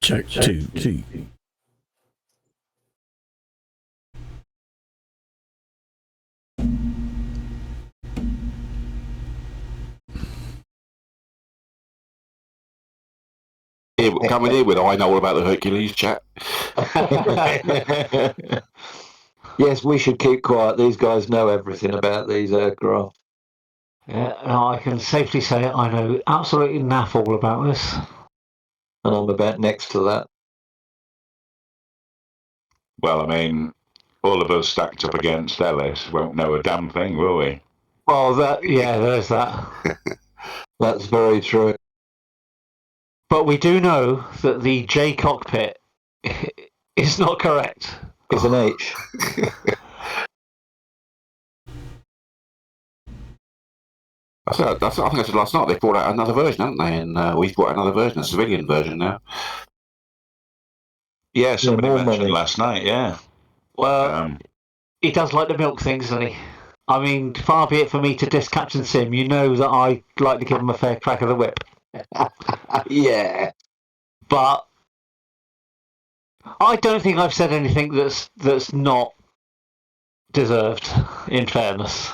Check 2T. Coming in with I know all about the Hercules chat. Yes, we should keep quiet. These guys know everything about these aircraft. Yeah, I can safely say I know absolutely naff all about this. And I'm about next to that. Well, I mean, all of us stacked up against Ellis won't know a damn thing, will we? Well, there's that. That's very true. But we do know that the J cockpit is not correct. It's an H. I think I said last night they brought out another version, haven't they? And we've brought out another version, a civilian version now. Yeah, somebody more mentioned money. last night, yeah. Well, he does like to milk things, doesn't he? I mean, far be it for me to diss Captain Sim. You know that I like to give him a fair crack of the whip. Yeah. But I don't think I've said anything that's not deserved, in fairness.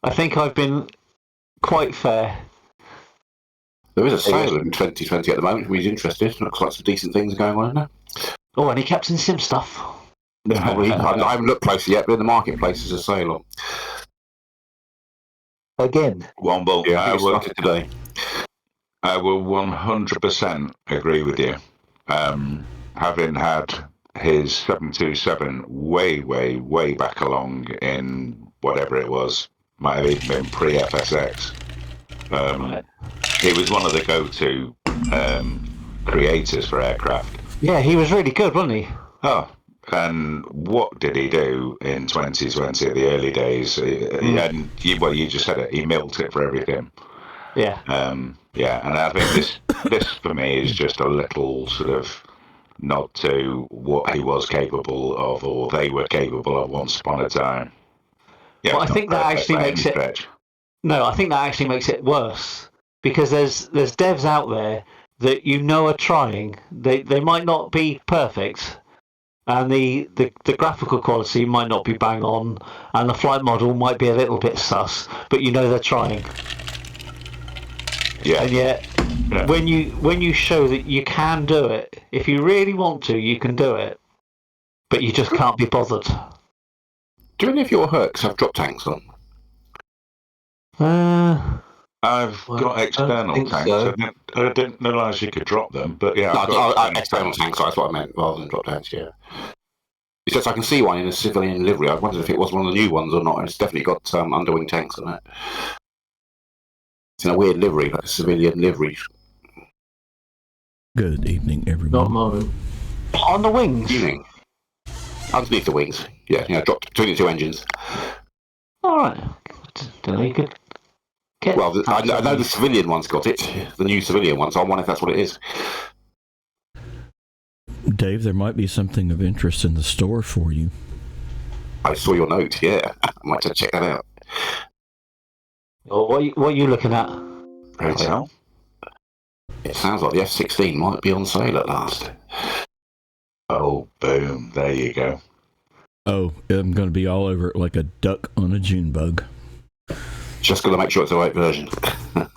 I think I've been quite fair. There is a sale in 2020 at the moment. If he's interested, looks like some decent things going on in there. Oh, any Captain Sim stuff? I haven't looked closely yet, but in the marketplace there's a sale on. Again. Womble, Yeah, I think it started today. I will 100% agree with you. Having had his 727 way back along in whatever it was, might have even been pre-FSX. He was one of the go-to creators for aircraft. Yeah, he was really good, wasn't he? Oh, and what did he do in 2020, the early days? And you just said it, he milked it for everything. Yeah. Yeah, and I think this for me is just a little sort of nod to what he was capable of, or they were capable of once upon a time. Yeah, well, I think that actually makes it... stretch. No, I think that actually makes it worse, because there's devs out there that you know are trying. They might not be perfect, and the graphical quality might not be bang on, and the flight model might be a little bit sus, but you know they're trying. Yeah. And yet, when you show that you can do it, if you really want to, you can do it, but you just can't be bothered. Do any of your Hercs have drop tanks on? I've got external tanks. So. I didn't realise you could drop them, but yeah. External tanks, that's what I meant, rather than drop tanks, yeah. It's just I can see one in a civilian livery. I wondered if it was one of the new ones or not. It's definitely got underwing tanks on it. It's in a weird livery, like a civilian livery. Good evening, everyone. Not mine. On the wings? Evening. Underneath the wings. Yeah, dropped between the two engines. All right. Don't know, you could get... Well, I know the civilian one's got it. The new civilian one, so I wonder if that's what it is. Dave, there might be something of interest in the store for you. I saw your note, yeah. I might have to check that out. Or what are you looking at? Right, so? It sounds like the F-16 might be on sale at last. Oh, boom. There you go. Oh, I'm going to be all over it like a duck on a June bug. Just got to make sure it's the right version. As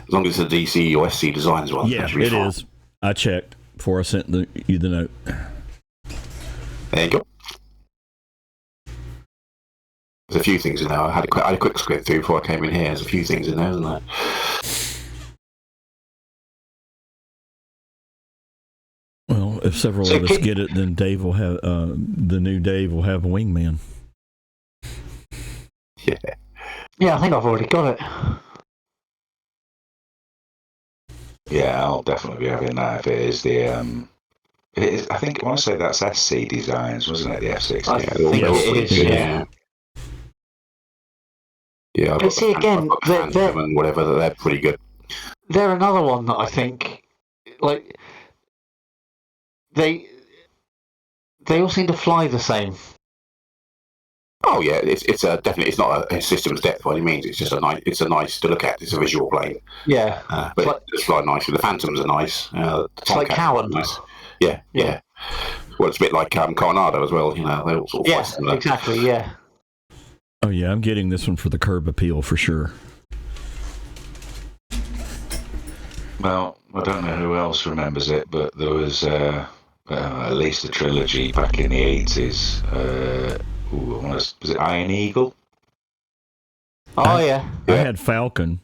long as it's the DC or SC Designs one. Yeah, it is. I checked before I sent you the note. There you go. There's a few things in there. I had a quick squint through before I came in here. There's a few things in there, isn't there? Well, if several of us get it, then Dave will have the new Dave will have a wingman. Yeah. Yeah, I think I've already got it. Yeah, I'll definitely be having that if it is the. It is, I think I want to say that's SC Designs, wasn't it? The F-16. I think it is. Yeah. Yeah, I've But got see, again, the Phantom and whatever. They're pretty good. They're another one that I think, like, they all seem to fly the same. Oh yeah, it's definitely it's not a system's depth by any means. It's just it's nice to look at. It's a visual plane. Yeah, but it's fly nicely. The Phantoms are nice. It's like Cowan. Nice. Yeah. Well, it's a bit like Coronado as well. You know, they all sort of fly similar. Exactly. Yeah. Oh yeah, I'm getting this one for the curb appeal for sure. Well, I don't know who else remembers it, but there was at least a trilogy back in the 80s. Was it Iron Eagle? Oh, yeah. I had Falcon.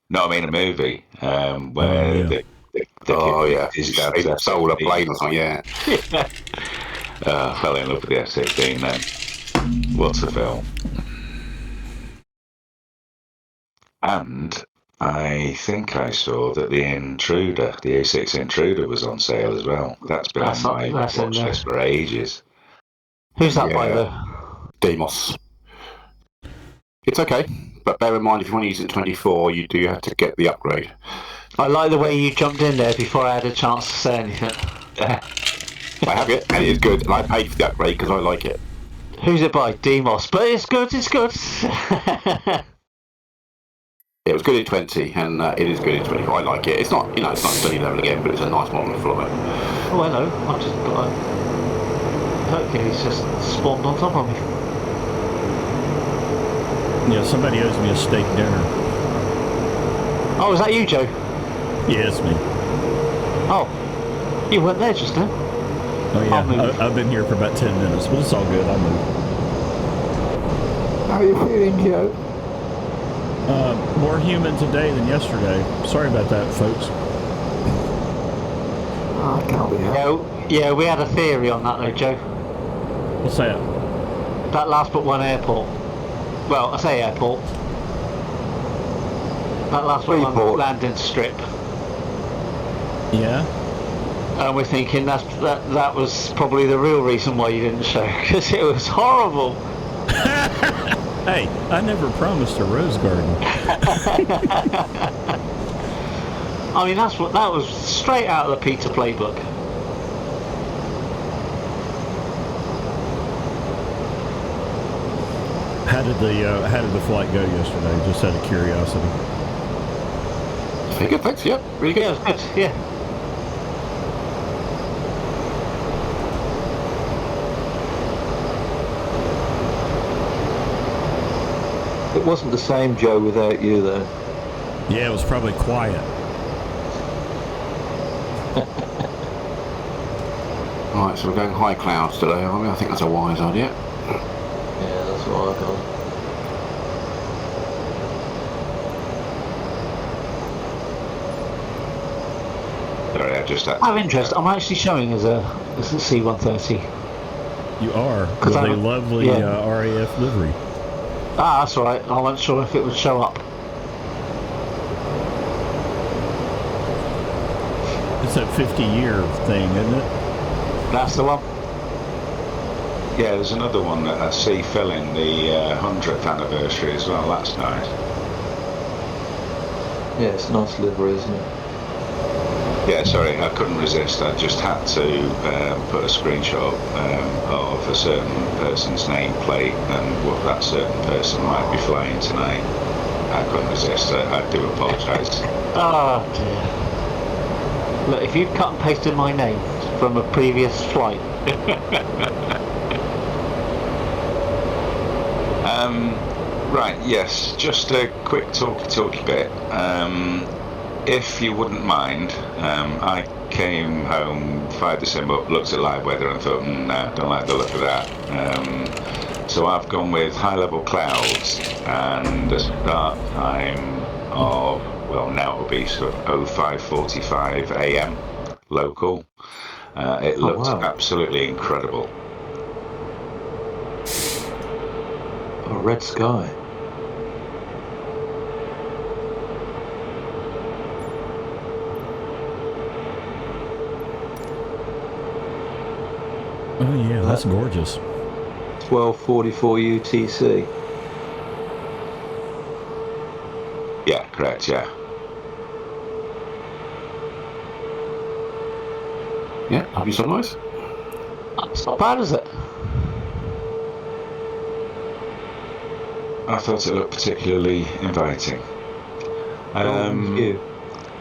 No, I mean a movie where they sold a plane or something, yeah. I fell in love with the F-16 then. What's a film? And I think I saw that the Intruder, the A6 Intruder, was on sale as well. That's been on my watch list for ages. Who's that by the? Demos. It's okay, but bear in mind if you want to use it in 24, you do have to get the upgrade. I like the way you jumped in there before I had a chance to say anything. I have it, and it is good, and I paid for the upgrade because I like it. Who's it by? Demos, but it's good. It was good in 20, and it is good in 24. I like it. It's not, it's not study level again, but it's a nice model to fly. Oh, hello. I've just got a Hercules just spawned on top of me. Yeah, somebody owes me a steak dinner. Oh, is that you, Joe? Yeah, it's me. Oh, you weren't there just now. Oh yeah, I've been here for about 10 minutes, but it's all good. I'll move. How are you feeling, Joe? More human today than yesterday. Sorry about that, folks. Oh, I can't be helped. Yeah, we had a theory on that though, Joe. What's that? That last but one airport. Well, I say airport. That last but one landing strip. Yeah? And we're thinking that was probably the real reason why you didn't show, because it was horrible. Hey, I never promised a rose garden. I mean, that was straight out of the Peter playbook. How did the flight go yesterday? Just out of curiosity. Very good, thanks. Yep, really good. Yeah, it was good. Yeah. It wasn't the same, Joe, without you, though. Yeah, it was probably quiet. Right, so we're going high clouds today, aren't we? I think that's a wise idea. Yeah, that's what I've done. Sorry, I just had Out of interest, I'm actually showing as a C-130. You are, with a lovely RAF livery. Ah, that's all right. I wasn't sure if it would show up. It's that 50-year thing, isn't it? That's the one. Yeah, there's another one that I see filling the 100th anniversary as well. That's nice. Yeah, it's a nice livery, isn't it? Yeah, sorry, I couldn't resist. I just had to put a screenshot of a certain person's nameplate and what that certain person might be flying tonight. I couldn't resist. I do apologise. Oh dear. Look, if you'd cut and pasted my name from a previous flight. Right, yes, just a quick talky bit. If you wouldn't mind, I came home, fired the sim up, looked at live weather and thought, nah, don't like the look of that. So I've gone with high level clouds and a start time of, well, now it'll be sort of 05:45 AM local. It looks absolutely incredible. Oh, red sky. Oh yeah, that's gorgeous. 12:44 UTC. Yeah, correct, yeah. Yeah, lovely sunrise. It's not bad, is it? I thought it looked particularly inviting.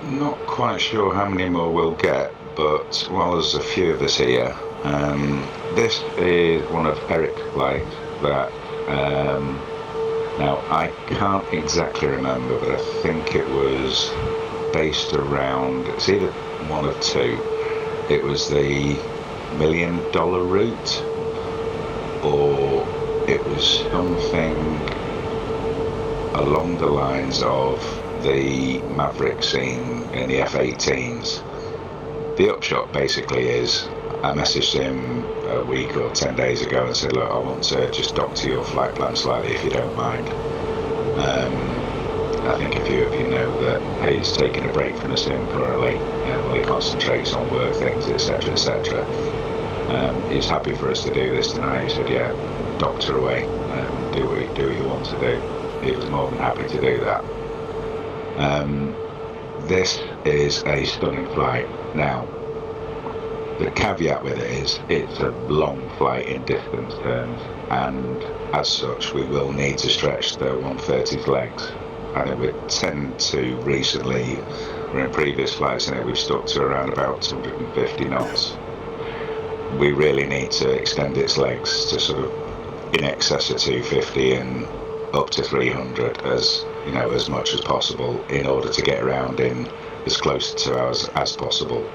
Not quite sure how many more we'll get, but while there's a few of us here, this is one of Eric's flights that, now I can't exactly remember, but I think it was based around, it's either one of two. It was the $1 million route, or it was something along the lines of the Maverick scene in the F-18s. The upshot basically is I messaged him a week or 10 days ago and said, look, I want to just doctor your flight plan slightly if you don't mind. I think a few of you know that he's taking a break from the sim currently, while he concentrates on work things, etc, etc. He's happy for us to do this tonight. He said, yeah, doctor away, do what you want to do. He was more than happy to do that. This is a stunning flight. Now, the caveat with it is it's a long flight in distance terms, and as such we will need to stretch the 130's legs. I think we tend to recently, or in previous flights, we've stuck to around about 250 knots. We really need to extend its legs to sort of in excess of 250 and up to 300 as much as possible in order to get around in as close to 2 hours as possible.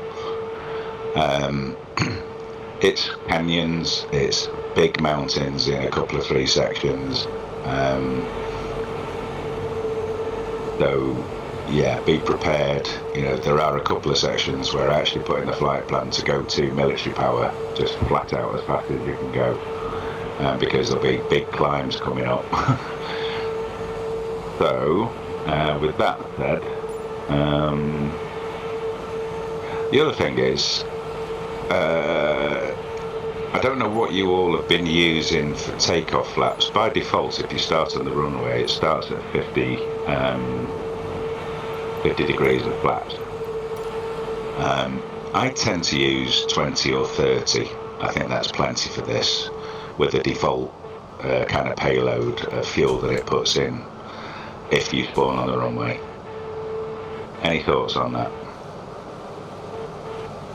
It's canyons, it's big mountains in a couple of 3 sections. So yeah, be prepared. There are a couple of sections where I actually put in the flight plan to go to military power, just flat out as fast as you can go, because there'll be big climbs coming up. So, with that said, the other thing is, I don't know what you all have been using for takeoff flaps. By default, if you start on the runway, it starts at 50 degrees of flaps. I tend to use 20 or 30. I think that's plenty for this, with the default kind of payload of fuel that it puts in if you spawn on the runway. Any thoughts on that?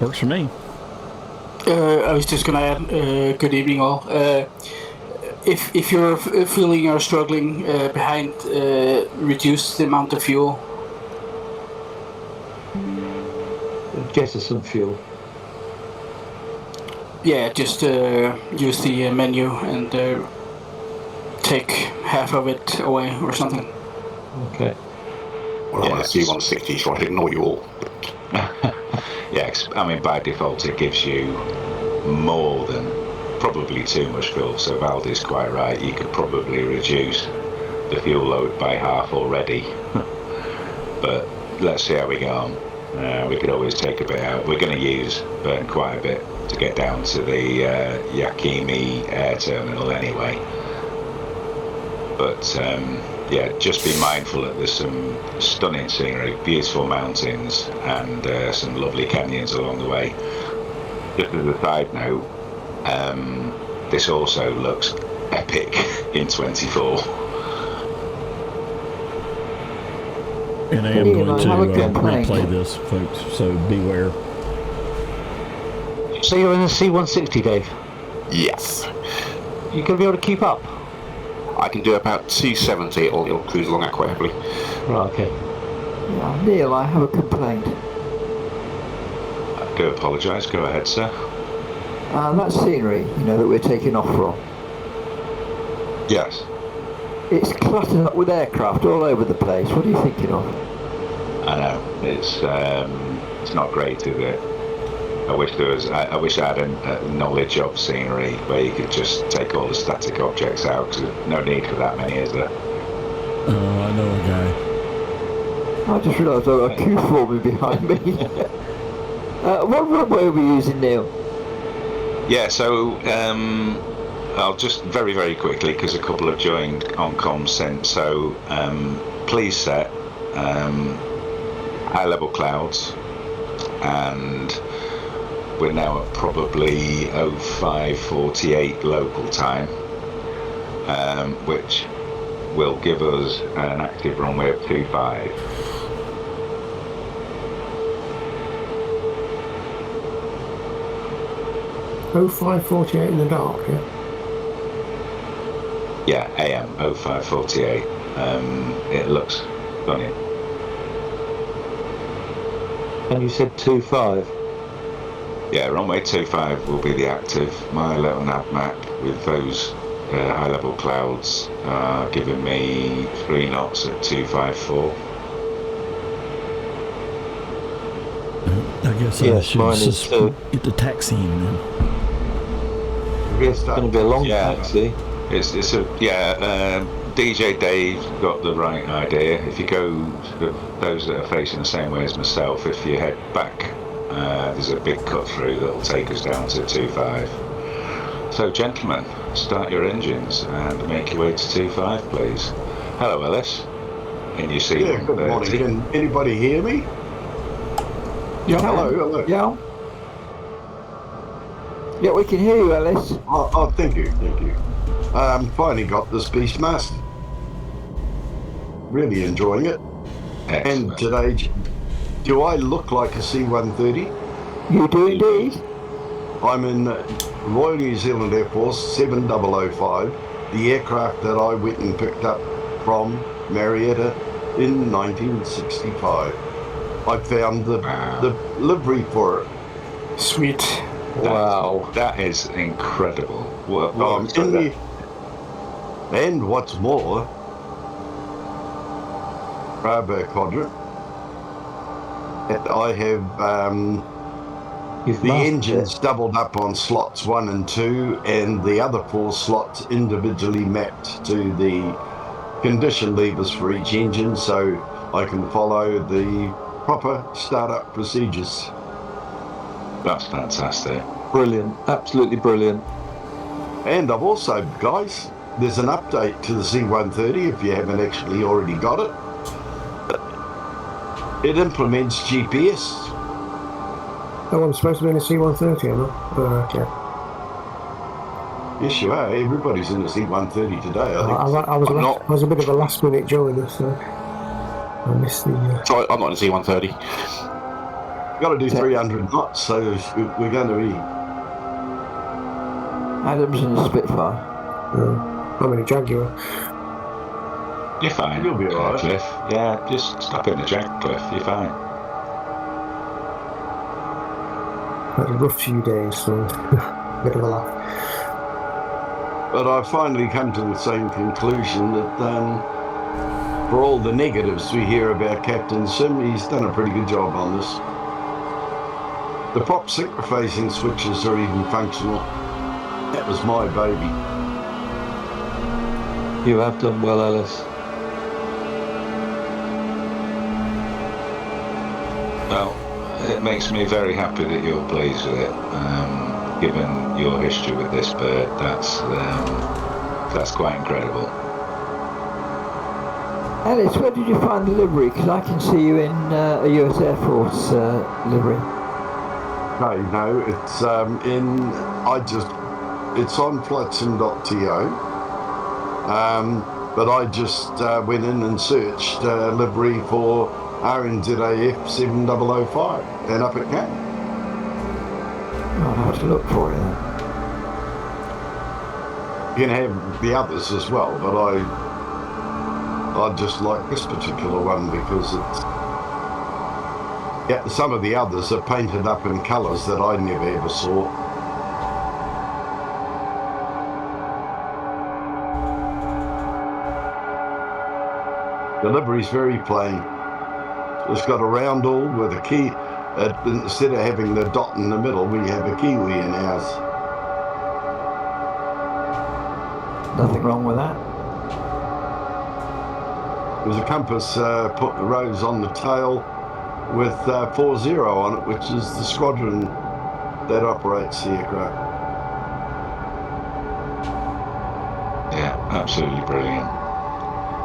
Works for me. I was just going to add, good evening all. If you're feeling you're struggling behind, reduce the amount of fuel. Get us some fuel. Yeah, just use the menu and take half of it away or something. Okay. Well, I'm on a C-160, so I ignore you all. Yeah, I mean, by default it gives you more than probably too much fuel, so Valdi's quite right. You could probably reduce the fuel load by half already. But let's see how we go on. We could always take a bit out. We're going to burn quite a bit to get down to the Yakimi air terminal anyway. But yeah, just be mindful that there's some stunning scenery, beautiful mountains, and some lovely canyons along the way. Just as a side note, this also looks epic in 24. And I am going to replay this, folks, so beware. So you're in the C-160, Dave? Yes. You're going to be able to keep up? I can do about 270, or you'll cruise along that quite happily. Right, okay. Yeah, Neil, I have a complaint. I do apologise. Go ahead, sir. That scenery, that we're taking off from. Yes. It's cluttered up with aircraft all over the place. What are you thinking of? I know. It's not great, is it? I wish I had a knowledge of scenery where you could just take all the static objects out, because there's no need for that many, is there? Oh, I know a guy. I just realised I got a queue forming behind me. What runway are we using, Neil? Yeah, so I'll just very, very quickly, because a couple have joined on comm sent. So please set high level clouds, and we're now at probably 05:48 local time, which will give us an active runway of 25. Oh, 05:48 in the dark, yeah? Yeah, AM, 05:48. It looks funny. And you said 25? Yeah, runway 25 will be the active. My little nav map with those high level clouds giving me 3 knots at 254. I guess I should get the taxi in then. It's going to be a long taxi. It's DJ Dave got the right idea. If you go, those that are facing the same way as myself, if you head back, there's a big cut through that'll take us down to 25. So gentlemen, start your engines and make your way to 25, please. Hello, Ellis. And you see, yeah, good morning. Can anybody hear me? Yeah. Hello. Yeah. Yeah, we can hear you, Ellis. Oh, thank you. Finally got this Beastmaster. Really enjoying it. Excellent. And today, do I look like a C-130? You do indeed. I'm in Royal New Zealand Air Force 7005, the aircraft that I went and picked up from Marietta in 1965. I found the livery for it. Sweet. Wow. That is incredible. And what's more, Bravo quadrant, and I have the engines doubled up on slots 1 and 2, and the other 4 slots individually mapped to the condition levers for each engine, so I can follow the proper startup procedures. That's fantastic. Brilliant. Absolutely brilliant. And I've also, guys, there's an update to the C-130 if you haven't actually already got it. It implements GPS. Oh, I'm supposed to be in a C-130, am I? Oh, okay. Yes, you are. Everybody's in the C-130 today, I think. I was a bit of a last-minute joiner, so I missed the... Sorry, I'm not in the C-130. Got to do 300 knots, so we're going to be... Adam's in the Spitfire. I'm in a Jaguar. You're fine. You'll be alright. Cliff. Yeah, just stop in the Jack, Cliff. You're fine. Had a rough few days, so a bit of a laugh. But I've finally come to the same conclusion that for all the negatives we hear about Captain Sim, he's done a pretty good job on this. The prop synchro-facing switches are even functional. That was my baby. You have done well, Ellis. Well, it makes me very happy that you're pleased with it. Given your history with this bird, that's quite incredible. Alice, where did you find the livery? Because I can see you in a US Air Force livery. No, it's it's on Flightsim.to. But I just went in and searched livery for RNZAF 7005 and up at Camp. I'll have to look for it then. You can have the others as well, but I just like this particular one because it's... Yeah, some of the others are painted up in colours that I never ever saw. The livery's very plain. It's got a round all with a key. Instead of having the dot in the middle, we have a kiwi in ours. Nothing wrong with that. There's a compass put the rose on the tail with 40 on it, which is the squadron that operates the aircraft. Yeah, absolutely brilliant.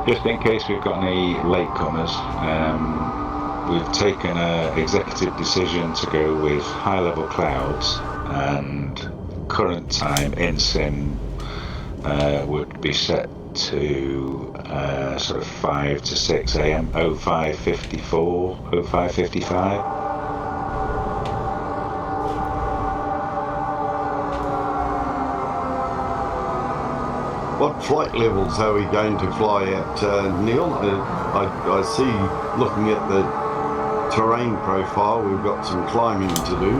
Just in case we've got any latecomers, we've taken an executive decision to go with high-level clouds, and current time in sim would be set to sort of 5 to 6 a.m. 0554, 0555. What flight levels are we going to fly at, Neil? I see, looking at the terrain profile, we've got some climbing to do.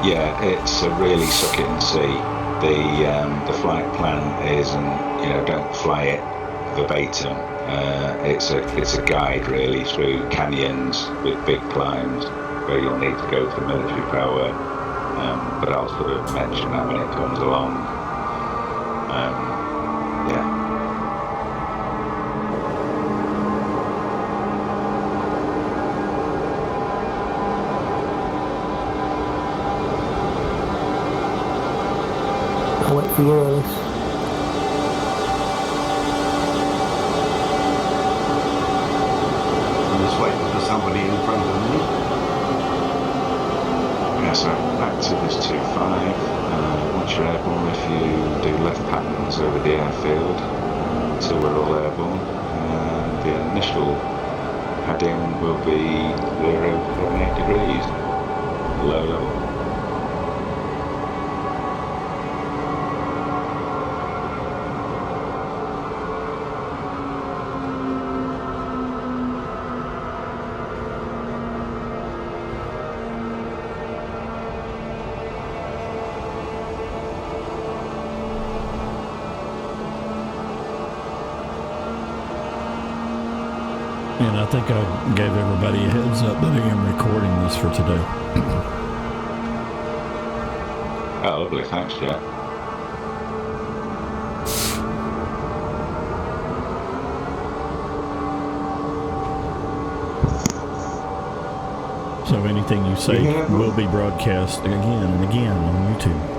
Yeah, it's a really suck it and see. The flight plan is, and don't fly it verbatim. It's a guide really through canyons with big climbs where you'll need to go for military power. But I'll sort of mention that when it comes along. Yeah. I'll wait for you, Alice. I'm just waiting for somebody in front of me. Yeah, so active is 25. Once you're airborne, if you do left patterns over the airfield until we're all airborne, the initial heading will be 078 degrees, low level. And I think I gave everybody a heads up that I am recording this for today. Oh, lovely. Thanks, Jack. So anything you say will be broadcast again and again on YouTube.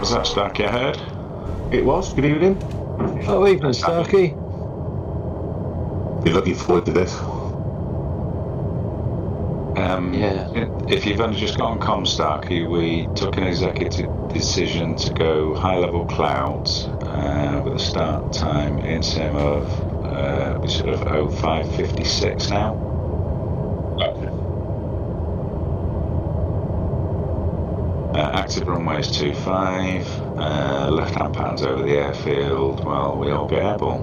Was that Starkey I heard? It was. Good evening. Oh, evening, Starkey. You're looking forward to this. Yeah. If you've only just got on Comstarkey, we took an executive decision to go high-level clouds with a start time in sim of sort of 0556 now. Active runway is 25, left-hand patterns over the airfield, well, we all get airborne.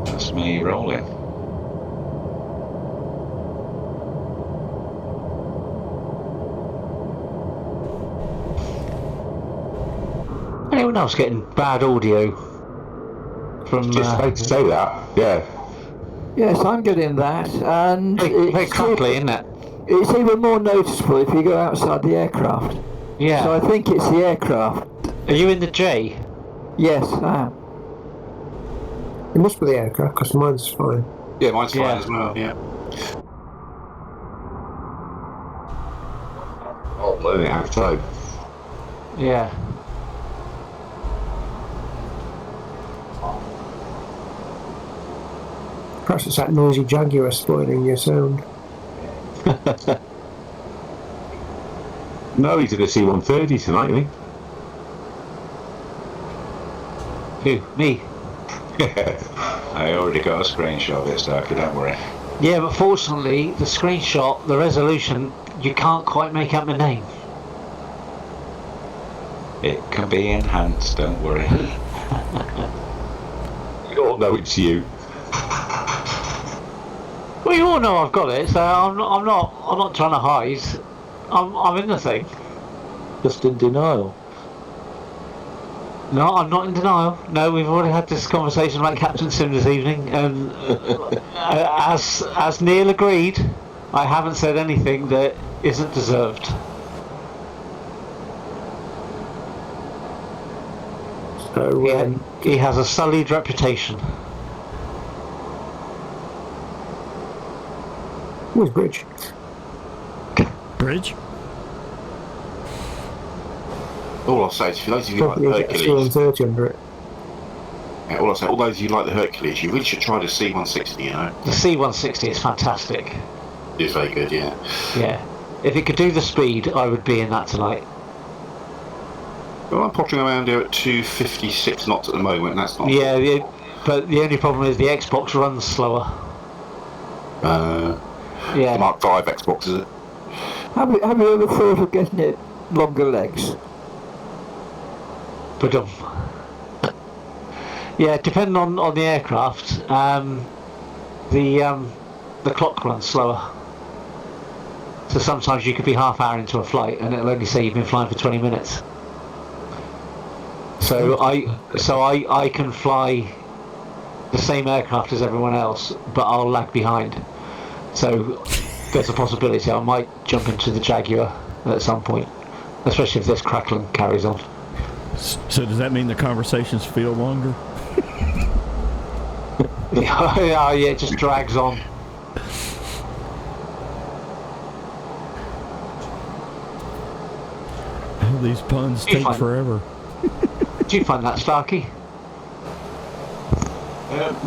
That's me rolling. Anyone else getting bad audio from? Just hate to say that. Yeah. Yes, I'm getting that, and very crackly, isn't it? it's even more noticeable if you go outside the aircraft. Yeah. So I think it's the aircraft. Are you in the J? Yes, I am. It must be the aircraft, because mine's fine. Yeah, mine's fine as well, yeah. I'll learn it outside. Yeah. Perhaps it's that noisy Jaguar spoiling your sound. No, he's in a C-130 tonight, isn't he? Who? Me? I already got a screenshot of it, Starkey, don't worry. Yeah, but fortunately, the screenshot, the resolution, you can't quite make out my name. It can be enhanced, don't worry. We all know it's you. Well, you all know I've got it, so I'm not trying to hide. I'm in the thing. Just in denial. No, I'm not in denial. No, we've already had this conversation about Captain Sim this evening, and as Neil agreed, I haven't said anything that isn't deserved. So, He has a sullied reputation. where's Bridge? Bridge? All I'll say is, for those of you like the Probably a Hercules, C-130 under it. yeah, all those of you like the Hercules, you really should try the C-160, you know. The C-160 is fantastic. It's very good, yeah. Yeah. If it could do the speed, I would be in that tonight. Well, I'm pottering around here at 256 knots at the moment, and that's not... Yeah, but the only problem is the Xbox runs slower. The Mark 5 Xbox, is it? Have you ever thought of getting it longer legs? But yeah, depending on the aircraft, the clock runs slower. So sometimes you could be half hour into a flight and it'll only say you've been flying for 20 minutes. So I can fly the same aircraft as everyone else, but I'll lag behind. So there's a possibility I might jump into the Jaguar at some point, especially if this crackling carries on. So does that mean the conversations feel longer? Yeah, it just drags on. All these puns take forever. Do you find that, Starkey?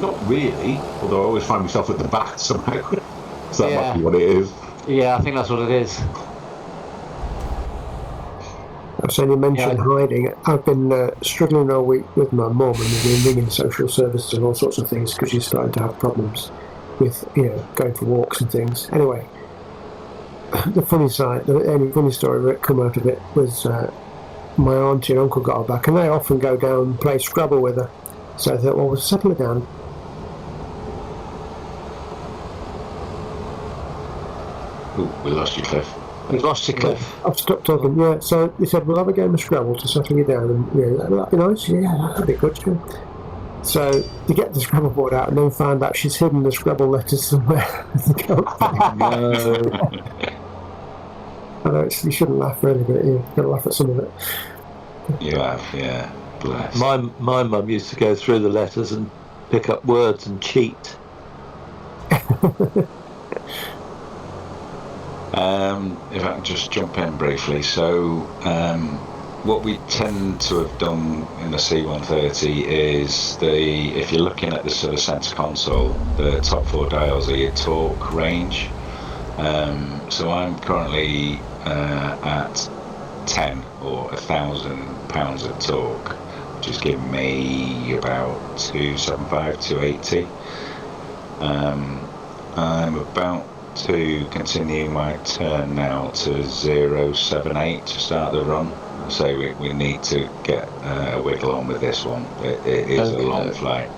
Not really, although I always find myself at the back somehow. So that Yeah. might be what it is. Yeah, I think that's what it is. So you mentioned hiding. I've been struggling all week with my mum, and we've been ringing social services and all sorts of things because she's starting to have problems with, going for walks and things. Anyway, the only funny story that come out of it was my auntie and uncle got her back, and they often go down and play Scrabble with her. So I thought, well, we'll settle her down. Ooh, we lost you, Cliff. We've lost you, Cliff. I've stopped talking. Yeah, so they said, we'll have a game of Scrabble to settle you down, and that'd be nice. Yeah, that'd be good too. So they get the Scrabble board out, and then find out she's hidden the Scrabble letters somewhere. I know you shouldn't laugh really, but you've got to laugh at some of it. You have, yeah. Bless. My mum used to go through the letters and pick up words and cheat. If I can just jump in briefly, so what we tend to have done in the C-130 is if you're looking at the sort of centre console, the top 4 dials are your torque range. So I'm currently at 10 or 1,000 pounds of torque, which is giving me about 275, 280. I'm about to continue my turn now to 078 to start the run. So we need to get a wiggle on with this one. It is a long flight.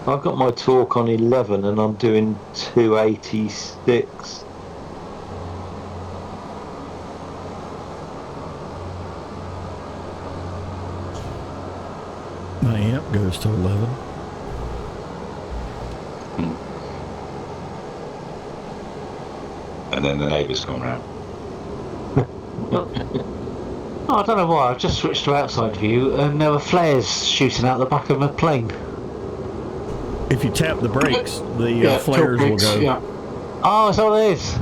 I've got my torque on 11 and I'm doing 286. My amp goes to 11. And then the neighbours come round. Oh, I don't know why, I've just switched to outside view and there were flares shooting out the back of my plane. If you tap the brakes, the flares will go. Yeah. Oh, that's all it is.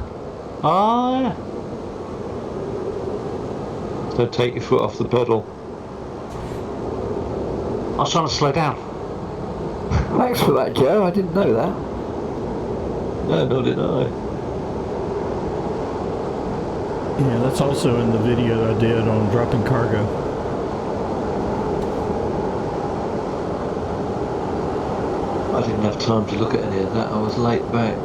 Oh, yeah. So take your foot off the pedal. I was trying to slow down. Thanks for that, Joe. I didn't know that. No, nor did I. Yeah, that's also in the video I did on dropping cargo. I didn't have time to look at any of that. I was late back.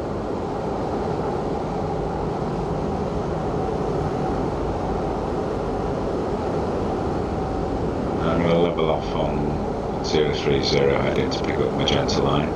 I'm going to level off on 030 heading to pick up Magenta line.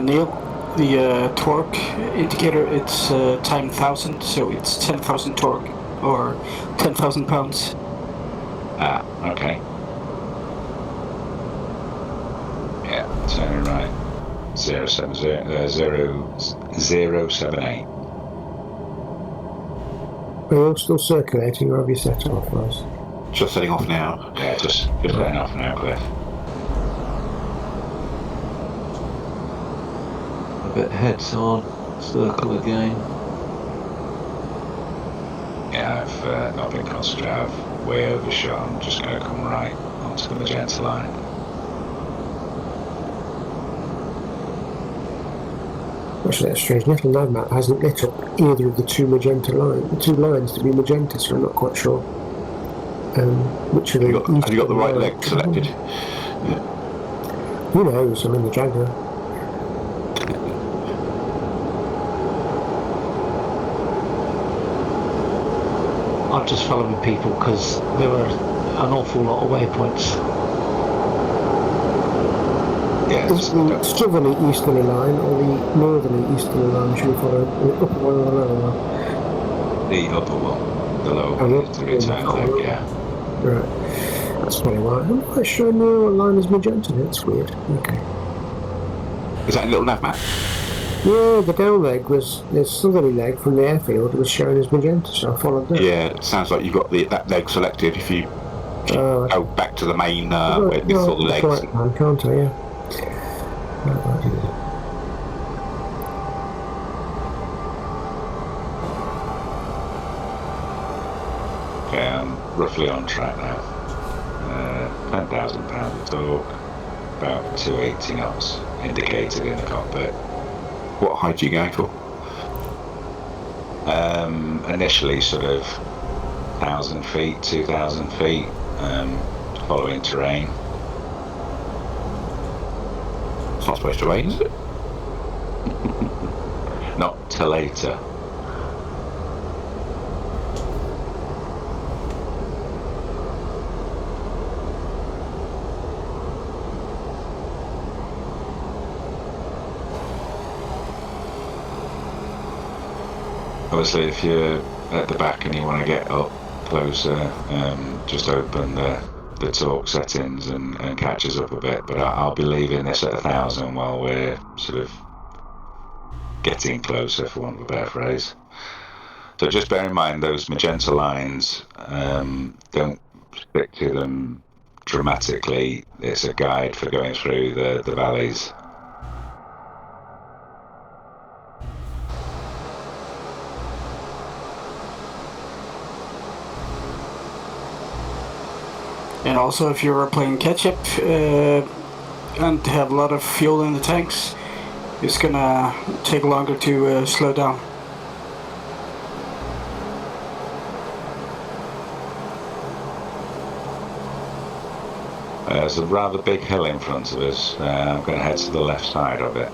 Neil, the torque indicator, it's time 1000, so it's 10,000 torque, or 10,000 pounds. Ah, okay. Yeah, turning right. 078. Are you all still circulating, or have you set off, Ross? Just setting off now. Yeah, just letting off now, Cliff. A bit heads on. Circle again. Yeah, I've not been concentrating. I've way overshot. I'm just going to come right onto the Magenta line. Actually, that's strange. Little nav map hasn't lit up either of the two lines to be magenta, so I'm not quite sure which of the. Have you got the right leg selected? Who knows? I'm in the dragger. I'm just following people because there were an awful lot of waypoints. Yeah, Is the southerly easterly line or the northerly easterly line should we follow? The upper one or the lower one? the upper one. The lower Oh, one is the return leg, yeah. Right. That's probably why. I'm not quite sure the line is magenta. That's weird. Okay. Is that a little nav map? Yeah, the down leg was the southerly leg from the airfield was shown as magenta, so I followed that. Yeah, it sounds like you've got that leg selected. If you go back to the main where it's all the legs. Right, man, can't I? Yeah. Okay, I'm roughly on track now. 10,000 pounds of torque, about 280 knots indicated in the cockpit. What height are you going for? Initially sort of 1,000 feet, 2,000 feet, following terrain. It's not supposed to rain, is it? Not till later. Obviously, if you're at the back and you want to get up closer, just open the torque settings and catch us up a bit. But I'll be leaving this at 1,000 while we're sort of getting closer, for want of a better phrase. So just bear in mind those magenta lines, don't stick to them dramatically. It's a guide for going through the valleys. And also, if you're playing catch-up and have a lot of fuel in the tanks, it's gonna take longer to slow down. There's a rather big hill in front of us. I'm going to head to the left side of it.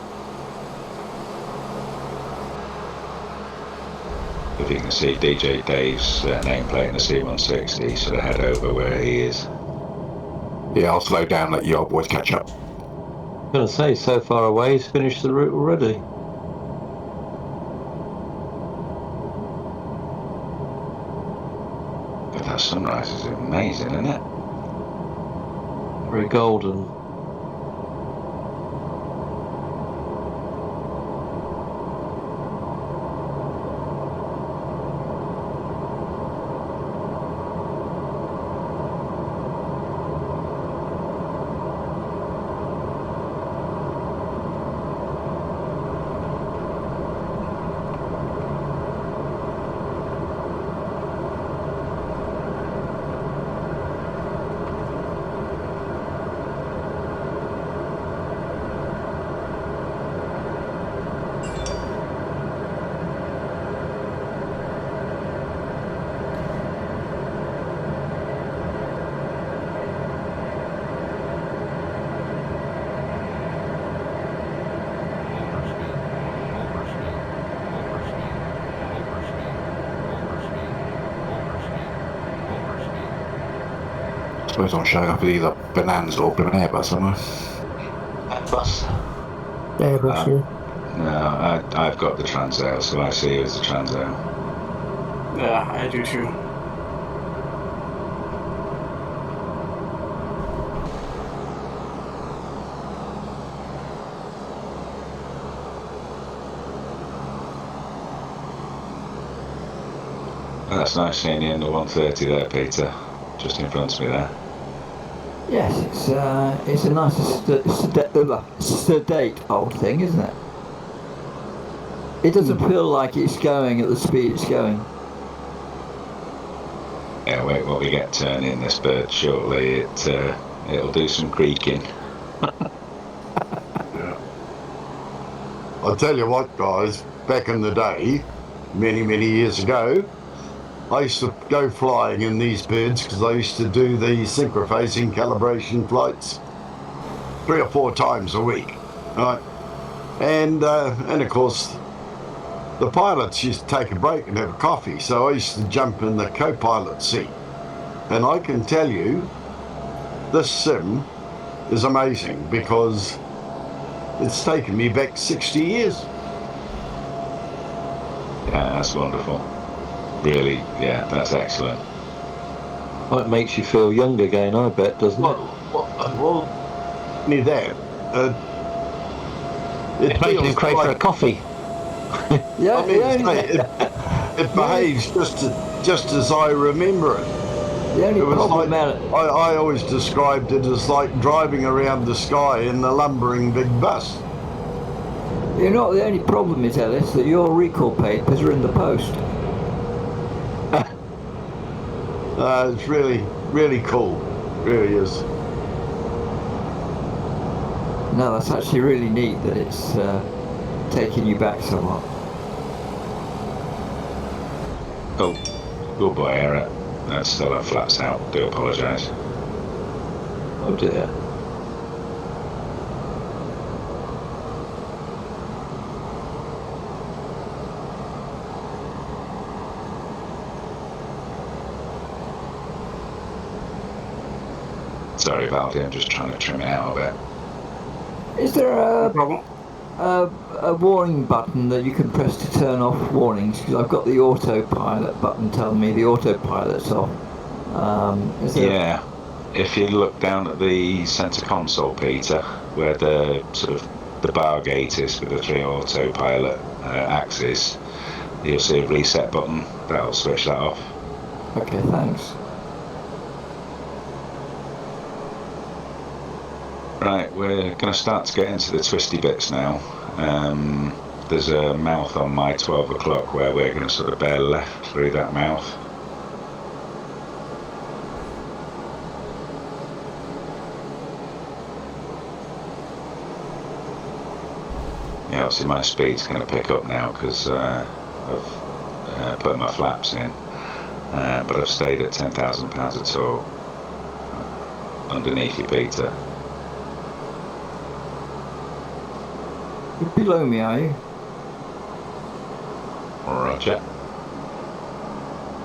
If you can see DJ Dave's nameplate in the C-130, sort of head over where he is. Yeah, I'll slow down, let you old boys catch up. I'm going to say, so far away, he's finished the route already. That sunrise is amazing, isn't it? Very golden. I suppose I'm showing up with either Bonanza or an Airbus somewhere. Airbus. Airbus, yeah. No, I've got the Transair, so I see it as a Transair. Yeah, I do too. That's nice seeing you in the 130 there, Peter. Just in front of me there. Yes, it's a nice sedate old thing, isn't it? It doesn't feel like it's going at the speed it's going. Yeah, wait while we get turning this bird shortly. It'll do some creaking. Yeah. I'll tell you what, guys, back in the day, many, many years ago, I used to go flying in these birds because I used to do the synchrophasing calibration flights 3 or 4 times a week, right? And of course, the pilots used to take a break and have a coffee, so I used to jump in the co-pilot seat. And I can tell you, this sim is amazing because it's taken me back 60 years. Yeah, that's wonderful. Really, yeah, that's excellent. Well, it makes you feel young again, I bet, doesn't it? Well, near that. It makes you crave for a coffee. Yeah, I mean, it behaves just as I remember it. the only It was problem like, I always described it as like driving around the sky in a lumbering big bus. you know what the only problem is, Ellis, that your recall papers are in the post. It's really, really cool. Really is. No, that's actually really neat that it's taking you back somewhat. Oh, good boy, Eric. That's still our flaps out. Do apologise. Oh dear. Sorry, Valdi, I'm just trying to trim it out a bit. Is there No problem. a warning button that you can press to turn off warnings? Because I've got the autopilot button telling me the autopilot's off. Is there Yeah, if you look down at the centre console, Peter, where the sort of the bar gate is with the 3 autopilot axes, you'll see a reset button. That'll switch that off. Okay, thanks. Right, we're going to start to get into the twisty bits now. There's a mouth on my 12 o'clock where we're going to sort of bear left through that mouth. Yeah, obviously my speed's going to pick up now because I've put my flaps in, but I've stayed at 10,000 pounds a torque underneath you, Peter. You're below me, are you? Roger.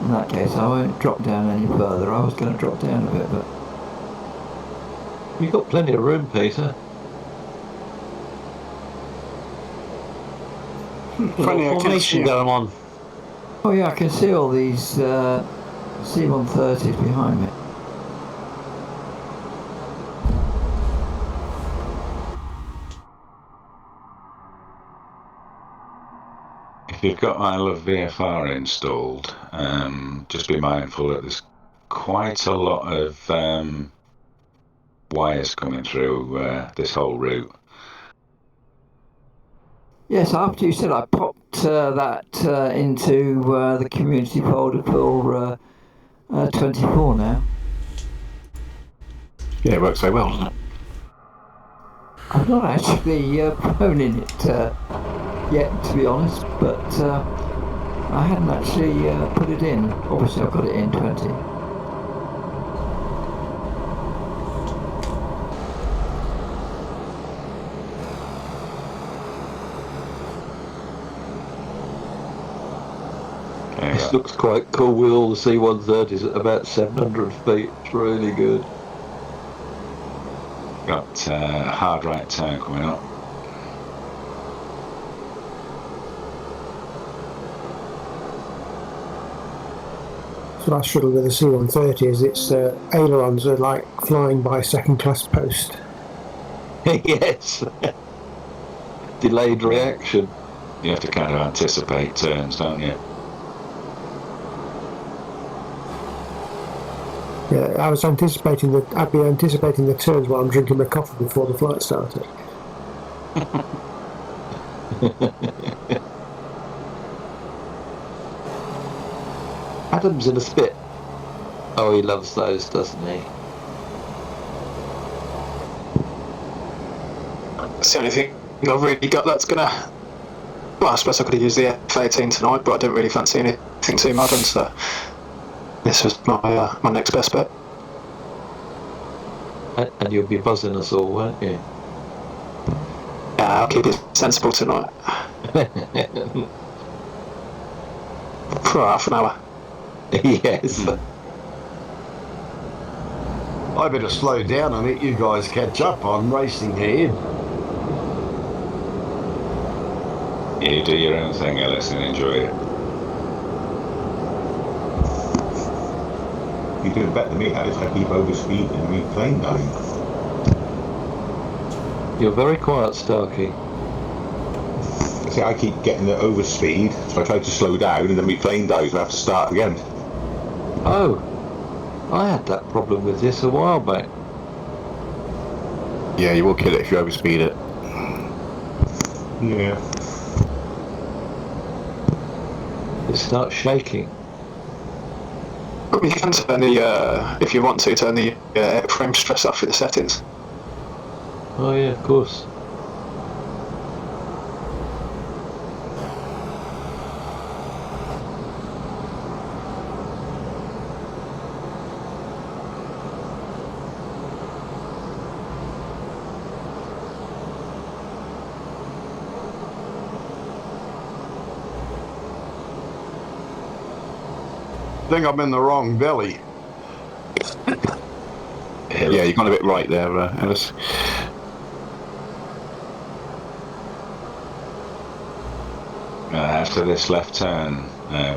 In that case, I won't drop down any further. I was going to drop down a bit, but... You've got plenty of room, Peter. Funny, I can see Formation you. going on. Oh yeah, I can see all these C-130 is behind me. If you've got I Love VFR installed, just be mindful that there's quite a lot of wires coming through this whole route. Yes, after you said, I popped that into the community folder for 24 now. Yeah, it works so well, doesn't it? I'm not actually phoning it yet, to be honest, but I hadn't actually put it in. Obviously, I've got it in 20. This looks quite cool with all the C-130s at about 700 feet. It's really good. Got hard right turn coming up. So I struggle with the C-130 is its ailerons are like flying by second-class post. Yes. Delayed reaction. You have to kind of anticipate turns, don't you? Yeah, I was anticipating that I'd be anticipating the turns while I'm drinking my coffee before the flight started. Adam's in a spit. Oh, he loves those, doesn't he? That's the only thing I've really got that's gonna. Well, I suppose I could have used the F-18 tonight, but I don't really fancy anything too modern, so this was my my next best bet. And you'll be buzzing us all, won't you? Yeah, I'll keep it sensible tonight. For half an hour. Yes. I better slow down and let you guys catch up. I'm racing ahead. You do your own thing, Ellis, and enjoy it. You're doing better than me, Alice. I keep overspeed and reclaim going. You're very quiet, Starkey. See, I keep getting the overspeed, so I try to slow down and then my plane dies and I have to start again. Oh, I had that problem with this a while back. Yeah, you will kill it if you overspeed it. Yeah. It starts shaking. You can turn the, if you want to, turn the airframe stress off with the settings. Oh yeah, of course. I think I'm in the wrong belly. Yeah, you've gone a bit right there, Ellis. After this left turn,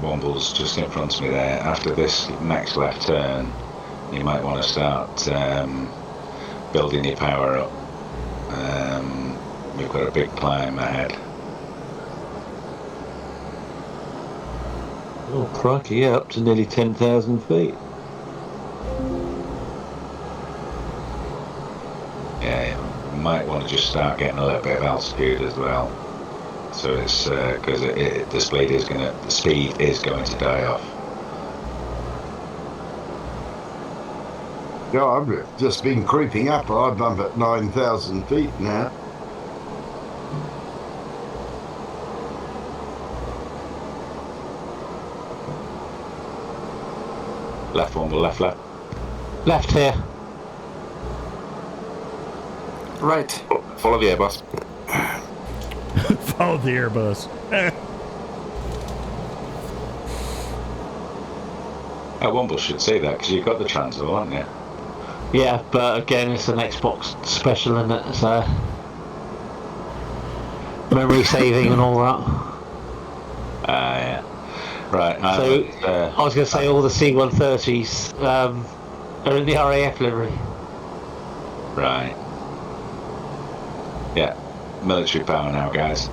Womble's just in front of me there. After this next left turn, you might want to start building your power up. We've got a big climb ahead. Oh, crikey, yeah, up to nearly 10,000 feet. Yeah, you might want to just start getting a little bit of altitude as well. So it's because the speed is going to die off. Yeah, I've just been creeping up. I'm up at 9,000 feet now. Left one, left. Left here. Right. Follow the Airbus. Follow the Airbus. Womble should say that because you've got the transfer, haven't you? Yeah, but again, it's an Xbox special, isn't it? So memory saving and all that. Yeah. Right. So I was going to say all the C-130s are in the RAF livery. Right. Yeah. Military power now, guys.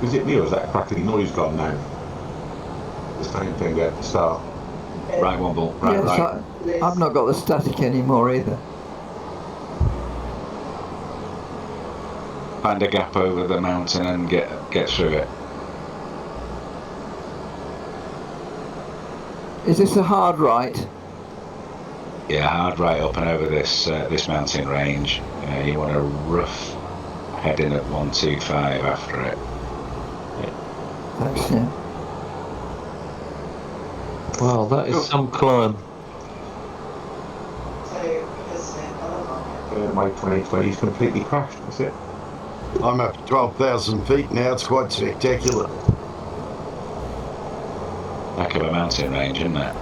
Is it me or is that crackling noise gone now? The same thing at the start. Right, Womble. Right, Yes, right. I've not got the static anymore either. Find a gap over the mountain and get through it. Is this a hard right? Yeah, hard right up and over this this mountain range. You want a rough heading at 125 after it. Thanks, yeah. Wow, that is some climb. My 2020 is completely crashed, that's it. I'm up to 12,000 feet now. It's quite spectacular. Heck of a mountain range, isn't it?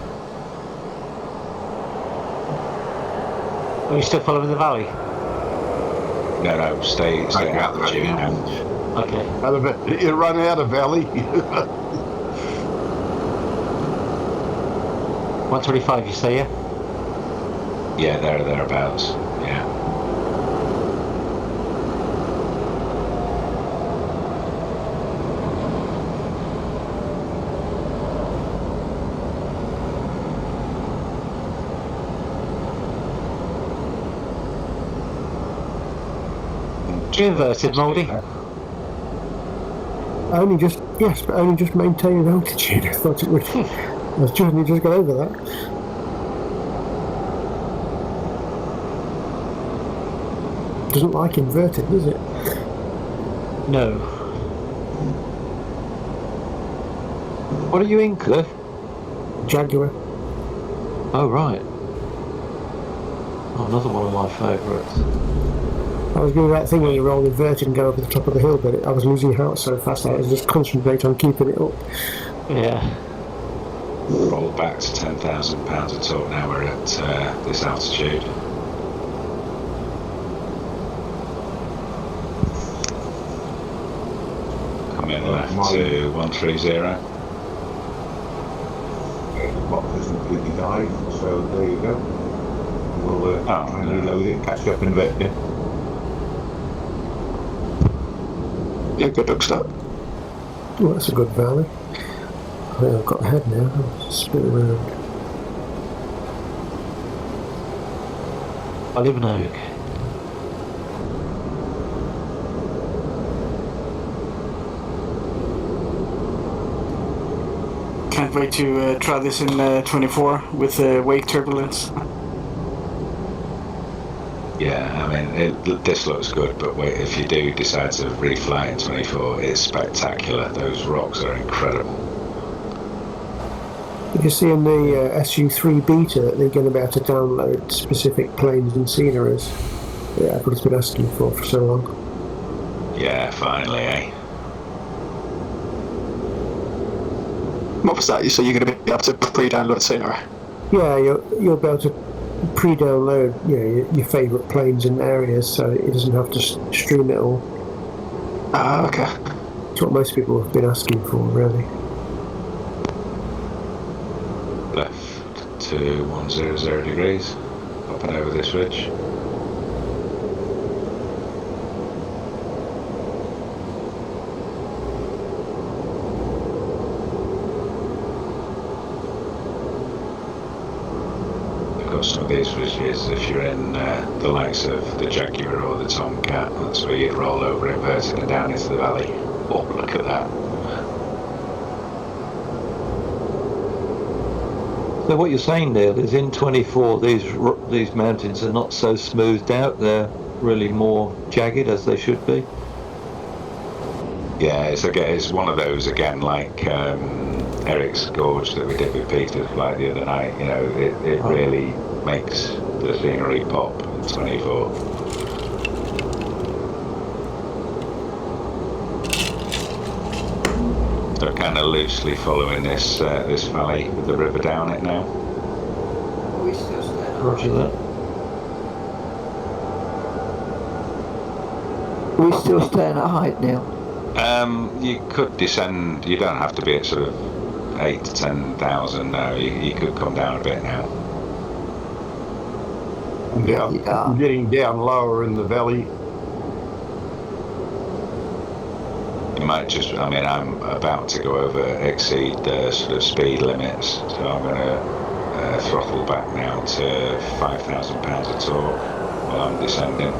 Are you still following the valley? No, stay out the altitude valley now. now. Okay. You run out of valley. 125, you say, yeah? Yeah, thereabouts. Yeah. You inverted, Mouldy? Only just maintaining altitude. I thought it would. I was just got over that. Doesn't like inverted, does it? No. What are you in, Cliff? Jaguar. Oh, right. Oh, another one of my favourites. I was doing that thing where you roll inverted and go over the top of the hill, but I was losing heart so fast I was just concentrate on keeping it up. Yeah. Roll back to 10,000 pounds a torque now we're at this altitude. Come in left to 130. The box has completely died, so there you go. We'll try and reload it and catch you up in a bit, yeah? Yeah, good look start. Well, that's a good valley. I think I've got ahead now. I'll just spin around. I live in Oak. Can't wait to try this in 24 with wake turbulence. Yeah, I mean, this looks good, but wait, if you do decide to refly in 24, it's spectacular. Those rocks are incredible. Did you see in the SU3 beta that they're going to be able to download specific planes and sceneries that everybody's been asking for so long? Yeah, finally, eh? What was that? So you're going to be able to pre-download scenery? Yeah, you'll be able to pre-download your favourite planes and areas, so it doesn't have to stream it all. Ah, okay. It's what most people have been asking for, really. Left to 100 degrees, up and over this ridge. Some of these ridges, if you're in the likes of the Jaguar or the Tomcat, that's where you'd roll over inverted and down into the valley. Oh, look at that. So what you're saying, Neil, is in 24 these mountains are not so smoothed out. They're really more jagged as they should be. Yeah, it's one of those again, like Eric's Gorge that we did with Peter like the other night. You know, it really makes the scenery pop in 24. So kind of loosely following this valley with the river down it now. We still stand. Roger that. We still staying at height, Neil. You could descend. You don't have to be at sort of 8,000 to 10,000 now. You could come down a bit now. Yeah, Yeah. getting down lower in the valley. You might just. I mean, I'm about to exceed the sort of speed limits, so I'm going to throttle back now to 5,000 pounds a torque while I'm descending.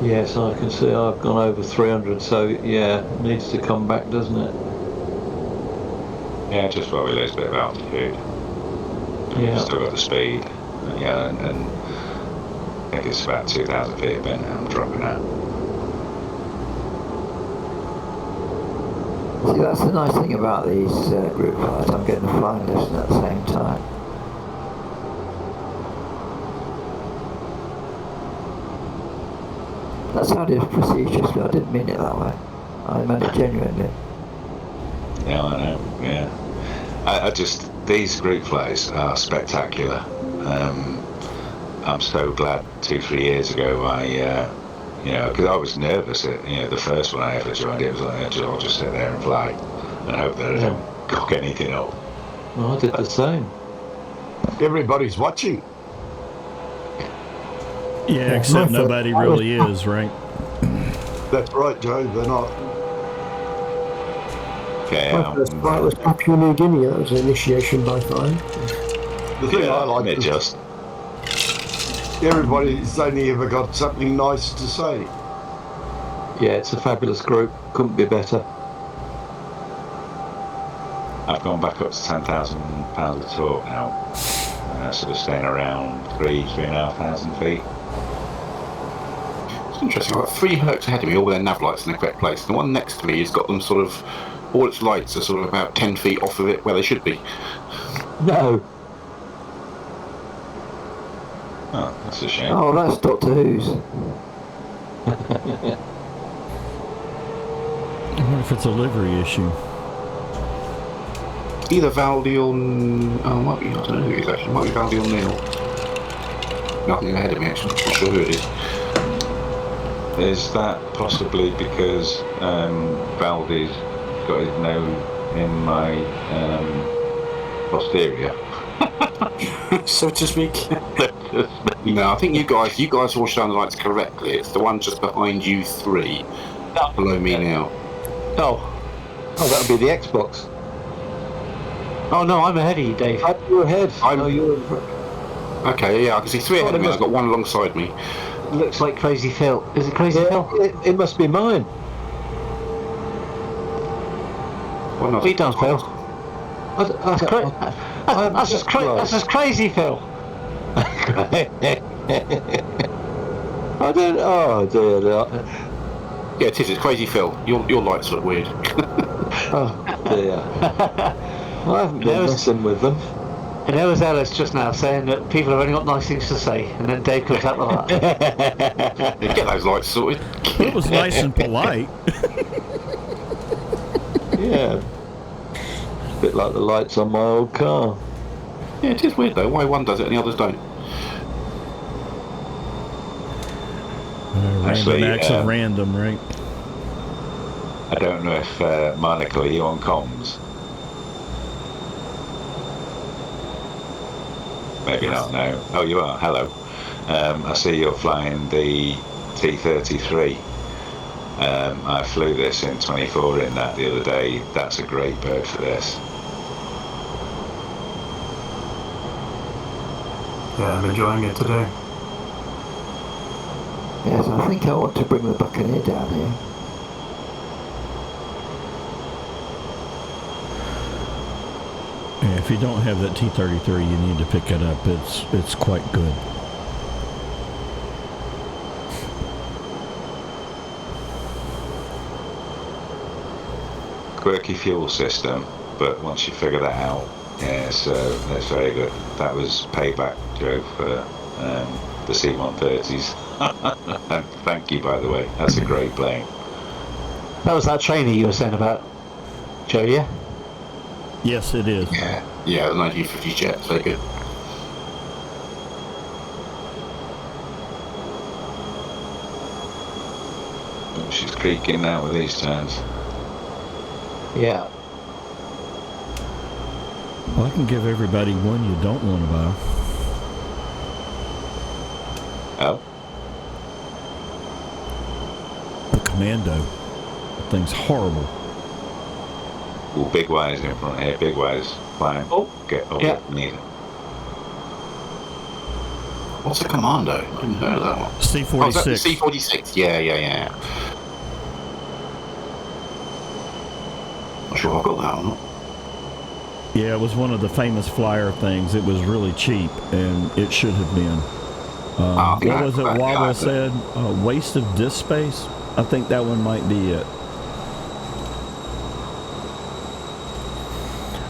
Yes, I can see I've gone over 300, so yeah, it needs to come back, doesn't it? Yeah, just while we lose a bit of altitude. Yeah. Still got the speed. Yeah, and I think it's about 2,000 feet a bit now. I'm dropping out. See, that's the nice thing about these group flights. I'm getting a flying lesson at the same time. That sounded facetious, but I didn't mean it that way. I meant it genuinely. Yeah, I know. Yeah, I just these group flights are spectacular. I'm so glad 2-3 years ago because I was nervous at the first one I ever joined. It was like I'll just sit there and fly and hope that I don't cock anything up. Well, I did the same. Everybody's watching. Yeah, except nobody really is, right? That's right, Joe. They're not. Okay, My first flight was Papua New Guinea. That was an initiation by flying. The thing I like it is just. everybody's only ever got something nice to say. Yeah, it's a fabulous group. Couldn't be better. I've gone back up to 10,000 pounds a torque now. Sort of staying around 3,500 feet. It's interesting. I've got 3 Hercs ahead of me, all with their nav lights in the correct place. The one next to me has got them sort of, all its lights are sort of about 10 feet off of it where they should be. No. Oh, that's a shame. Oh, that's Doctor Who's. I wonder if it's a livery issue. Either Valdi or... might be, I don't know who it is actually. Might be Valdi or Neil. Nothing ahead of me actually. Not sure who it is. Is that possibly because Valdi's got his nose in my posterior? So to speak. No, I think you guys all shine the lights correctly. It's the one just behind you 3. Below me now. Oh, that would be the Xbox. Oh no, I'm ahead of you, Dave. You're ahead. You're... Okay, yeah, I can see 3 ahead of me. I've got 1 alongside me. Looks like Crazy Phil. Is it Crazy Phil? It must be mine. Well, no, What you done, Phil? That's just Crazy Phil. I don't. Oh dear. Yeah, it is. It's Crazy Phil. Your lights look weird. Oh dear. I haven't been messing with them. And there was Ellis just now saying that people have only got nice things to say, and then Dave comes out with that. Get those lights sorted. It was nice and polite. Yeah. A bit like the lights on my old car. Yeah, it is weird though. Why one does it and the others don't? Actually, Random acts of random, right? I don't know if Monica, are you on comms? Maybe not, no. Oh, you are. Hello. I see you're flying the T-33. I flew this in 24 in that the other day. That's a great bird for this. Yeah, I'm enjoying it today. Yes, I think I want to bring the Buccaneer down here. Yeah, if you don't have that T-33, you need to pick it up. It's quite good. Quirky fuel system, but once you figure that out, yeah, so that's very good. That was payback, Joe, for the C-130s. And thank you, by the way. That's a great plane. That was that trainer you were saying about, Joe, yeah? Yes, it is. Yeah, the 1950s jet, very good. She's creaking now with these turns. Yeah. Well, I can give everybody one you don't want to buy. Oh? The Commando. That thing's horrible. Ooh, big wires in front here, big wires. Fine. Oh, yeah. Need it. What's a Commando? I haven't heard of that one. C-46. Oh, is that the C-46? Yeah. Not sure I've got that or not. Yeah, it was one of the famous flyer things. It was really cheap, and it should have been. What was it Wabba said? Waste of disk space? I think that one might be it.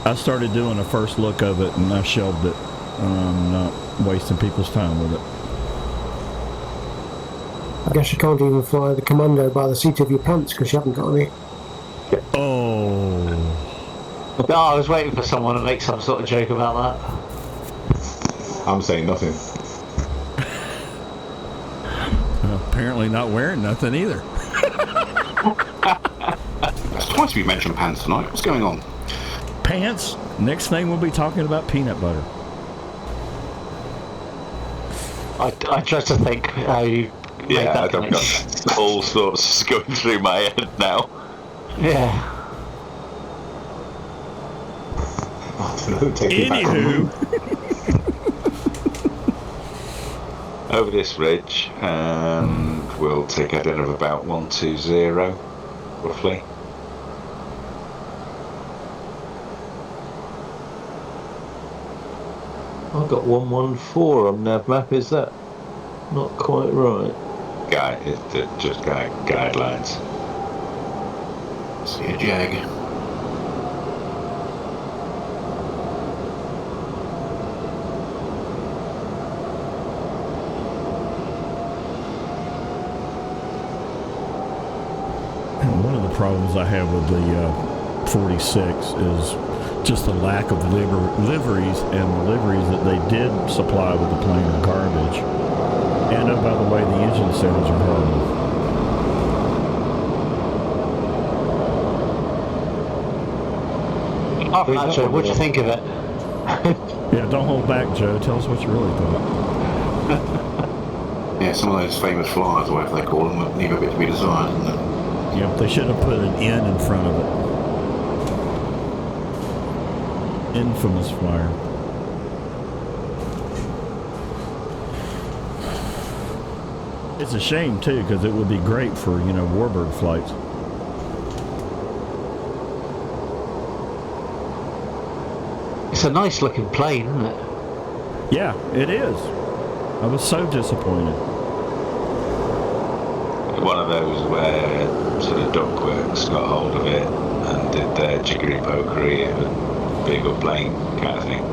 I started doing a first look of it, and I shelved it. I'm not wasting people's time with it. I guess you can't even fly the Commando by the seat of your pants because you haven't got any. Oh. No, I was waiting for someone to make some sort of joke about that. I'm saying nothing. Apparently not wearing nothing either. That's twice we mentioned pants tonight. What's going on? Pants? Next thing we'll be talking about peanut butter. I try to think how you make that I've got all sorts going through my head now. Yeah. Anywho. Over this ridge, and we'll take a heading of about 120, roughly. I've got 114 on nav map. Is that not quite right? Just guidelines. See a Jag. And one of the problems I have with the 46 is just the lack of liveries, and the liveries that they did supply with the plane are garbage. And oh, by the way, the engine sounds are horrible. Joe, what do you think of it? Yeah, don't hold back, Joe. Tell us what you really thought. Yeah, some of those famous flyers, or whatever they call them, leave a bit to be desired, isn't it? Yeah, they should have put an N in front of it. Infamous flyer. It's a shame too, because it would be great for, warbird flights. It's a nice looking plane, isn't it? Yeah, it is. I was so disappointed. One of those where sort of Duckworks got hold of it and did their jiggery pokery. It would be a good plane kind of thing.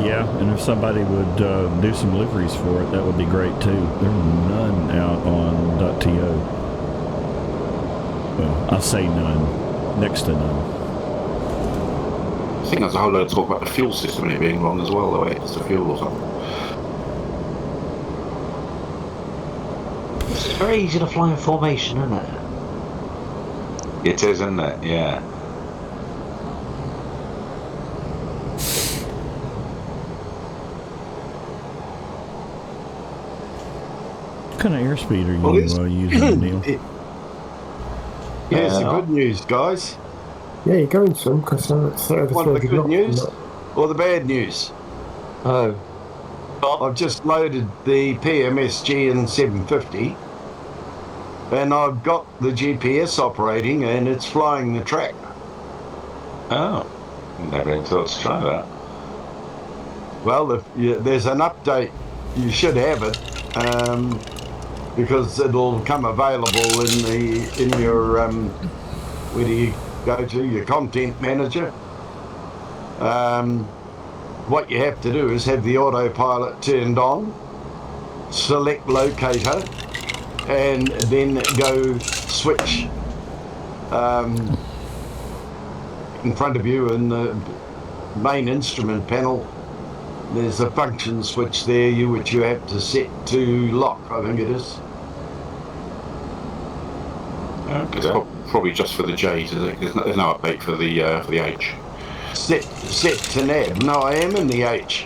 Yeah, and if somebody would do some liveries for it, that would be great too. There are none out on .to. Well, I say none. Next to none. I think there's a whole load of talk about the fuel system and it being wrong as well, the way it's the fuel or something. It's very easy to fly in formation, isn't it? It is, isn't it? Yeah. What kind of airspeed are you using, Neil? Here's the good news, guys. Yeah, you're going some, because it's over Want the 30 good knots. news or the bad news? Oh, I've just loaded the PMSG in 750 and I've got the GPS operating and it's flying the track. Oh. Never even thought to try that. Well, there's an update, you should have it, because it'll come available in your where do you go to, your content manager. What you have to do is have the autopilot turned on, select locator, and then go switch in front of you in the main instrument panel. There's a function switch there which you have to set to lock, I think it is. It's probably just for the J's, is it? There's no update for the H. Set to nav. No, I am in the H.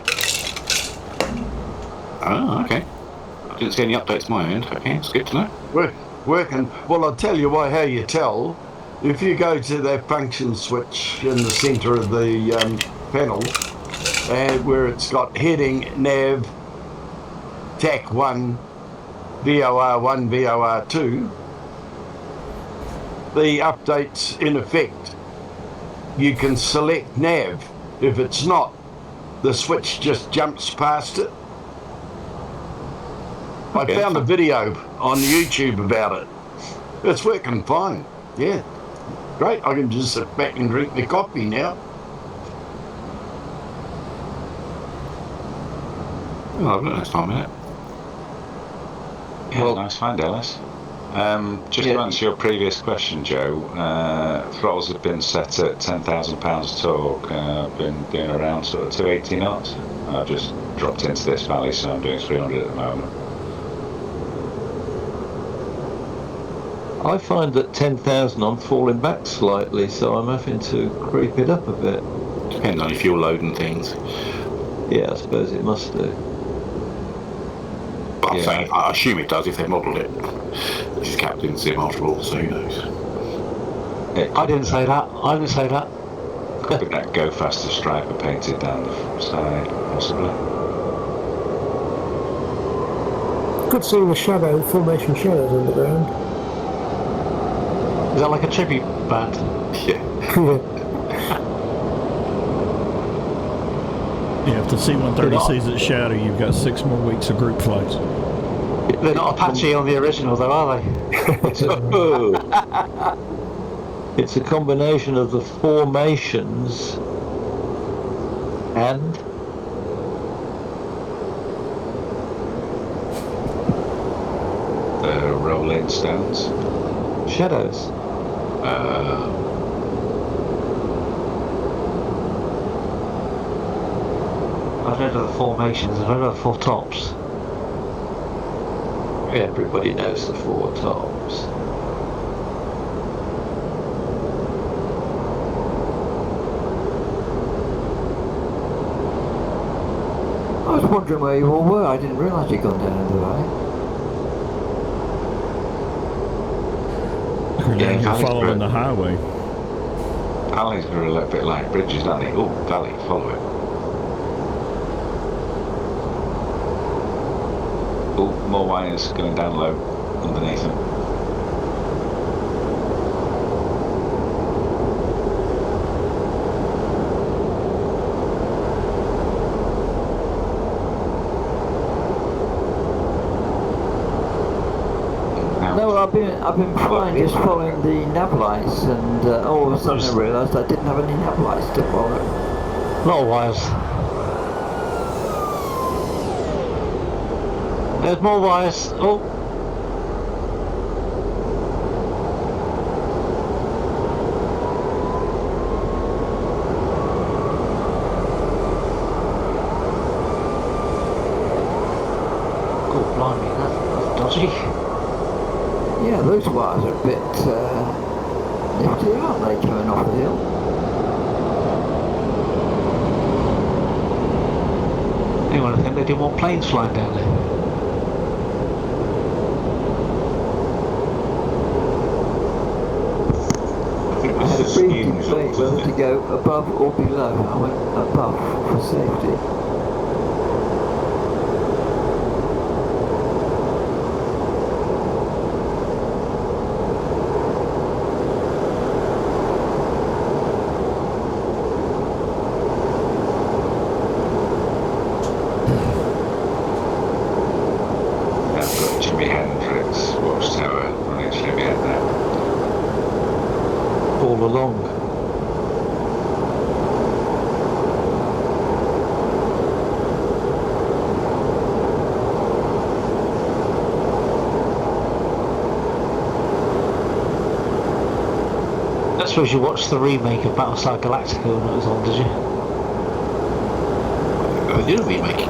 Oh, okay. I didn't see any updates my end. Okay, it's good to know. Working. Well, I'll tell you how you tell. If you go to that function switch in the centre of the panel, and where it's got heading, nav, TAC1, VOR1, VOR2, the update's in effect. You can select nav. If it's not, the switch just jumps past it. I found a video on YouTube about it. It's working fine. Yeah. Great. I can just sit back and drink my coffee now. Oh, nice time, innit? Yeah, well, nice find, Ellis. Just to answer your previous question, Joe, throttles have been set at 10,000 pounds torque. I've been doing around sort of 280 knots. I've just dropped into this valley, so I'm doing 300 at the moment. I find that 10,000 I'm falling back slightly, so I'm having to creep it up a bit. Depends on your fuel load and things. Yeah, I suppose it must do. But I'm saying, I assume it does if they modelled it. This is Captain Sim after all, so who knows? I didn't say that. Could be that Go Faster striper painted down the side, possibly. Good seeing the formation shadows underground. Is that like a tribute band? Yeah. Yeah, if the C-130 sees its shadow, you've got 6 more weeks of group flights. They're not Apache on the original, though, are they? It's a combination of the formations and The Rolling Stones. shadows. I don't know the formations, I don't know the four tops. Everybody knows the 4 tops. I was wondering where you all were. I didn't realise you'd gone down in the valley. You're following the highway. Valleys are a little bit like bridges, aren't they? Oh, valley, follow it. Oh, more wires going down low underneath them. No, I've been flying, just following the nav lights, and all of a sudden I realised I didn't have any nav lights to follow. A lot of wires. There's more wires. Oh. Oh, blimey, that's dodgy. Yeah, those wires are a bit nifty, aren't they, coming off the hill? Anyone would think they didn't want planes flying down there. I had a brief debate whether to go above or below. I went above for safety. suppose you watched the remake of Battlestar Galactica when it was on, did you? I did a remake.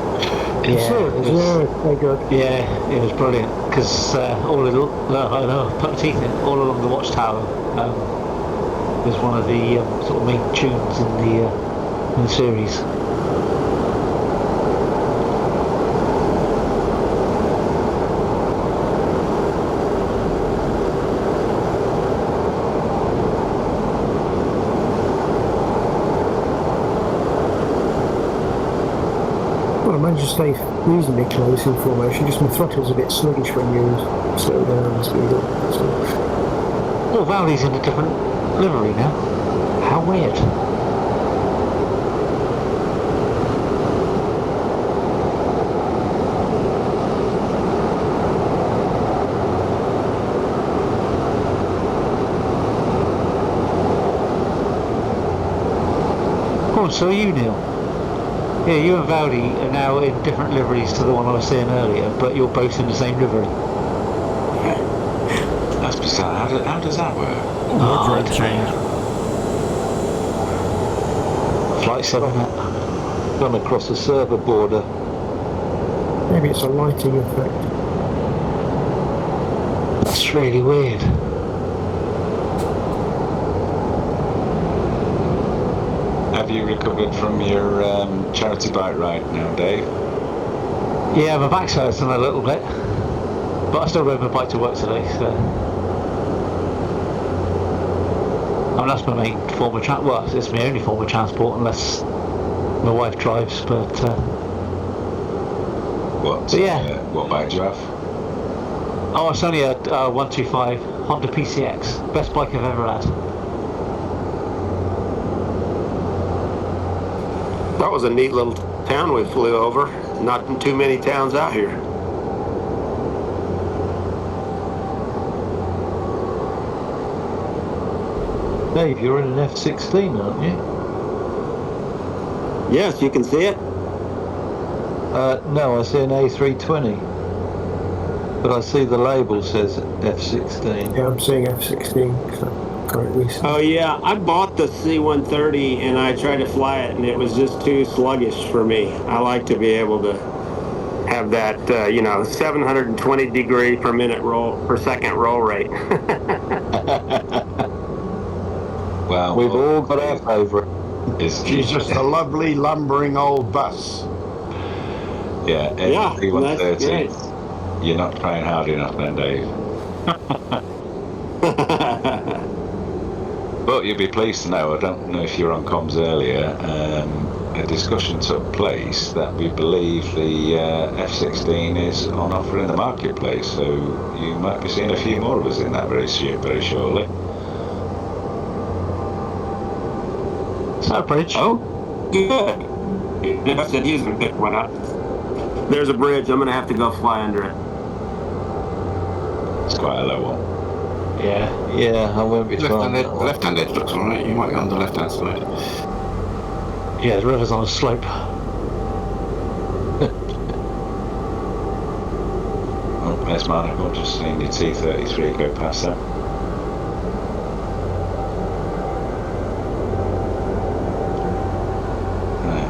Yeah, very good. Yeah, it was brilliant because all put my teeth in. All along the Watchtower was one of the sort of main tunes in the series. Well, I managed to stay reasonably close in formation, just my throttle's a bit sluggish when you slow down and speed up. So. Oh, Valley's in a different livery now. How weird. Oh, so are you, Neil? Yeah, you and Valdi are now in different liveries to the one I was saying earlier, but you're both in the same livery. That's bizarre. How does that work? Wardrobe change. Flightsim. Gone across the server border. Maybe it's a lighting effect. That's really weird. Have you recovered from your charity bike ride now, Dave? Yeah, my back's hurting a little bit, but I still rode my bike to work today, so... I mean, that's my main form of transport. Well, it's my only form of transport, unless my wife drives, but... What? But yeah. What bike do you have? Oh, it's only a 125 Honda PCX. Best bike I've ever had. That was a neat little town we flew over. Not too many towns out here. Dave, you're in an F-16, aren't you? Yes, you can see it. No, I see an A320. But I see the label says F-16. Yeah, I'm seeing F-16. So correctly. Oh yeah, I bought the C-130 and I tried to fly it and it was just too sluggish for me. I like to be able to have that, 720 degree per second roll rate. Well, We've all got our favourite. She's just a lovely lumbering old bus. Yeah, Yeah, that's great. You're not trying hard enough then, Dave. But you'll be pleased to know, I don't know if you were on comms earlier, a discussion took place that we believe the F-16 is on offer in the marketplace, so you might be seeing a few more of us in that very shortly. Is that a bridge? Oh, good. I said he's going to pick one up. There's a bridge. I'm going to have to go fly under it. It's quite a low one. Yeah, I won't be trying that one. Left-hand edge looks alright. You might go on the left-hand side. Yeah, the river's on a slope. Oh, there's Monaco. Just seeing your T-33 go past that.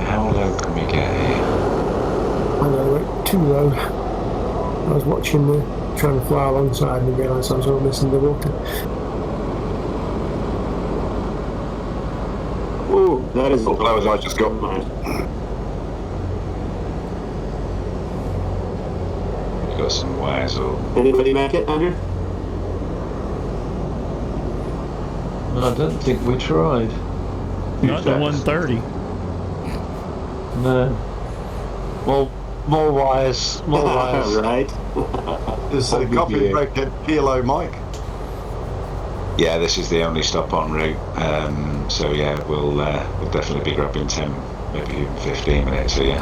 How low can we get here? I know, too low. I was watching trying to fly alongside and realised I was all missing the water. Ooh, that is as low as I just got mine. We've got some wires up. Anybody make it, Andrew? I don't think we tried. Not the 130. No. Well, more wires. Right. Is the coffee break at Kilo Mike? Yeah, this is the only stop en route. So yeah, we'll definitely be grabbing 10, maybe even 15 minutes here.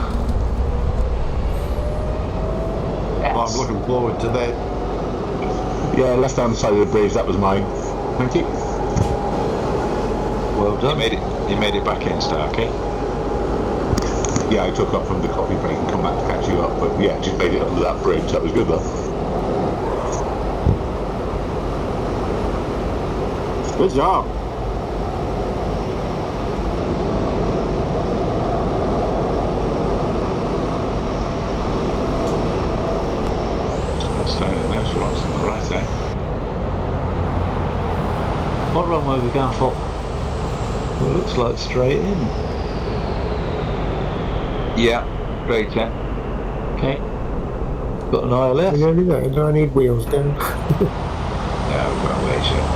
Well, I'm looking forward to that. Yeah, left hand side of the bridge, that was mine. Thank you. Well done. You made it back in, Starkey. Yeah, I took up from the coffee break and come back to catch you up, but yeah, just made it under that bridge, that was good though. Good job. What runway are we going for? Well, it looks like straight in. Yeah, great, yeah. Okay. Got an ILS. Do I need wheels down? No, well, wait, yeah.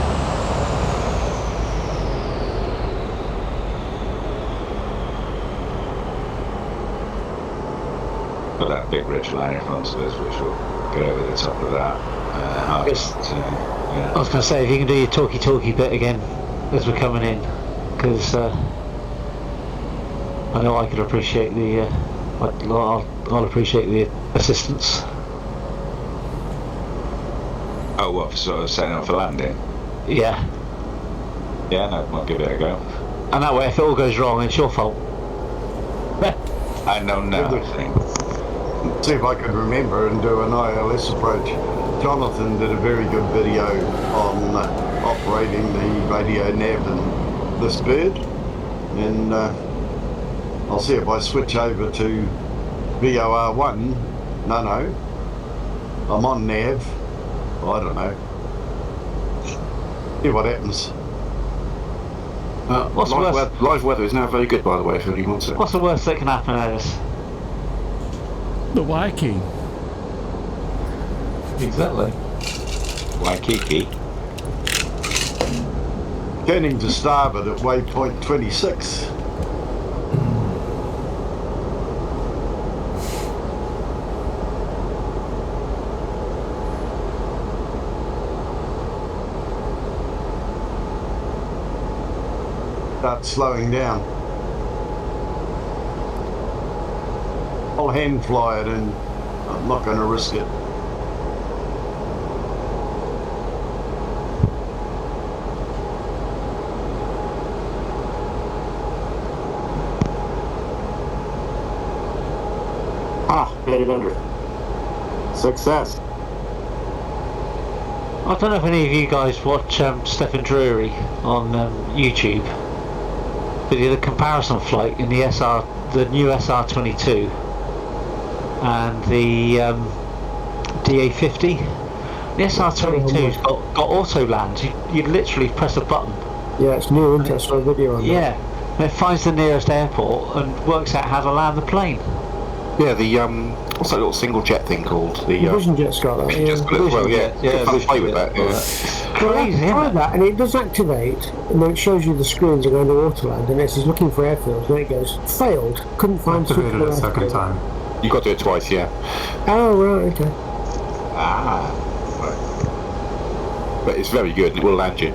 Got that big ridge line in front of us, which will get over the top of that. I was going to say, if you can do your talky bit again as we're coming in, because I know I could appreciate the. I'll appreciate the assistance. Oh, what, for sort of setting up for landing? Yeah. Yeah, no, I'll give it a go. And that way, if it all goes wrong, it's your fault. I know nothing. See if I could remember and do an ILS approach. Jonathan did a very good video on operating the radio nav in this bird, and I'll see if I switch over to VOR1. No, I'm on nav. I don't know. See what happens. Live weather is now very good, by the way, if anybody wants it. What's the worst that can happen, Alice? The Waikiki. Exactly. Waikiki. Turning to starboard at waypoint 26. Start slowing down. I'll hand fly it and I'm not going to risk it. Made it under. Success. I don't know if any of you guys watch Stephen Drury on YouTube, but he did a comparison flight in the new SR22 and the DA50. The SR22's got auto land. You literally press a button. Yeah, it's new, isn't it? I saw a video on that. Yeah, and it finds the nearest airport and works out how to land the plane. Yeah, the what's that little single jet thing called? The Vision Jet's got that. Vision Jet's got it as well, yeah. Fun to play with that. Yeah. Crazy, isn't Try it? that, and it does activate, and then it shows you the screens are going to autoland, and it's looking for airfields, and it goes, failed, couldn't find Activated suitable a second airfield. time. You got to do it twice, yeah. Oh, right, okay. But it's very good. It will land you.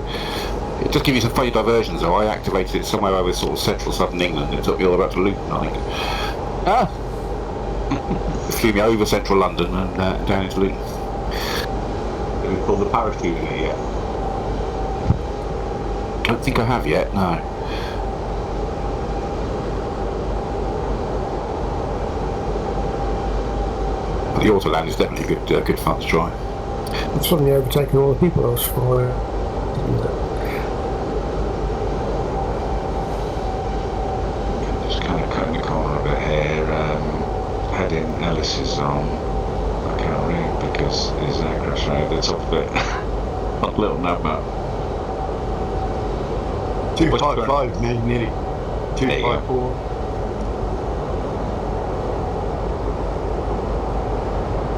It does give you some funny diversions, though. I activated it somewhere over sort of central southern England. It took me all the way up to Luton, I think. It flew me over central London and down into Luton. Have you pulled the parachuting it yet? I don't think I have yet, no. But the autoland is definitely good fun to try. It's suddenly overtaken all the people else for Just kind of cutting the corner a bit here. Heading Ellis is on. I can't read because his aircraft's right at the top of it. Not little number. 255 magnetic. 254.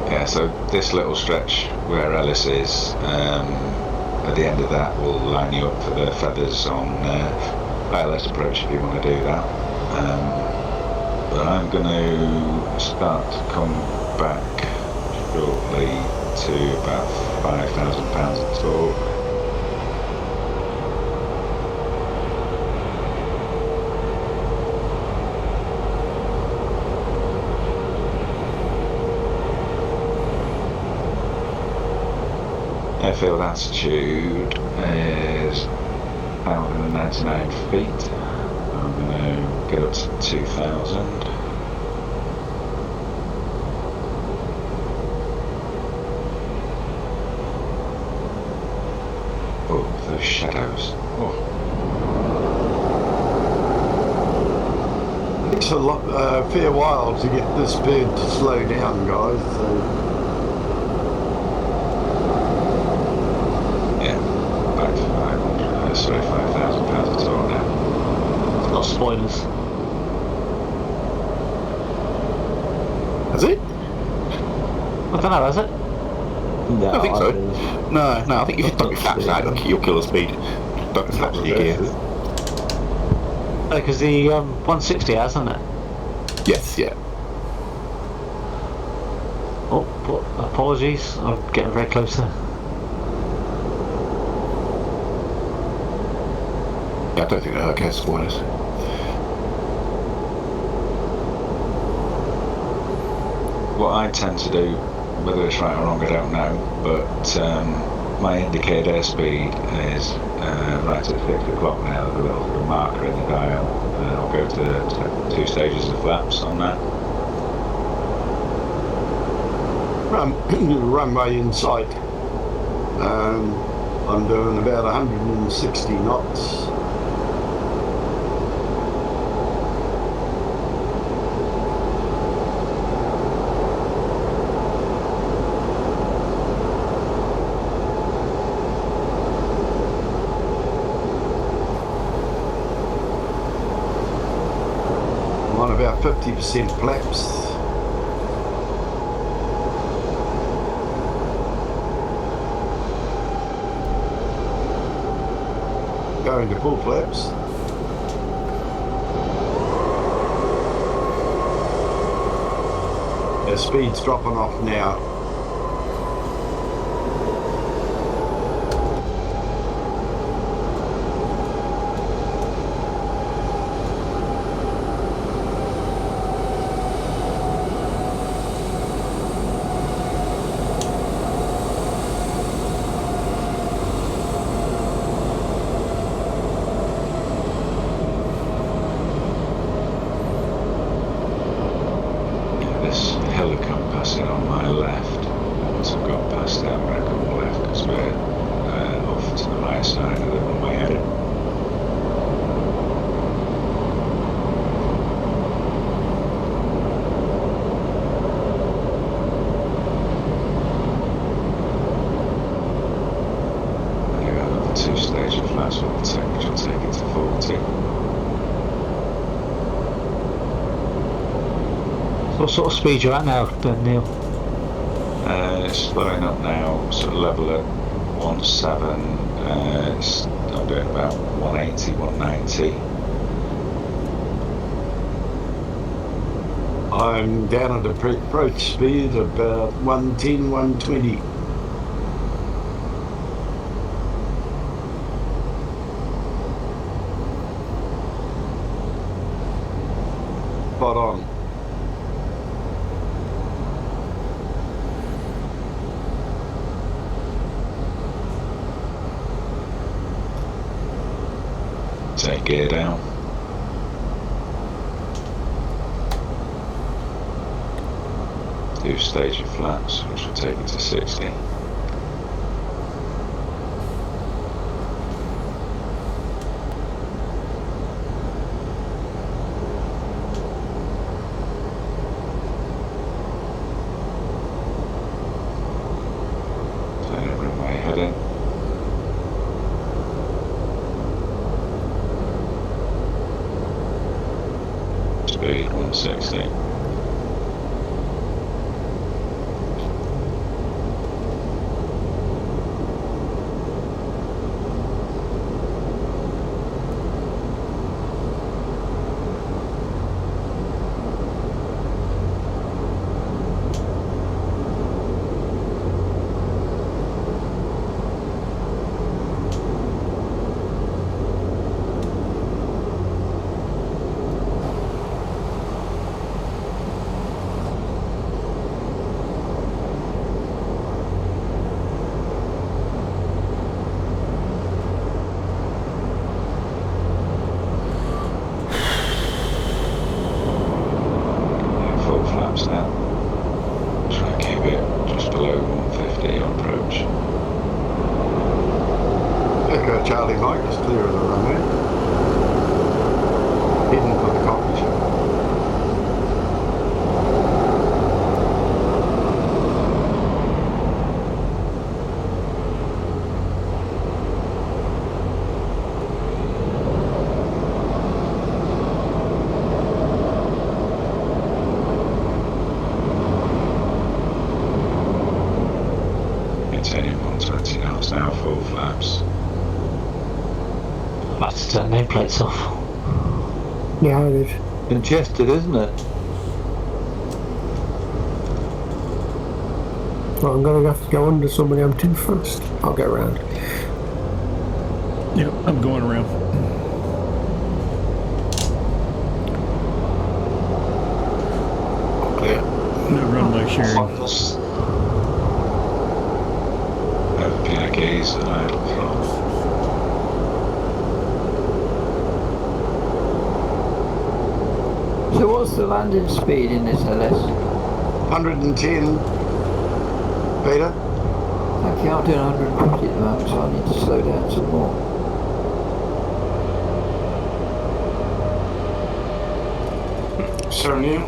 Yeah, so this little stretch where Ellis is, at the end of that will line you up for the feathers on ILS approach if you want to do that. But I'm going to start to come back shortly to about £5,000 a talk. Airfield altitude is 199 feet. I'm going to get up to 2,000. Oh, those shadows. Oh. It takes a fair while to get this bird to slow down, guys. So. sorry, £5,000 a ton now. It's got spoilers. Has it? I don't know, has it? No, I don't think so. think- No, I think if you duck your flaps out, you'll kill the speed. Duck the flaps to your gear. Because the 160 has, hasn't it? Yes, yeah. Oh, apologies. I'm getting very close there. Yeah, I don't think that cares spoilers. What I tend to do, whether it's right or wrong, I don't know, but my indicated airspeed is right at 6 o'clock now, with a little sort of marker in the dial. I'll go to 2 stages of flaps on that. Runway in sight. I'm doing about 160 knots. I'm on about 50% flaps. Going to full flaps. Our speed's dropping off now. This hill will come passing on my left. Once I've got past that, I'm going to come left because we're off to the right side of the runway heading. Anyway, another 2 stage of flaps which will take it to 40. What sort of speed you're at now, then, Neil? It's slowing up now, sort of level at 1.7. I'm doing about 180, 190. I'm down at approach speed about 110, 120. Spot on. Take gear down. Do stage of flaps, which will take it to 60. Turning runway heading. Speed 160. Flaps now. Try and keep it just below 150 on approach. Echo Charlie Mike is clear of the runway. Heading for the coffee shop. maintaining 120 knots now, full flaps. That's turn nameplates off. Yeah, it is. Congested, isn't it? Well, I'm going to have to go under somebody. I'm too fast. I'll go around. Yep, I'm going around. Clear. No runway sharing. Open our keys and idle from. So what's the landing speed in this LS? 110, Peter. Okay, I'm doing 150 at the moment, so I need to slow down some more. Sir Neil.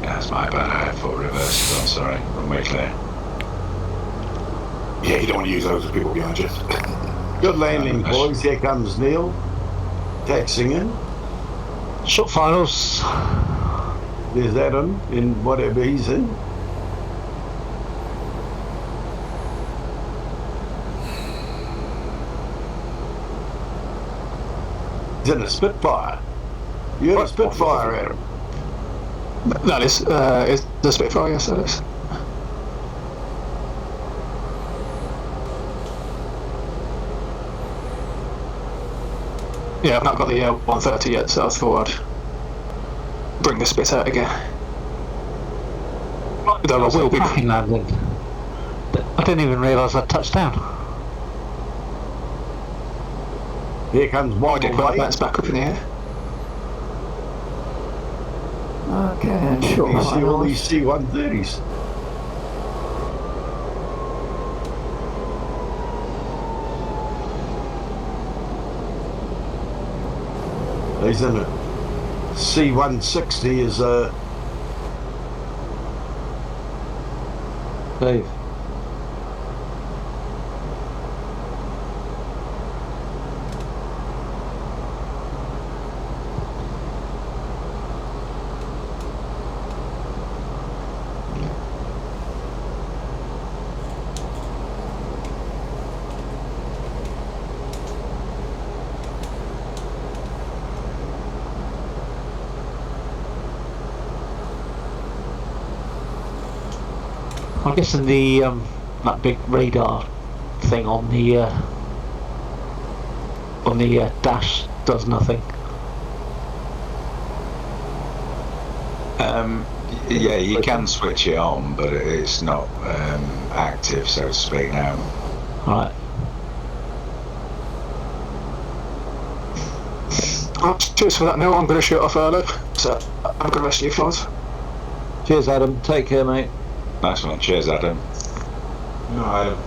Yeah, that's my bad. I had full reverses on, sorry. Runway clear. Yeah, you don't want to use those with people behind you. Good landing, boys. Here comes Neil. Taxing in. Short finals. There's Adam in whatever he's in. He's in a Spitfire. You're in a Spitfire, Adam. That is the Spitfire, yes, that is. Yeah, I've not got the 130 yet, so I thought I'd bring the Spit out again. Though I will be cracking landing. I didn't even realise I'd touched down. Here comes Michael Well, Bay. that's back up in the air. Okay, and short You see all these finals. C-130s. He's in a C-160 is a... Dave. I'm guessing the that big radar thing on the dash does nothing. Yeah, you can switch it on, but it's not active, so to speak, now. Right. Oh, cheers for that, Neil. I'm going to shoot off early, so have a good rest of your flights. Cheers, Adam. Take care, mate. Nice one. Cheers, Adam. No, Adam.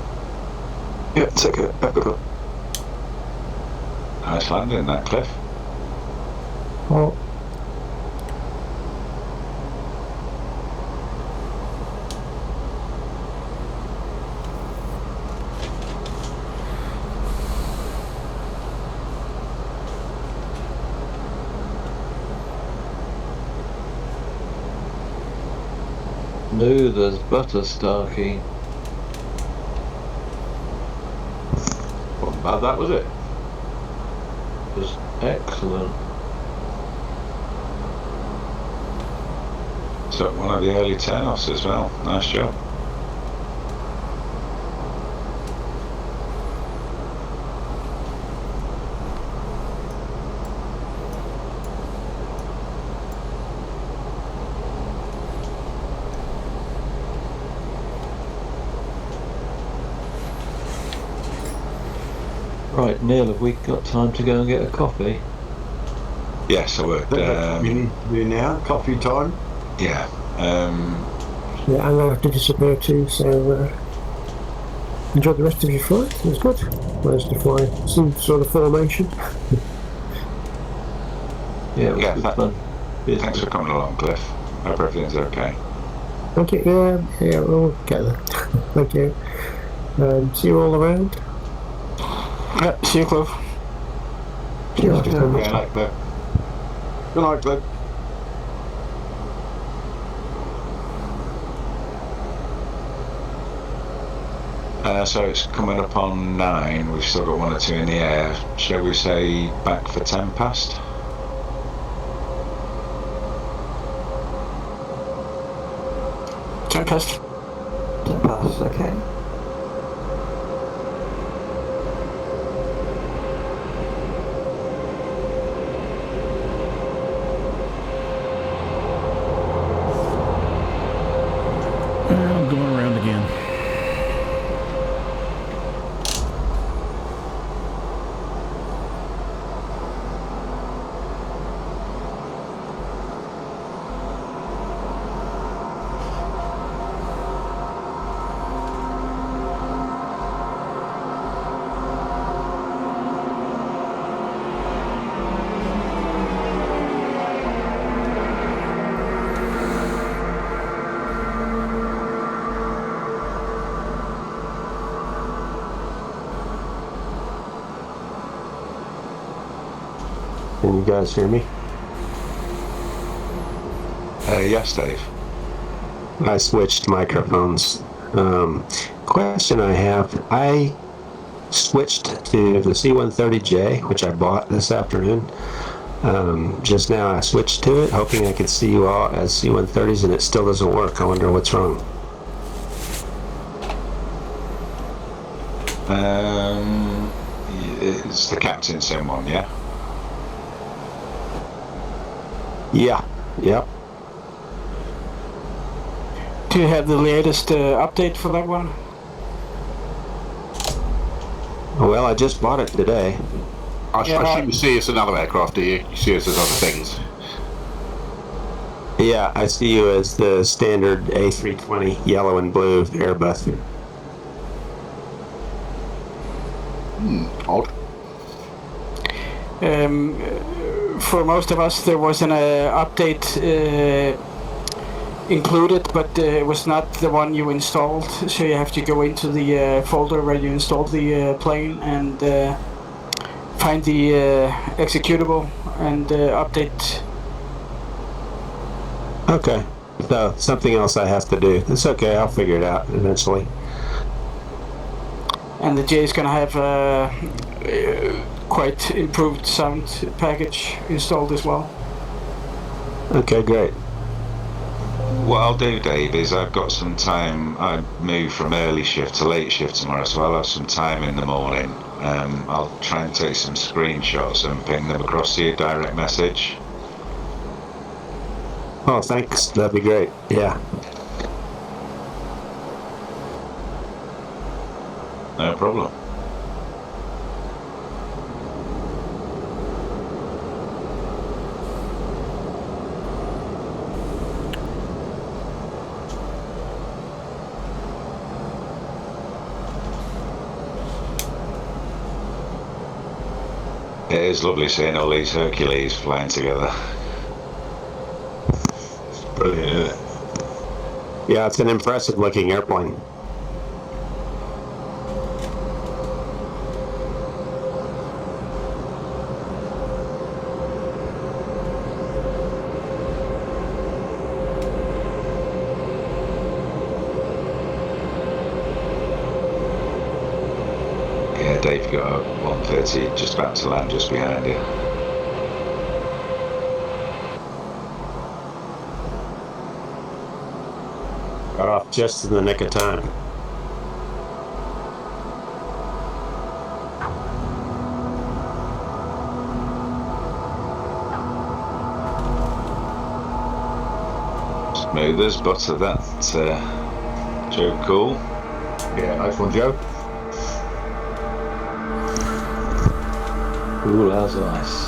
Yeah, take care. Have a good one. Nice landing, that Cliff. Oh, No, there's butter, Starkey. Wasn't bad, that was it? It was excellent. So one of the early turn-offs as well. Nice job. Right, Neil, have we got time to go and get a coffee? Yes, I would. you need to do now. Coffee time. Yeah. yeah, I'm going to have to disappear too, so enjoy the rest of your flight. It was good. Managed to fly some sort of formation. Yeah, it was Yeah, good fun. Thanks for coming along, Cliff. Hope everything's okay. Thank you. Yeah, we'll get there. Thank you. See you all around. Yeah, see you, Cliff. Cheers. Good night, Cliff. Good night, Cliff. So it's coming up on 9. We've still got 1 or 2 in the air. Shall we say back for 10 past? Tempest, okay. I'm going around again. Can you guys hear me? Yes, Dave. I switched microphones. Question I have, I switched to the C-130J, which I bought this afternoon. Just now I switched to it, hoping I could see you all as C-130s, and it still doesn't work. I wonder what's wrong. It's the Captain Sim one, yeah? Yeah, yep. Do you have the latest update for that one? Well, I just bought it today. I assume you see us as another aircraft, do you? You see us as other things? Yeah, I see you as the standard A320 yellow and blue Airbus. Odd. For most of us, there was an update included, but it was not the one you installed. So you have to go into the folder where you installed the plane and find the executable and update. Okay, so something else I have to do. It's okay, I'll figure it out eventually. And the J is going to have quite improved sound package installed as well. Okay, great. What I'll do, Dave, is I've got some time. I move from early shift to late shift tomorrow, so I'll have some time in the morning. I'll try and take some screenshots and ping them across to your direct message. Oh, thanks. That'd be great. Yeah. No problem. It is lovely seeing all these Hercules flying together. It's brilliant, isn't it? Yeah, it's an impressive looking airplane. Yeah, Dave, you got a 130 just about to land just behind you. Got off just in the nick of time. Smooth as butter, that Joe Cool. Yeah, nice one, Joe. Cool as ice.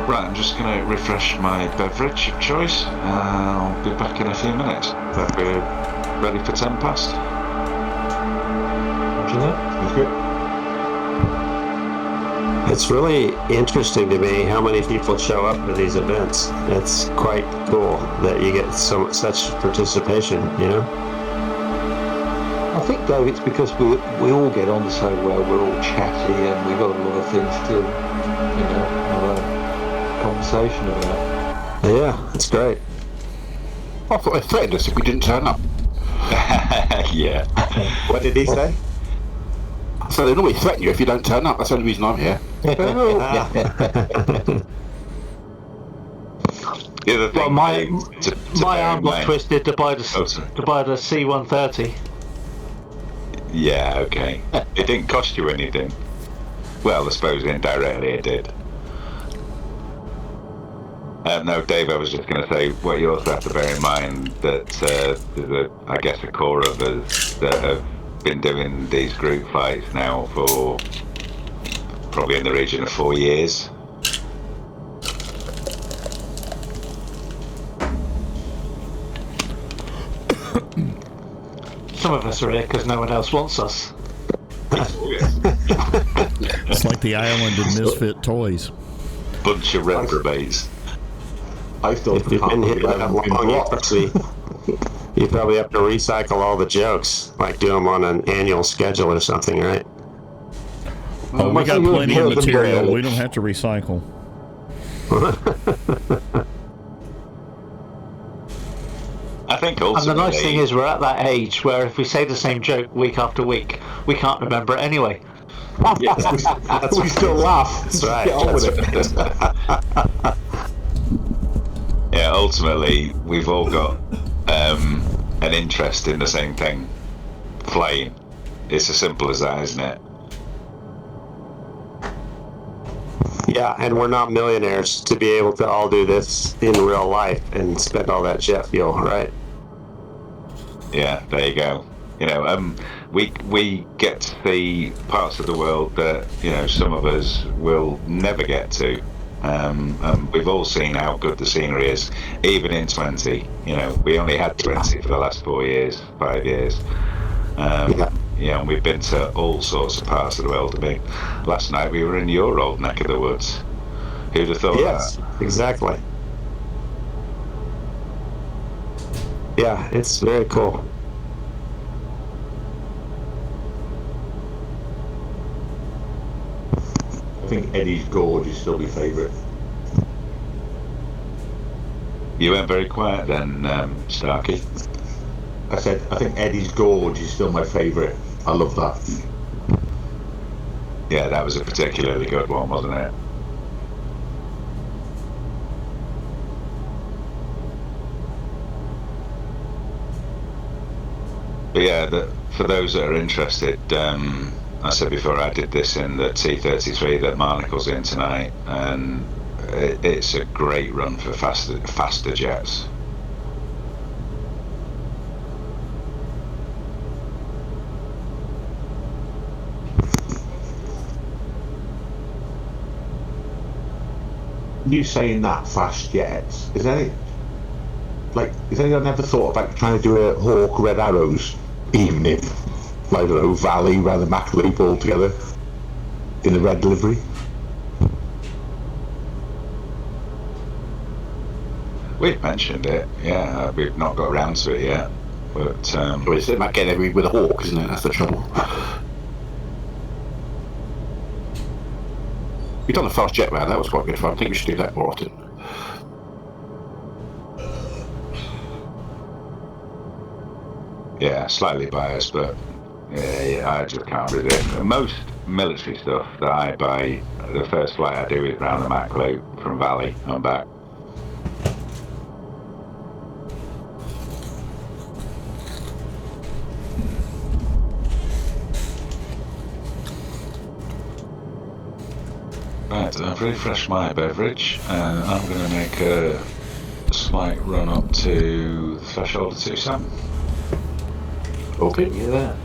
Right, I'm just going to refresh my beverage of choice. I'll be back in a few minutes. That we're ready for 10 past. Watching that? Sounds good. It's really interesting to me how many people show up to these events. It's quite cool that you get such participation, you know? I think, Dave, it's because we all get on so well. We're all chatty and we've got a lot of things to, have a conversation about. Yeah, that's great. I thought they threatened us if we didn't turn up. Yeah. What did he say? So they normally threaten you if you don't turn up. That's the only reason I'm here. The other thing, Well, my arm got twisted to buy the C-130. Yeah, okay. It didn't cost you anything. Well, I suppose indirectly it did. No, Dave, I was just going to say, what you also have to bear in mind that there's, I guess, a core of us that have been doing these group flights now for probably in the region of 4 years. Some of us are here because no one else wants us. It's like the island of misfit toys. Bunch of reprobates. I still if you've been here that long, you probably have to recycle all the jokes, like do them on an annual schedule or something, right? Oh, we got plenty of material. We don't have to recycle. I think And ultimately... the nice thing is we're at that age where if we say the same joke week after week, we can't remember it anyway. Yes, we still laugh. That's right. Get on with it. Yeah, ultimately, we've all got an interest in the same thing, flying. It's as simple as that, isn't it? Yeah, and we're not millionaires to be able to all do this in real life and spend all that jet fuel, right? Yeah, there you go. We get to see parts of the world that some of us will never get to. We've all seen how good the scenery is, even in 20. We only had 20 for the last 5 years. And we've been to all sorts of parts of the world. I mean, last night we were in your old neck of the woods. Who'd have thought Yes, that? exactly. Yeah, it's very cool. I think Eddie's Gorge is still my favourite. You went very quiet then, Starkey. I said, I think Eddie's Gorge is still my favourite. I love that. Yeah, that was a particularly good one, wasn't it? But yeah, for those that are interested, I said before I did this in the T-33 that Marnicle's in tonight, and it's a great run for faster jets. You saying that fast jets, is anyone ever thought about trying to do a Hawk Red Arrows evening? Like, I don't know, Valley, around the Mac Loop all together in the red livery? We've mentioned it, yeah. We've not got around to it yet. But it's about getting every with a Hawk, isn't it? That's the trouble. We've done a fast jet round. That was quite good fun. I think we should do that more often. Yeah, slightly biased, but yeah, I just can't resist. Most military stuff that I buy, the first flight I do is round the Mac Loop from Valley and back. Right, I've refreshed my beverage, and I'm going to make a slight run up to the threshold of 27. Okay. Yeah.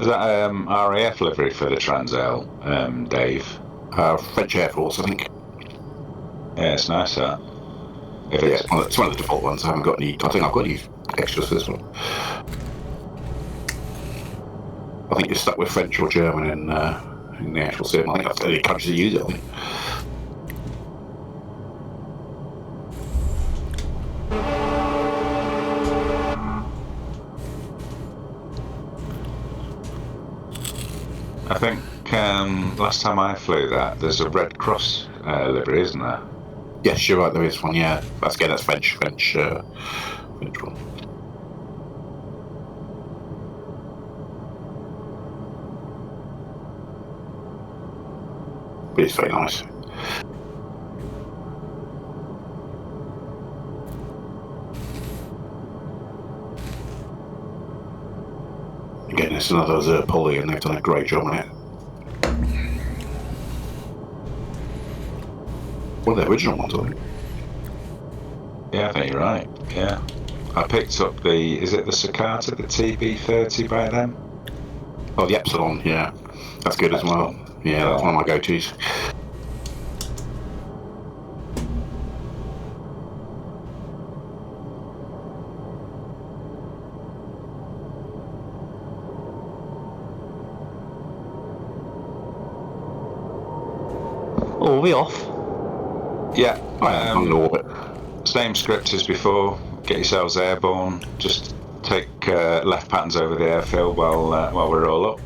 Is that RAF livery for the Transail, Dave? French Air Force, I think. Yeah, it's nice that. If Yeah, it's, it's one of the default ones. I haven't got any. I think I've got any extras for this one. I think you're stuck with French or German in the actual sim. I think that's the only countries that use it. I think. I think last time I flew that, there's a Red Cross livery, isn't there? Yes, you're right. There is one. Yeah, that's French one. But it's very nice. Again, it's another pulley, and they've done a great job on it. One of the original ones, I think. Yeah, I think you're right. Yeah. I picked up is it the Cicada, the TB30 by then? Oh, the Epsilon, yeah. That's good as well. Yeah, that's one of my go-tos. Oh, are we off? Yeah. I'm in orbit. Same script as before. Get yourselves airborne. Just take left patterns over the airfield while we're all up.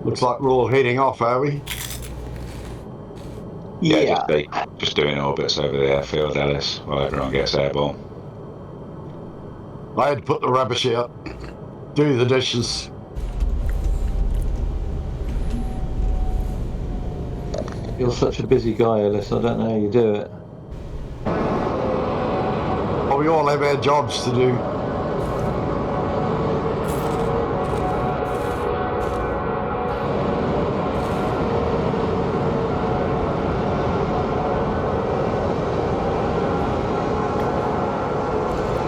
Looks like we're all heading off, are we? Yeah. Just doing orbits over the airfield, Ellis, while everyone gets airborne. I had to put the rubbish out, do the dishes. You're such a busy guy, Ellis. I don't know how you do it. Well, we all have our jobs to do.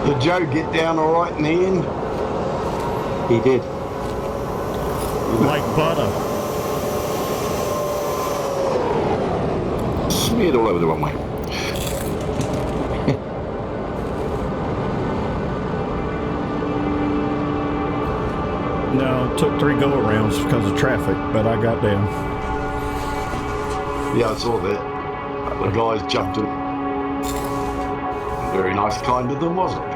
Did Joe get down all right in the end? He did. Like butter. Smeared all over the runway. No, it took 3 go-arounds because of traffic, but I got down. Yeah, I saw that. The guys jumped in. Very nice, kind of them, wasn't it?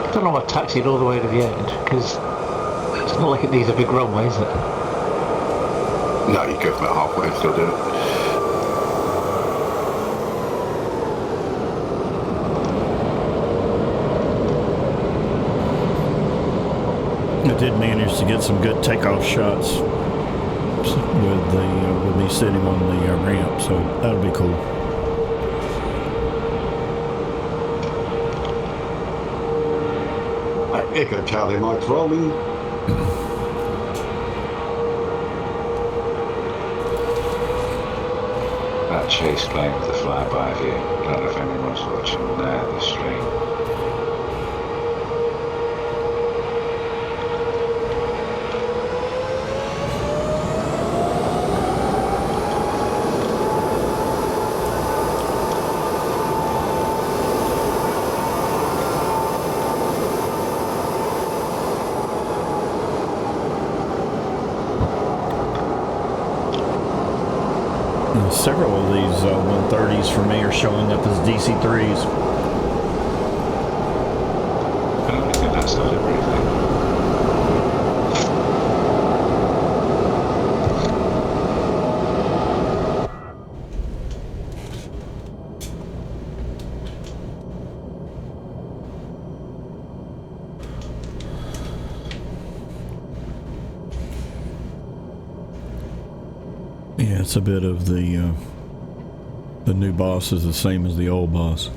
I don't know if I taxied all the way to the end, because it's not like it needs a big runway, is it? No, you go about halfway and still do it. I did manage to get some good takeoff shots with me sitting on the ramp, so that'll be cool. Echo Charlie Mike's rolling. That chase plane with the flyby view. I don't know if anyone's watching the stream. Several of these 130s for me are showing up as DC3s. I don't think that's not everything. Yeah, it's a bit of the new boss is the same as the old boss.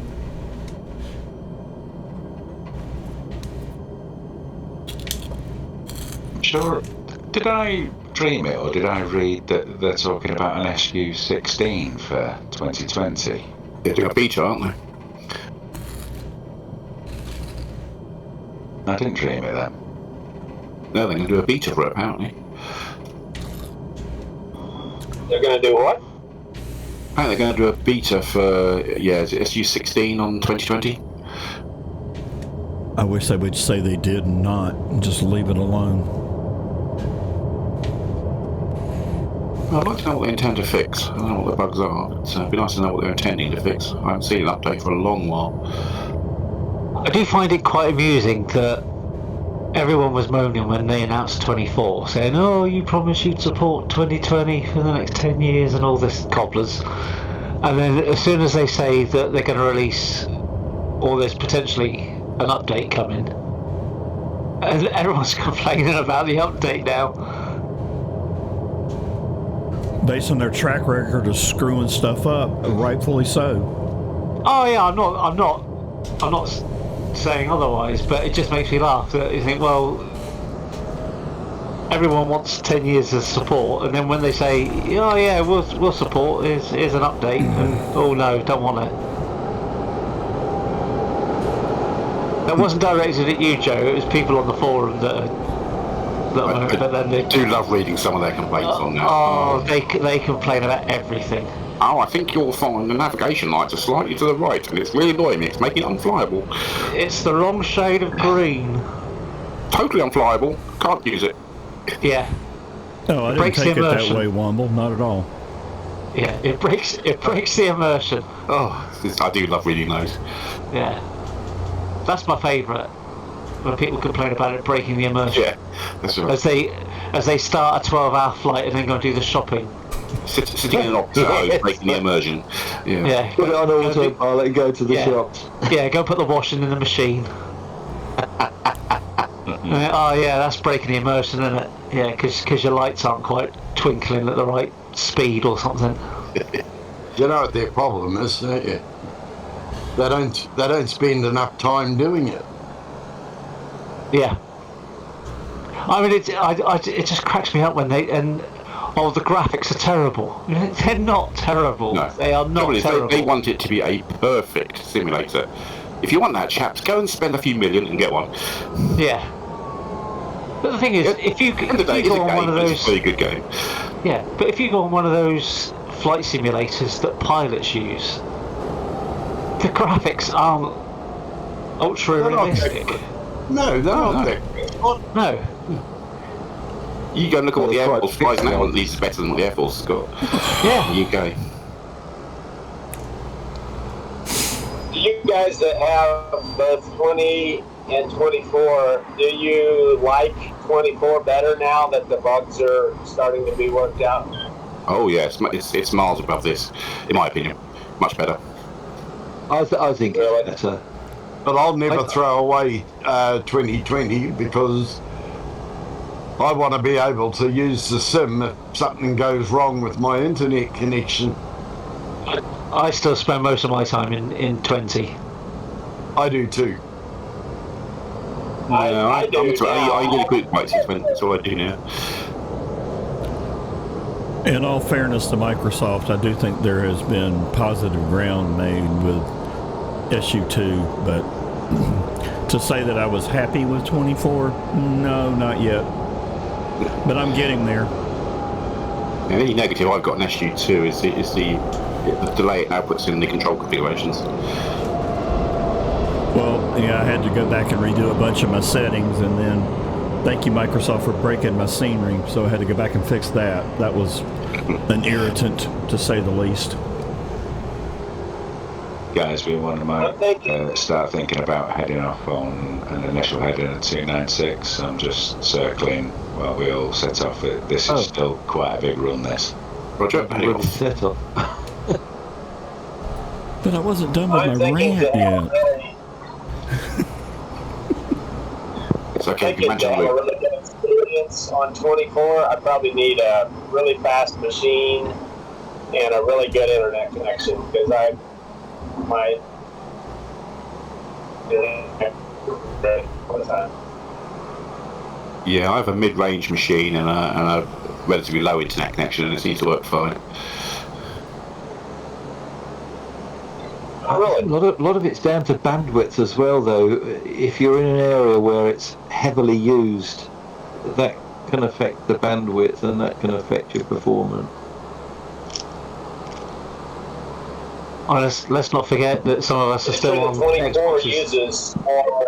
Sure. Did I dream it, or did I read that they're talking about an SU-16 for 2020? They're doing a beta, aren't they? I didn't dream it then. No, they're going to do a beta for it, apparently. They're going to do what? Apparently they're going to do a beta for, is it SU-16 on 2020? I wish they would say they did and not, and just leave it alone. I'd like to know what they intend to fix. I don't know what the bugs are, but it'd be nice to know what they're intending to fix. I haven't seen an update for a long while. I do find it quite amusing that everyone was moaning when they announced 24, saying, oh, you promised you'd support 2020 for the next 10 years and all this cobblers. And then as soon as they say that they're going to release, or there's potentially an update coming, and everyone's complaining about the update now. Based on their track record of screwing stuff up, rightfully so. Oh yeah, I'm not saying otherwise, but it just makes me laugh that you think, well, everyone wants 10 years of support, and then when they say, oh yeah, we'll support, here's an update, and oh no, don't want it. That wasn't directed at you, Joe. It was people on the forum I do love reading some of their complaints on that. Oh, they complain about everything. Oh, I think you'll find the navigation lights are slightly to the right, and it's really annoying me. It's making it unflyable. It's the wrong shade of green. Totally unflyable. Can't use it. Yeah. No, I didn't take it that way, Womble. Not at all. Yeah, it breaks the immersion. Oh, I do love reading those. Yeah. That's my favourite. When people complain about it breaking the immersion. Yeah, that's right. As they start a 12-hour flight and then go and do the shopping. Sitting in an octo, breaking the immersion. Yeah. Put it on autopilot and go to the shops. Yeah, go put the washing in the machine. Oh yeah, that's breaking the immersion, isn't it? Yeah, because your lights aren't quite twinkling at the right speed or something. You know what their problem is, don't you? They don't spend enough time doing it. Yeah. I mean, it just cracks me up when the graphics are terrible. They're not terrible. No. They are not terrible. They want it to be a perfect simulator. If you want that, chaps, go and spend a few million and get one. Yeah. But the thing is, if you go on one of those... It's a very good game. Yeah, but if you go on one of those flight simulators that pilots use, the graphics aren't ultra-realistic. No, they're not. No. You go and look at what the Air Force flies now, at least it's better than what the Air Force has got. Yeah. You go. You guys that have both 20 and 24, do you like 24 better now that the bugs are starting to be worked out? Oh yeah, it's miles above this, in my opinion. Much better. I think it's better. But I'll never throw away 2020 because I want to be able to use the sim if something goes wrong with my internet connection. I still spend most of my time in 20. I do too. I get a quick flights. That's all I do now. In all fairness to Microsoft, I do think there has been positive ground made with SU2, but to say that I was happy with 24, no, not yet. But I'm getting there. The only negative I've got in SU2 is the delay it now puts in the control configurations. Well, yeah, I had to go back and redo a bunch of my settings, and then thank you, Microsoft, for breaking my scenery, so I had to go back and fix that. That was an irritant, to say the least. Guys, we want to start thinking about heading off on an initial heading at 296. I'm just circling while we all set off. This is still quite a big run, this. Roger. Set off. But I wasn't done with my rant yet. It's okay, I think to have a really good experience on 24, I probably need a really fast machine and a really good internet connection, because Yeah, I have a mid-range machine and a relatively low internet connection, and it seems to work fine. Really? A lot of it's down to bandwidth as well, though. If you're in an area where it's heavily used, that can affect the bandwidth, and that can affect your performance. Oh, let's not forget that some of us are still on 24 Xboxes. uses more.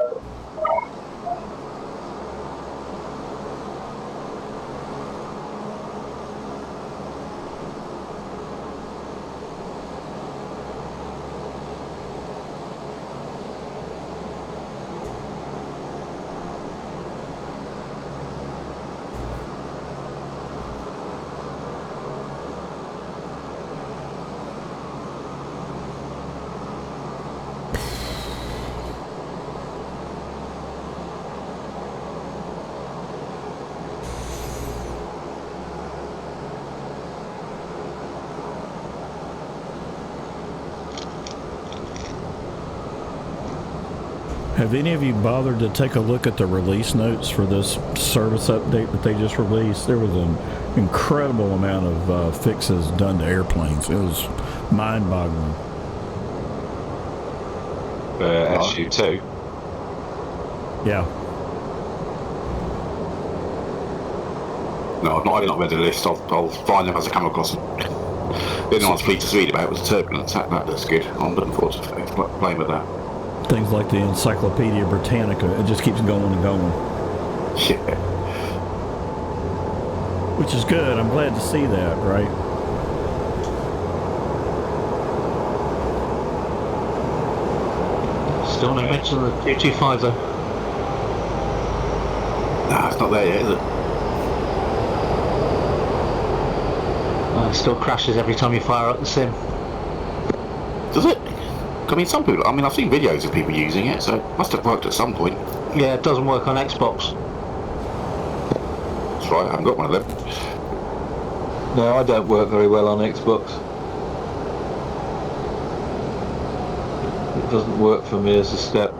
Have any of you bothered to take a look at the release notes for this service update that they just released? There was an incredible amount of fixes done to airplanes. It was mind-boggling. SU2. Yeah. No, I've not read the list. I'll find them as I come across them. The only one I was pleased to read about was turbulence. That looks good. I'm looking forward to playing with that. Things like the Encyclopedia Britannica, it just keeps going and going. Yeah. Which is good. I'm glad to see that, right? Still no mention of the 225 though. Nah, it's not there yet, is it? It still crashes every time you fire up the sim. Does it? I mean, some people. I mean, I've seen videos of people using it, so it must have worked at some point. Yeah, it doesn't work on Xbox. That's right. I haven't got one of them. No, I don't work very well on Xbox. It doesn't work for me as a step.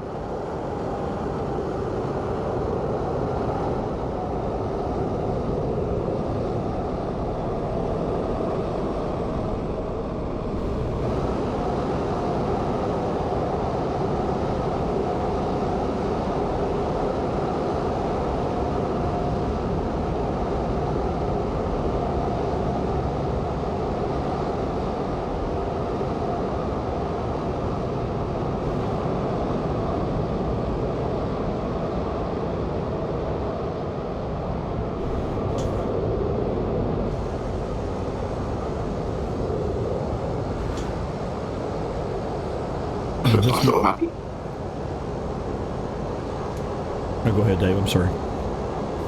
No, go ahead, Dave. I'm sorry.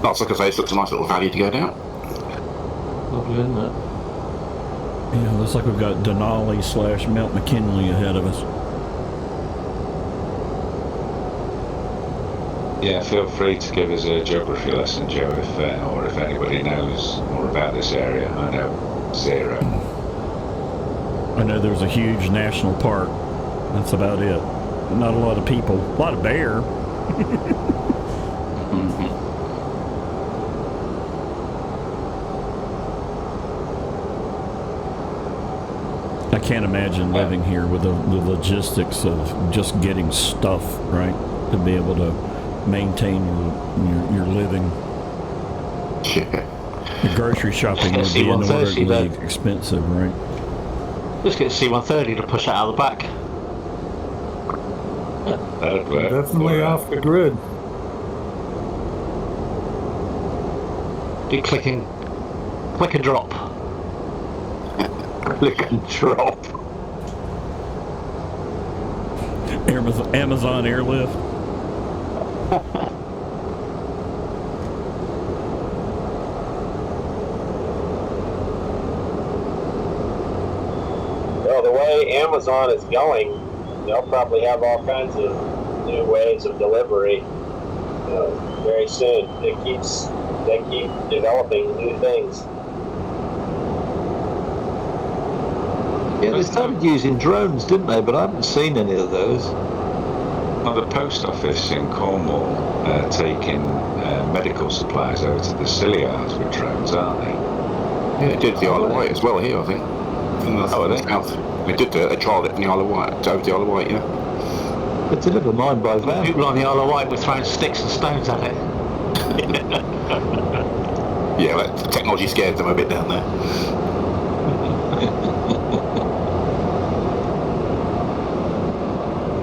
That's like I say, it's a nice little valley to go down. Lovely, isn't it? Yeah, looks like we've got Denali / Mt McKinley ahead of us. Yeah, feel free to give us a geography lesson, Joe, or if anybody knows more about this area. I know zero. I know there's a huge national park. That's about it. Not a lot of people. A lot of bear. I can't imagine living here with the logistics of just getting stuff, right? To be able to maintain your living. Your grocery shopping would be inordinately expensive, right? Just get a C-130 to push it out of the back. That'd work. Definitely off the grid. Do click and drop. Click and drop. Amazon airlift. Well, the way Amazon is going, they'll probably have all kinds of new ways of delivery very soon. They keep developing new things. Yeah, they started using drones, didn't they? But I haven't seen any of those. Well, the post office in Cornwall taking medical supplies over to the Scilly Isles with drones, aren't they? Yeah, they did the Isle of Wight as well here, I think. Oh, are they? South. They did a trial in the Isle of Wight, over the Isle of Wight, yeah. They deliver mine by van. People on the Isle of Wight were throwing sticks and stones at it. Yeah, well, the technology scared them a bit down there.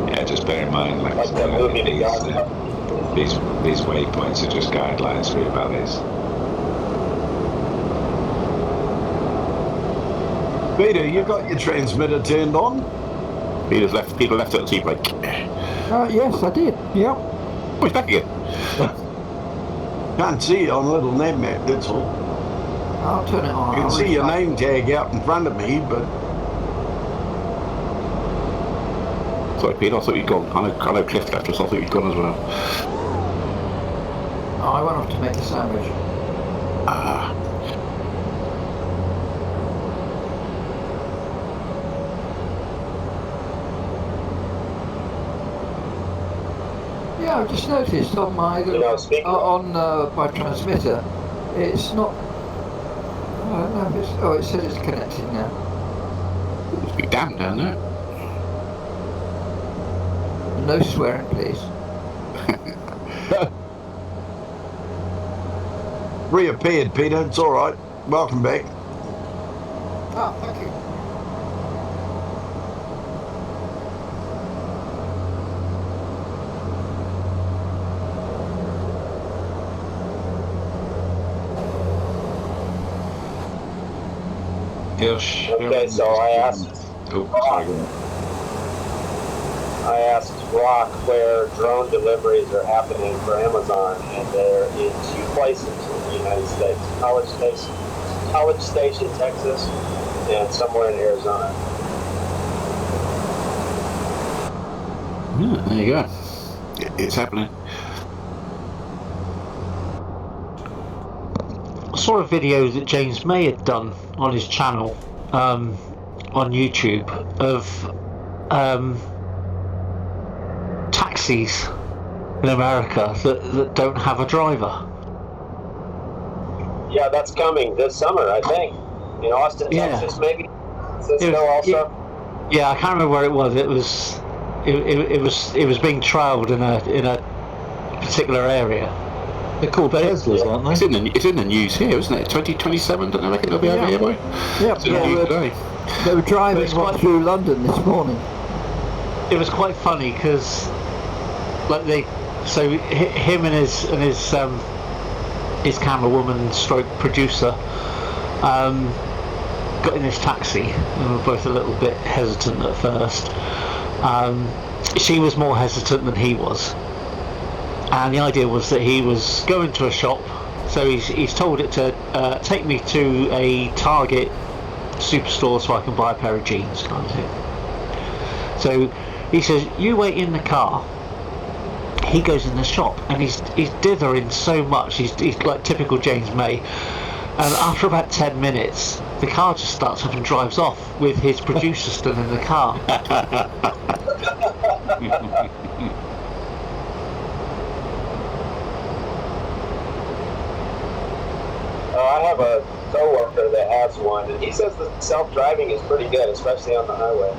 Yeah, just bear in mind, like these waypoints are just guidelines for you about this. Peter, you got your transmitter turned on? Peter left it at the tea break. Yes, I did. Yep. Oh, he's back again. Can't see it on a little nav map, that's all. I'll turn it on. You can see your name tag out in front of me, but... Sorry, Peter, I thought you'd gone. I know Cliff left us, I thought you'd gone as well. Oh, I went off to make a sandwich. Yeah, I've just noticed on my my transmitter, it's not. I don't know if it's. Oh, it says it's connected now. It's big damn down there. No swearing, please. Reappeared, Peter. It's all right. Welcome back. Oh, thank you. Okay, so I asked Rock where drone deliveries are happening for Amazon, and they're in 2 places in the United States: College Station, Texas, and somewhere in Arizona. Yeah, there you go. It's happening. I saw a video that James May had done on his channel on YouTube of taxis in America that don't have a driver. Yeah, that's coming this summer, I think. In Austin, Texas, maybe. Cisco also. Yeah, I can't remember where it was. It was being trialled in a particular area. They're called Teslas, aren't they? It's in the news here, isn't it? 2027, don't they reckon they'll be over here, boy? Yeah, they were driving through London this morning. It was quite funny because, like him and his camera woman stroke producer got in this taxi and were both a little bit hesitant at first. She was more hesitant than he was. And the idea was that he was going to a shop, so he's told it to take me to a Target superstore so I can buy a pair of jeans, kind of thing. So he says, "You wait in the car." He goes in the shop and he's dithering so much. He's like typical James May. And after about 10 minutes, the car just starts up and drives off with his producer still in the car. I have a coworker that has one, and he says the self-driving is pretty good, especially on the highway.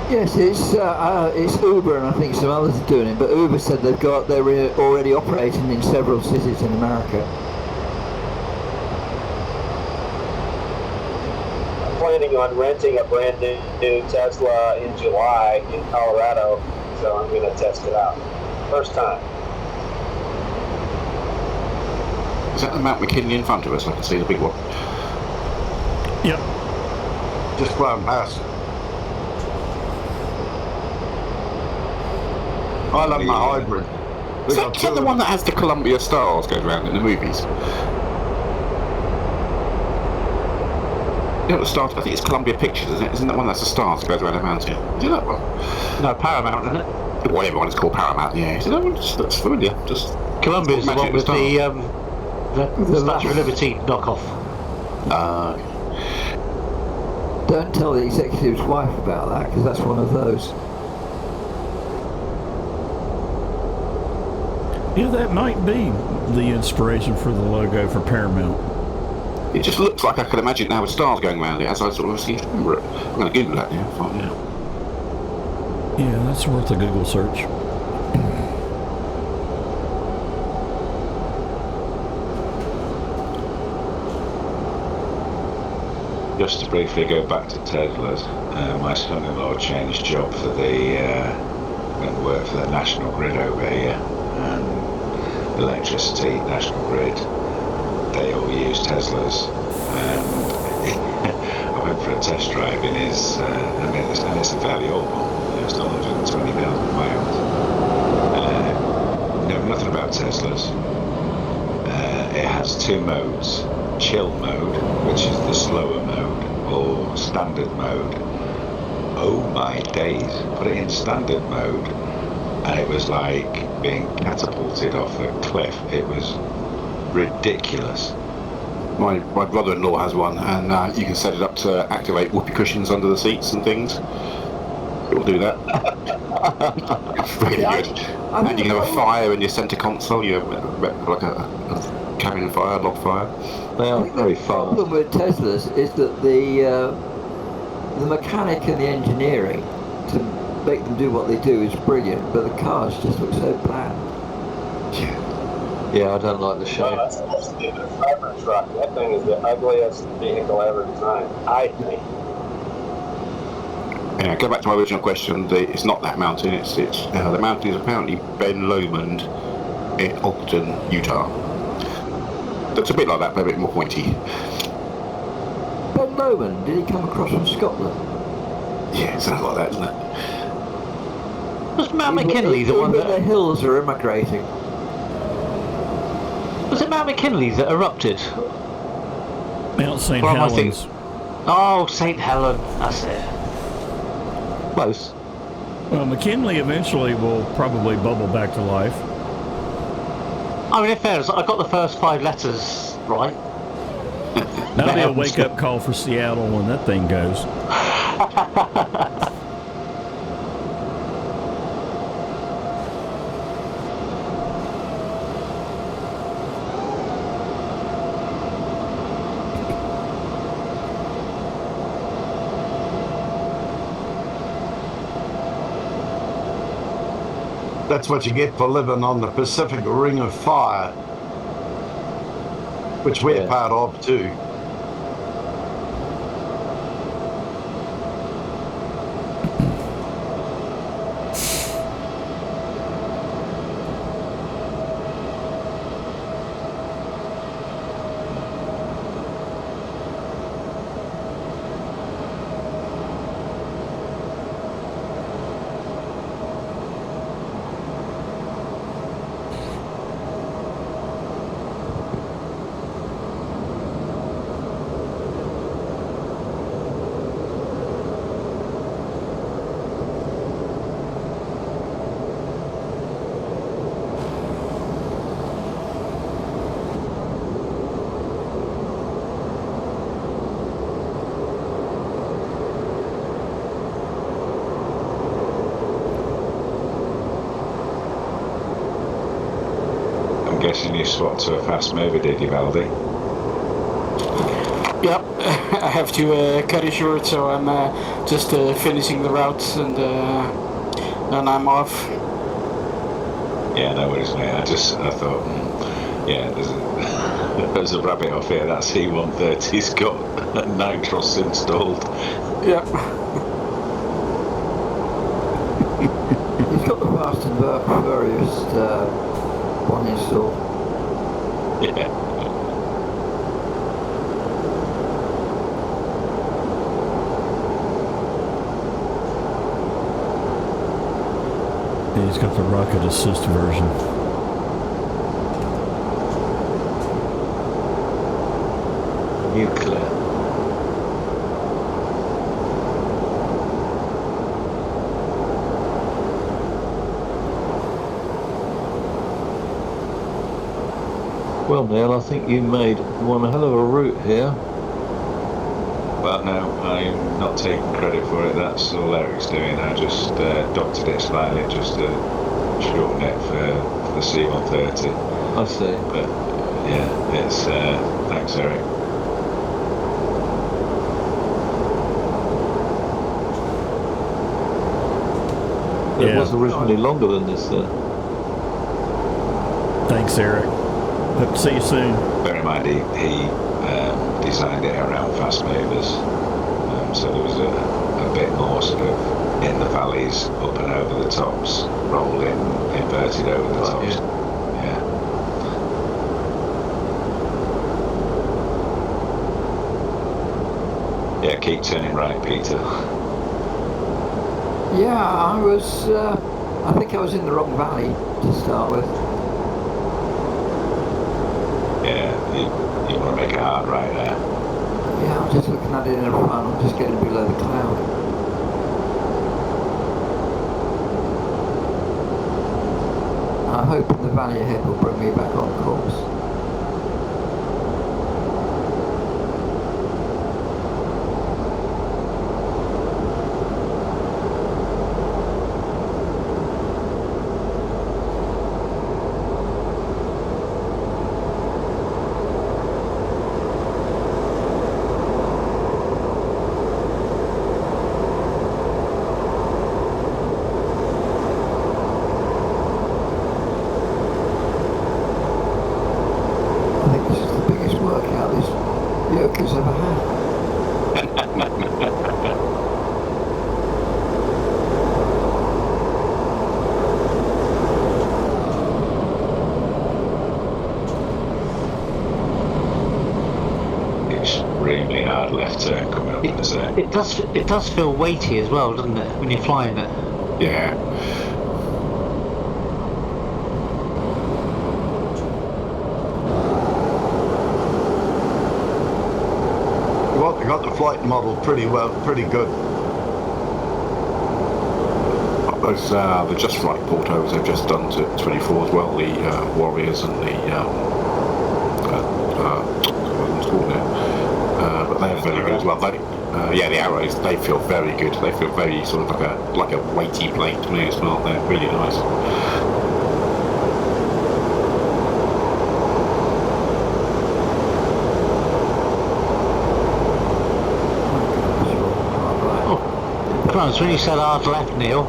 Yes, it's Uber, and I think some others are doing it. But Uber said they're already operating in several cities in America. I'm planning on renting a brand new Tesla in July in Colorado, so I'm going to test it out. First time. Is that the Mt McKinley in front of us? I can see the big one. Yep. Just flying past. I love my hybrid. Is that the one that has the Columbia stars goes around in the movies? You know, the stars, I think it's Columbia Pictures, isn't it? Isn't that one that's the stars that goes around the mountain? Is it that one? No, Paramount, isn't it? Whatever one is called Paramount, yeah. Is it that one? That's familiar. Just Columbia's the one with the Statue of Liberty knockoff. Don't tell the executive's wife about that, because that's one of those. Yeah, that might be the inspiration for the logo for Paramount. It just looks like I can imagine now with stars going around it as I sort of seem to remember it. I'm going to Google that now. Find out. Yeah, that's worth a Google search. Just to briefly go back to Teslas, my son-in-law changed job for went to work for the National Grid over here, and electricity, National Grid, they all use Teslas. I went for a test drive in his, and it's a fairly old one, it's 120,000 miles. Know nothing about Teslas. It has two modes. Chill mode, which is the slower mode, or standard mode. Oh my days, put it in standard mode and it was like being catapulted off a cliff. It was ridiculous. My brother-in-law has one, and you can set it up to activate whoopee cushions under the seats and things. It will do that. Really good. And you can have a fire in your centre console. You have like a cabin fire, log fire. They are very fast. The problem with Teslas is that the mechanic and the engineering to make them do what they do is brilliant, but the cars just look so bland. Yeah, I don't like the shape. That's the Cybertruck. That thing is the ugliest vehicle ever designed, I think. Yeah, go back to my original question. It's not that mountain. It's the mountain is apparently Ben Lomond in Ogden, Utah. Looks a bit like that, but a bit more pointy. Ben Lomond, did he come across from Scotland? Yeah, it sounds like that, doesn't it? Was Mt McKinley the one that... the hills are immigrating. Was it Mt McKinley that erupted? Mount St. Helens. Oh, St. Helen, that's it. Close. Well, McKinley eventually will probably bubble back to life. I mean, in fairness, I got the first 5 letters right. That'll be a wake-up call for Seattle when that thing goes. That's what you get for living on the Pacific Ring of Fire, which we're part of too. I'm guessing you swapped to a fast mover, did you, Valdi? Yep, I have to cut it short, so I'm just finishing the routes and then I'm off. Yeah, no worries, mate. I thought, yeah, there's a rabbit off here. That C-130's got nitros installed. Yep. He's got the Fast and Furious one installed. Yeah. He's got the rocket assist version. Nuclear. Well, Neil, I think you made one hell of a route here. far, no, I'm not taking credit for it. That's all Eric's doing. I just doctored it slightly just to shorten it for the C-130. I see. But yeah, it's thanks, Eric. It was originally longer than this, Thanks, Eric. Hope to see you soon. Bear in mind, he designed it around fast movers, so there was a bit more sort of in the valleys, up and over the tops, rolling, inverted over the tops. Yeah, keep turning right, Peter. Yeah, I think I was in the wrong valley to start with. Yeah, you want to make a hard right there. Yeah, I'm just looking at it in front. I'm just getting below the cloud. I'm hoping the valley ahead will bring me back on course. Yoko's ever had. Extremely hard left turn coming up, isn't it? It does feel weighty as well, doesn't it, when you're flying it? Yeah. Well, they got the flight model pretty good. Those the Just Flight Portos they've just done to 24 as well, the Warriors and the what's it called now? But they're very good as well. The Arrows, they feel very good. They feel very sort of like a weighty plane to me as well. They're really nice. When you said hard left, Neil,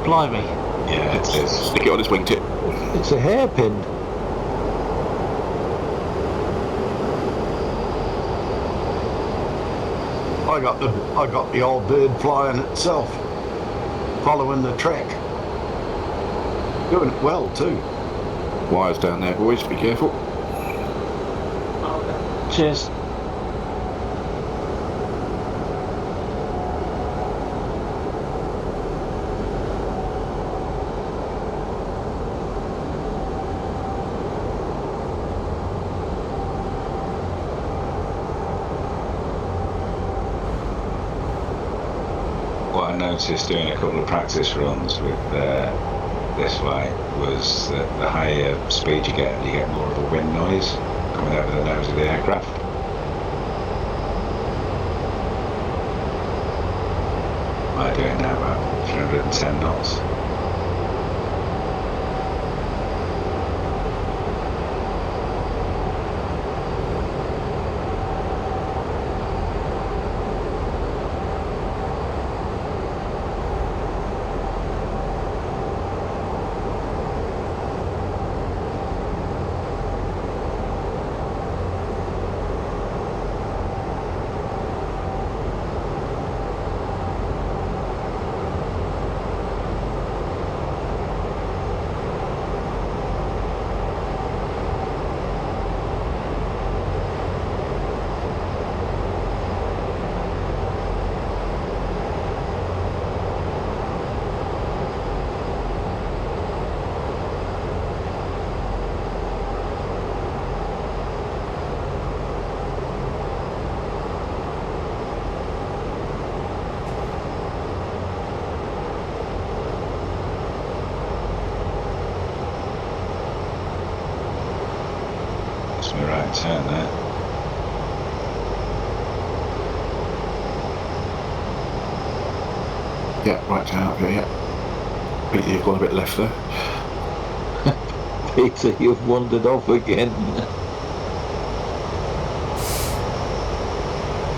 blimey. Yeah, it is. Stick it on his wingtip. It's a hairpin. I got the old bird flying itself, following the track, doing it well too. Wires down there, boys. Be careful. Cheers. What I noticed doing a couple of practice runs with this flight was that the higher speed you get more of a wind noise coming over the nose of the aircraft. I do it now about 310 knots. Turn there. Yeah, right down up here, yeah. Peter, you've gone a bit left there. Peter, you've wandered off again.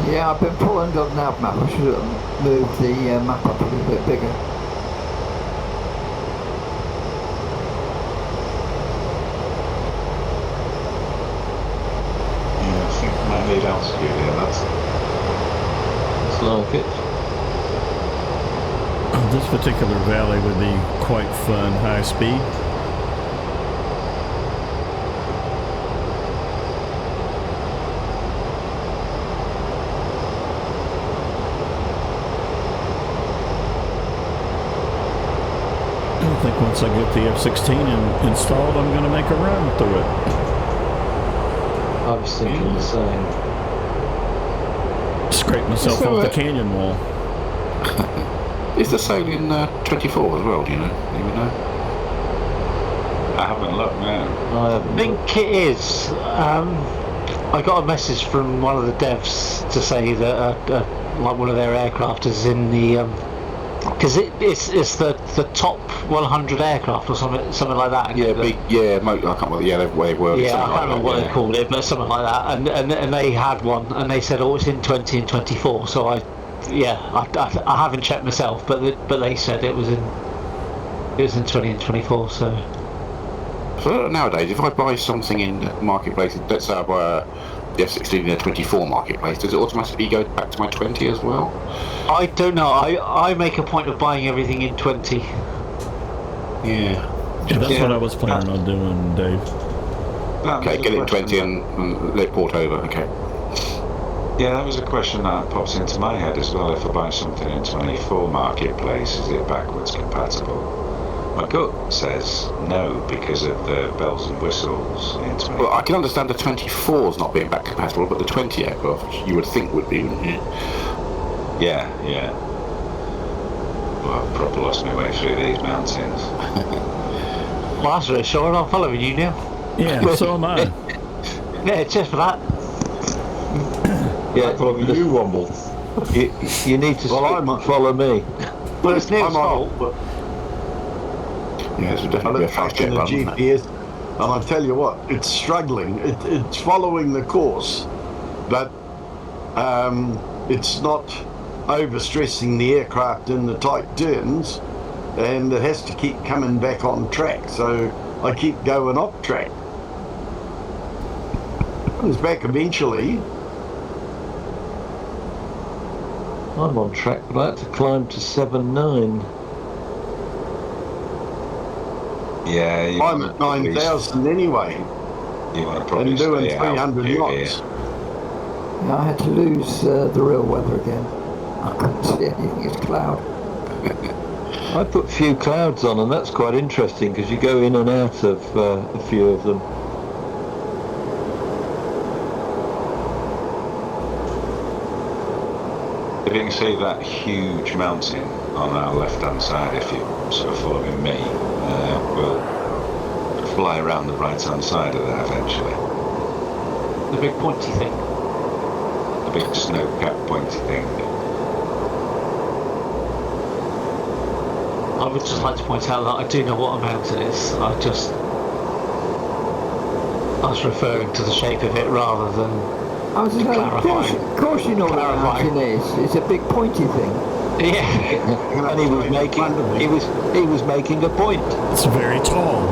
Yeah, I've been following the nav map. I should have moved the map up a little bit bigger. Yeah, I think I might need altitude here, lads. It's like it. This particular valley would be quite fun, high speed. I think once I get the F-16 installed, I'm going to make a run through it. I was thinking the same. Scrape myself off the canyon wall. Is the sail in 24 as well, do you know? I haven't looked, man. I think it is. I got a message from one of the devs to say that like one of their aircraft is in the because it's the top 100 aircraft or something like that. Yeah, big. Yeah, I can't remember. Yeah, they were. Yeah, I can't remember what they called it, but something like that. And they had one, and they said, "Oh, it's in 20 and 24." So I haven't checked myself, but they said it was in 20 and 24. So nowadays, if I buy something in the marketplace, let's say I buy the F-16 in a 24 marketplace, does it automatically go back to my 20 as well? I don't know. I make a point of buying everything in 20. Yeah, that's what I was planning on doing, Dave. Okay, get it in 20 and let port over. Okay. Yeah, that was a question that pops into my head as well. If I buy something in 24 marketplace, is it backwards compatible? My gut says no, because of the bells and whistles in 24. Well, I can understand the 24s not being back compatible, but the 20 aircraft you would think would be, wouldn't you? Yeah. Well, I've probably lost my way through these mountains. Well, that's reassuring. I'm following you now. Yeah, so am I. Yeah, just for that. Yeah, you womble. You need to follow me. Well, it's Neil's fault. Yeah, it's definitely a fast jet run, GPS, and I'll tell you what, it's struggling. It's following the course, but it's not overstressing the aircraft in the tight turns, and it has to keep coming back on track. So I keep going off track. Comes back eventually. I'm on track, but I had to climb to 7.9. Yeah, I'm at 9,000 anyway. You want to probably and doing stay 300 knots. Yeah, I had to lose the real weather again. I couldn't see anything, it's cloud. I put few clouds on, and that's quite interesting because you go in and out of a few of them. If you can see that huge mountain on our left-hand side, if you're sort of following me, we'll fly around the right-hand side of that eventually. The big pointy thing. The big snow-capped pointy thing. I would just like to point out that I do know what a mountain is. I was referring to the shape of it rather than I was just like, of course you know what a mountain is. It's a big pointy thing. Yeah. And he was making a point. It's very tall.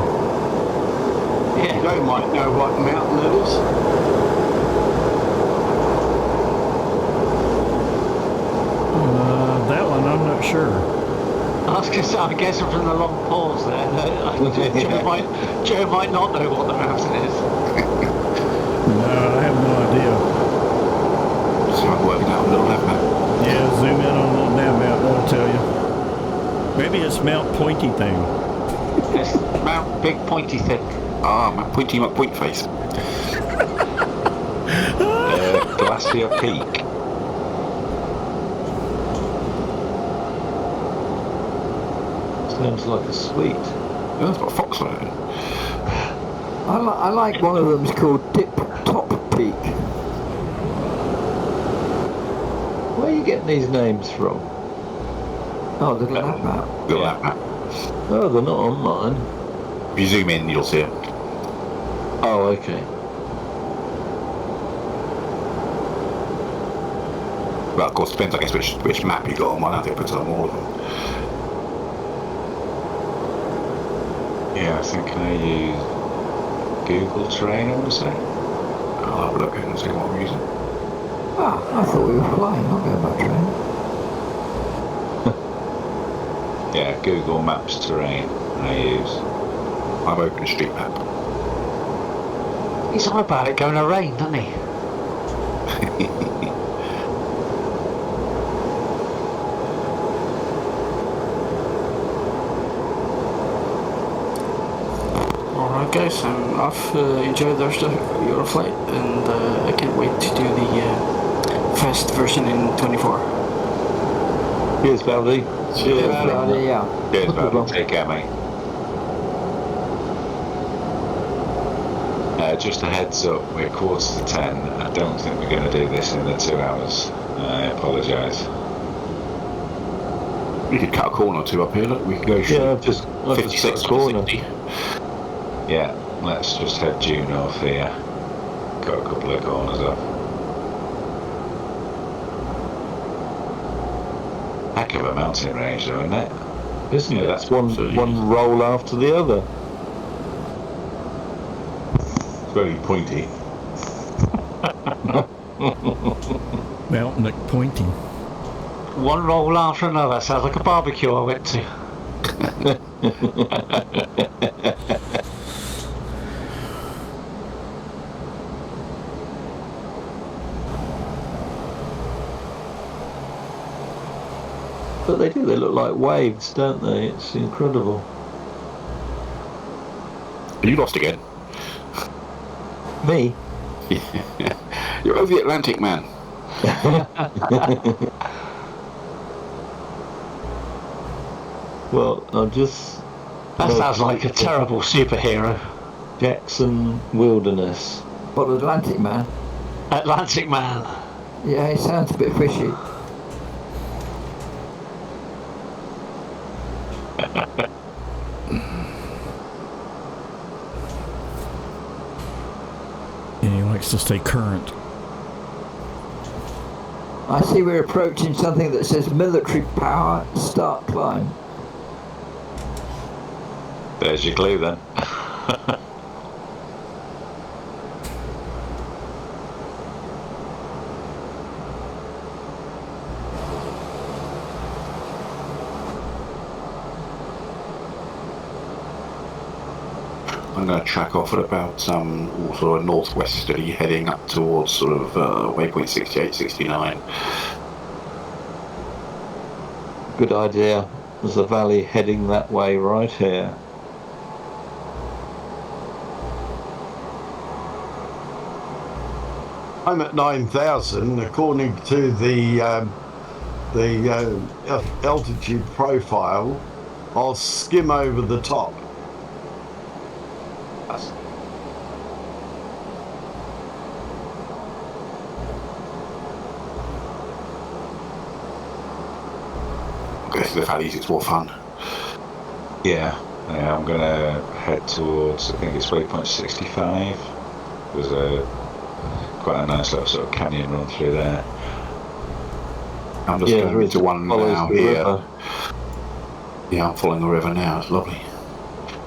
Yeah. You might know what mountain it is. That one, I'm not sure. I'm guessing from the long pause there that Joe might not know what the mountain is. No, I have no idea. So I'm working out a little nav map. Yeah, zoom in on a little nav map, that'll tell you. Maybe it's Mount Pointy Thing. It's Mount Big Pointy Thing. Ah, Mount Pointy Point Face. Glacier Peak. Sounds like a suite. Yeah, that's what Fox wrote. I like one of them is called Dip Top Peak. Where are you getting these names from? Oh, the lap map. The lap map. Oh, they're not on mine. If you zoom in, you'll see it. Oh, okay. Well, of course, depends, I guess, which map you got on one. I think it puts it on all of them. Yeah, I think I use Google Terrain, I want to say. I'll have a look and see what I'm using. Ah, I thought we were flying, not going by train. Yeah, Google Maps Terrain I use. I've opened Street Map. He's on about it going to rain, doesn't he? Alright guys, I'm off. Enjoy the rest of your flight, and I can't wait to do the fast version in 24. Cheers, Valdi. Cheers, Valdi, yeah. Cheers, Valdi. Take care, mate. Just a heads up, we're 9:45. I don't think we're going to do this in the 2 hours. I apologise. We could cut a corner or two up here. Look, we can go. Yeah, I've just 56 cut a corner. 60. Yeah, let's just head due north here. Got a couple of corners up. Heck of a mountain range, though, isn't it? Isn't it? That's one roll after the other. Very pointy. Mount McPointy. One roll after another. Sounds like a barbecue I went to. But they do, they look like waves, don't they? It's incredible. You lost again. Me? You're over the Atlantic, man. Well, I'm just... That sounds like a terrible superhero. Jackson Wilderness. What, Atlantic Man? Atlantic Man. Yeah, he sounds a bit fishy. And he likes to stay current. I see we're approaching something that says military power, start climb. There's your clue then. I'm going to track off at about sort of a northwesterly, heading up towards sort of waypoint 68, 69. Good idea. There's a valley heading that way right here. I'm at 9,000 according to the altitude profile. I'll skim over the top. The valleys, it's more fun. Yeah, I'm going to head towards, I think it's waypoint 65. There's quite a nice little sort of canyon run through there. I'm just going into one now here. River. Yeah, I'm following the river now. It's lovely.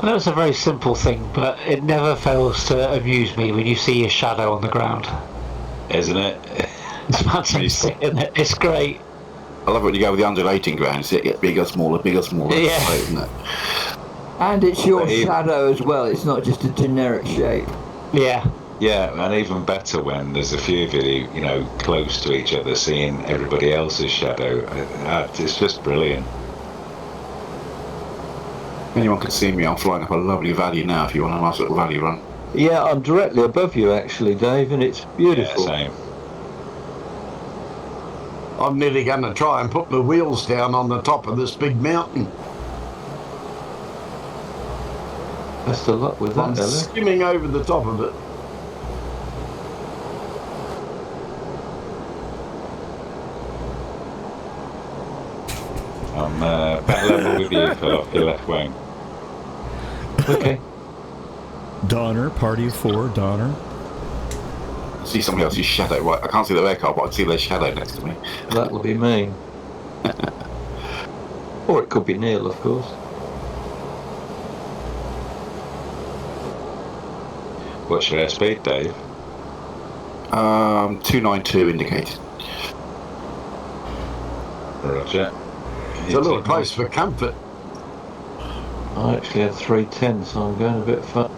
Well, it's a very simple thing, but it never fails to amuse me when you see your shadow on the ground. Isn't it? It's fantastic, isn't it? It's great. I love it when you go with the undulating grounds. It gets bigger, smaller, bigger, smaller. Yeah. Right, isn't it? And it's your shadow as well, it's not just a generic shape. Yeah. Yeah, and even better when there's a few of you, close to each other, seeing everybody else's shadow. It's just brilliant. Anyone can see me. I'm flying up a lovely valley now if you want a nice little valley run. Yeah, I'm directly above you actually, Dave, and it's beautiful. Yeah, same. I'm nearly going to try and put my wheels down on the top of this big mountain. Best of luck with that, I'm Ella. skimming over the top of it. I'm back level with you, Phil, off your left wing. Okay. Donner, party of 4, Donner. I see somebody else's shadow. Right, I can't see their aircraft, but I can see their shadow next to me. That'll be me. Or it could be Neil, of course. What's your airspeed, Dave? 292 indicated. Roger. It's a little close for comfort. I actually had 310, so I'm going a bit far.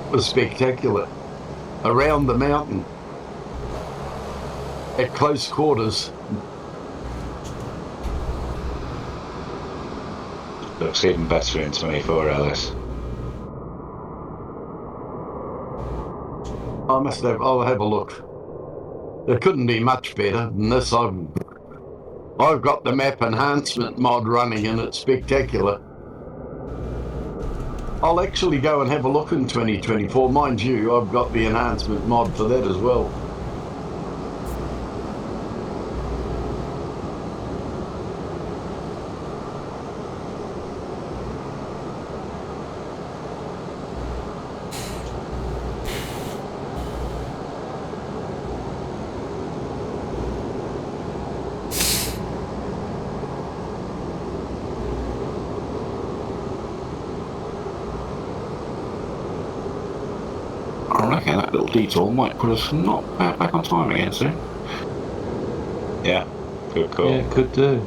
It was spectacular. Around the mountain. At close quarters. Looks even better in 24, Alice. I'll have a look. It couldn't be much better than this. I've got the map enhancement mod running and it's spectacular. I'll actually go and have a look in 2024. Mind you, I've got the enhancement mod for that as well. I reckon that little detour might put us not back on time again soon. Yeah, good call. Yeah, could do.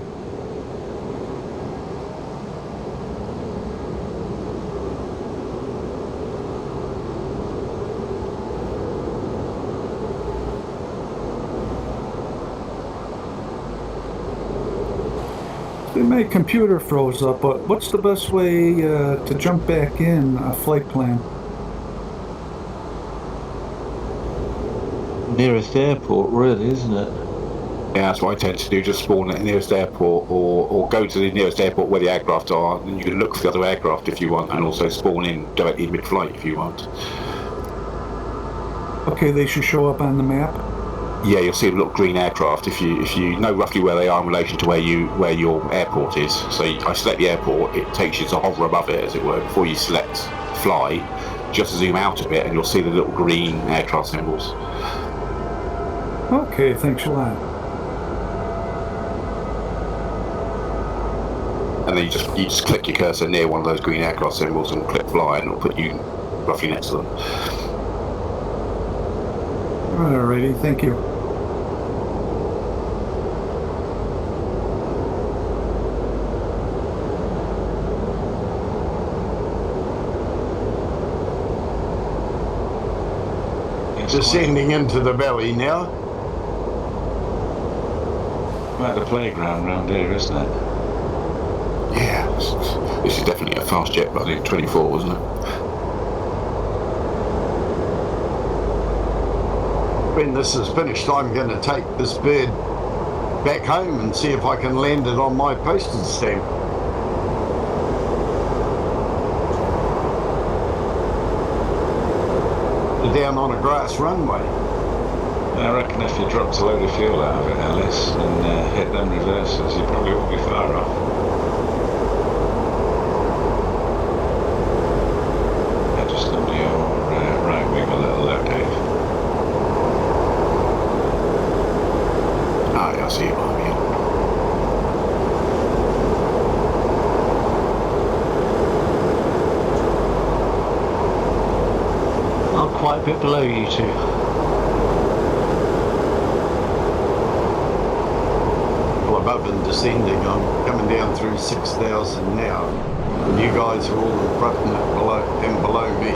My computer froze up, but what's the best way to jump back in a flight plan? Nearest airport, really, isn't it? Yeah, that's what I tend to do, just spawn at the nearest airport or go to the nearest airport where the aircraft are, and you can look for the other aircraft if you want, and also spawn in directly mid-flight if you want. Okay, they should show up on the map? Yeah, you'll see a little green aircraft if you know roughly where they are in relation to where your airport is. So I select the airport, it takes you to hover above it, as it were, before you select fly. Just zoom out a bit and you'll see the little green aircraft symbols. Okay, thanks a lot. And then you just click your cursor near one of those green aircraft symbols and click fly, and it'll put you roughly next to them. Alrighty, thank you. Descending into the valley now. Like the playground round here, isn't it? Yeah, this is definitely a fast jet, but I think 24, wasn't it? When this is finished, I'm going to take this bird back home and see if I can land it on my postage stamp. Down on a grass runway. I reckon if you dropped a load of fuel out of it, Alice, and hit them reversers, you probably won't be far off. Yeah, just under your right wing a little there, Dave. Ah, yeah, I see it behind me. I'm quite a bit below you two. Well, above and descending, I'm coming down through 6,000 now. And you guys are all in front and below me.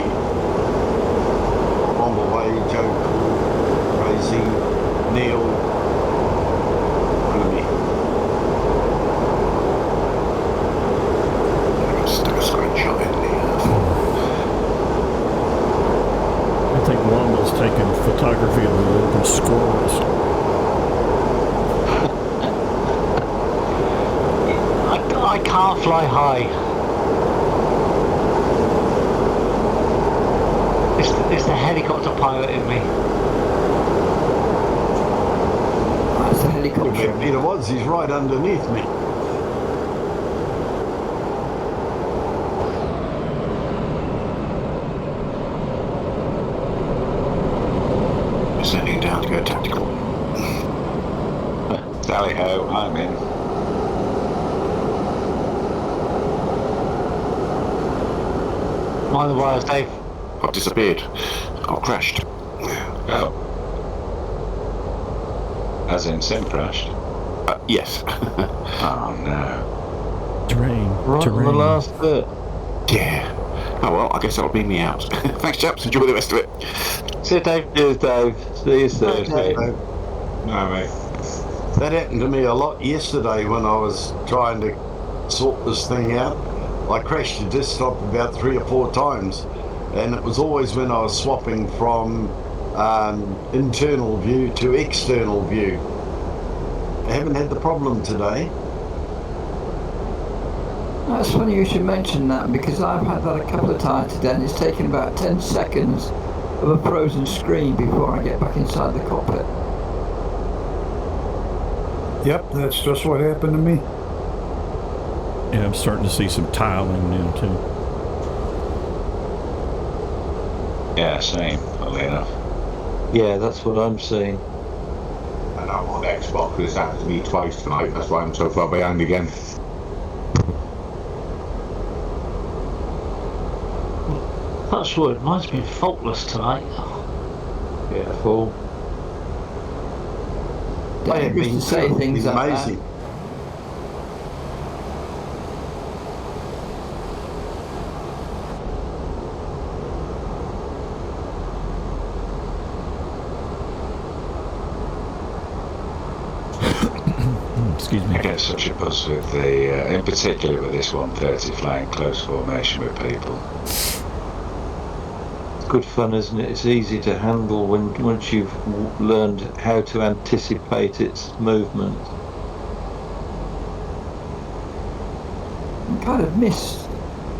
On the way, Joe, Crazy, Neil, and me. Just took a screenshot in the I think Womba's taking photography of the open squirrels. I can't fly high. It's the helicopter pilot in me. That's the helicopter. Peter was, he's right underneath me. Sending down to go tactical. Tally ho, I'm in. Mind the wires, Dave. I've disappeared. I've crashed. Oh. As in Sim crashed? Yes. Oh no. Terrain. Right on the last bit. Yeah. Oh well, I guess that'll be me out. Thanks, chaps. Enjoy the rest of it. See you, Dave. Cheers, Dave. See you soon. No, mate. That happened to me a lot yesterday when I was trying to sort this thing out. I crashed the desktop about 3 or 4 times, and it was always when I was swapping from internal view to external view. I haven't had the problem today. That's funny you should mention that, because I've had that a couple of times today, and it's taken about 10 seconds of a frozen screen before I get back inside the cockpit. Yep, that's just what happened to me. Yeah, I'm starting to see some tiling now too. Yeah, same, funnily enough. Yeah, that's what I'm seeing. And I'm on Xbox, this happened to me twice tonight, that's why I'm so far behind again. Touch wood, mine's been faultless tonight. Yeah, full. Dangerous to say things like that. Amazing. Excuse me. I get such a buzz with the, in particular with this 130 flying close formation with people. Good fun, isn't it? It's easy to handle once you've learned how to anticipate its movement. I kind of miss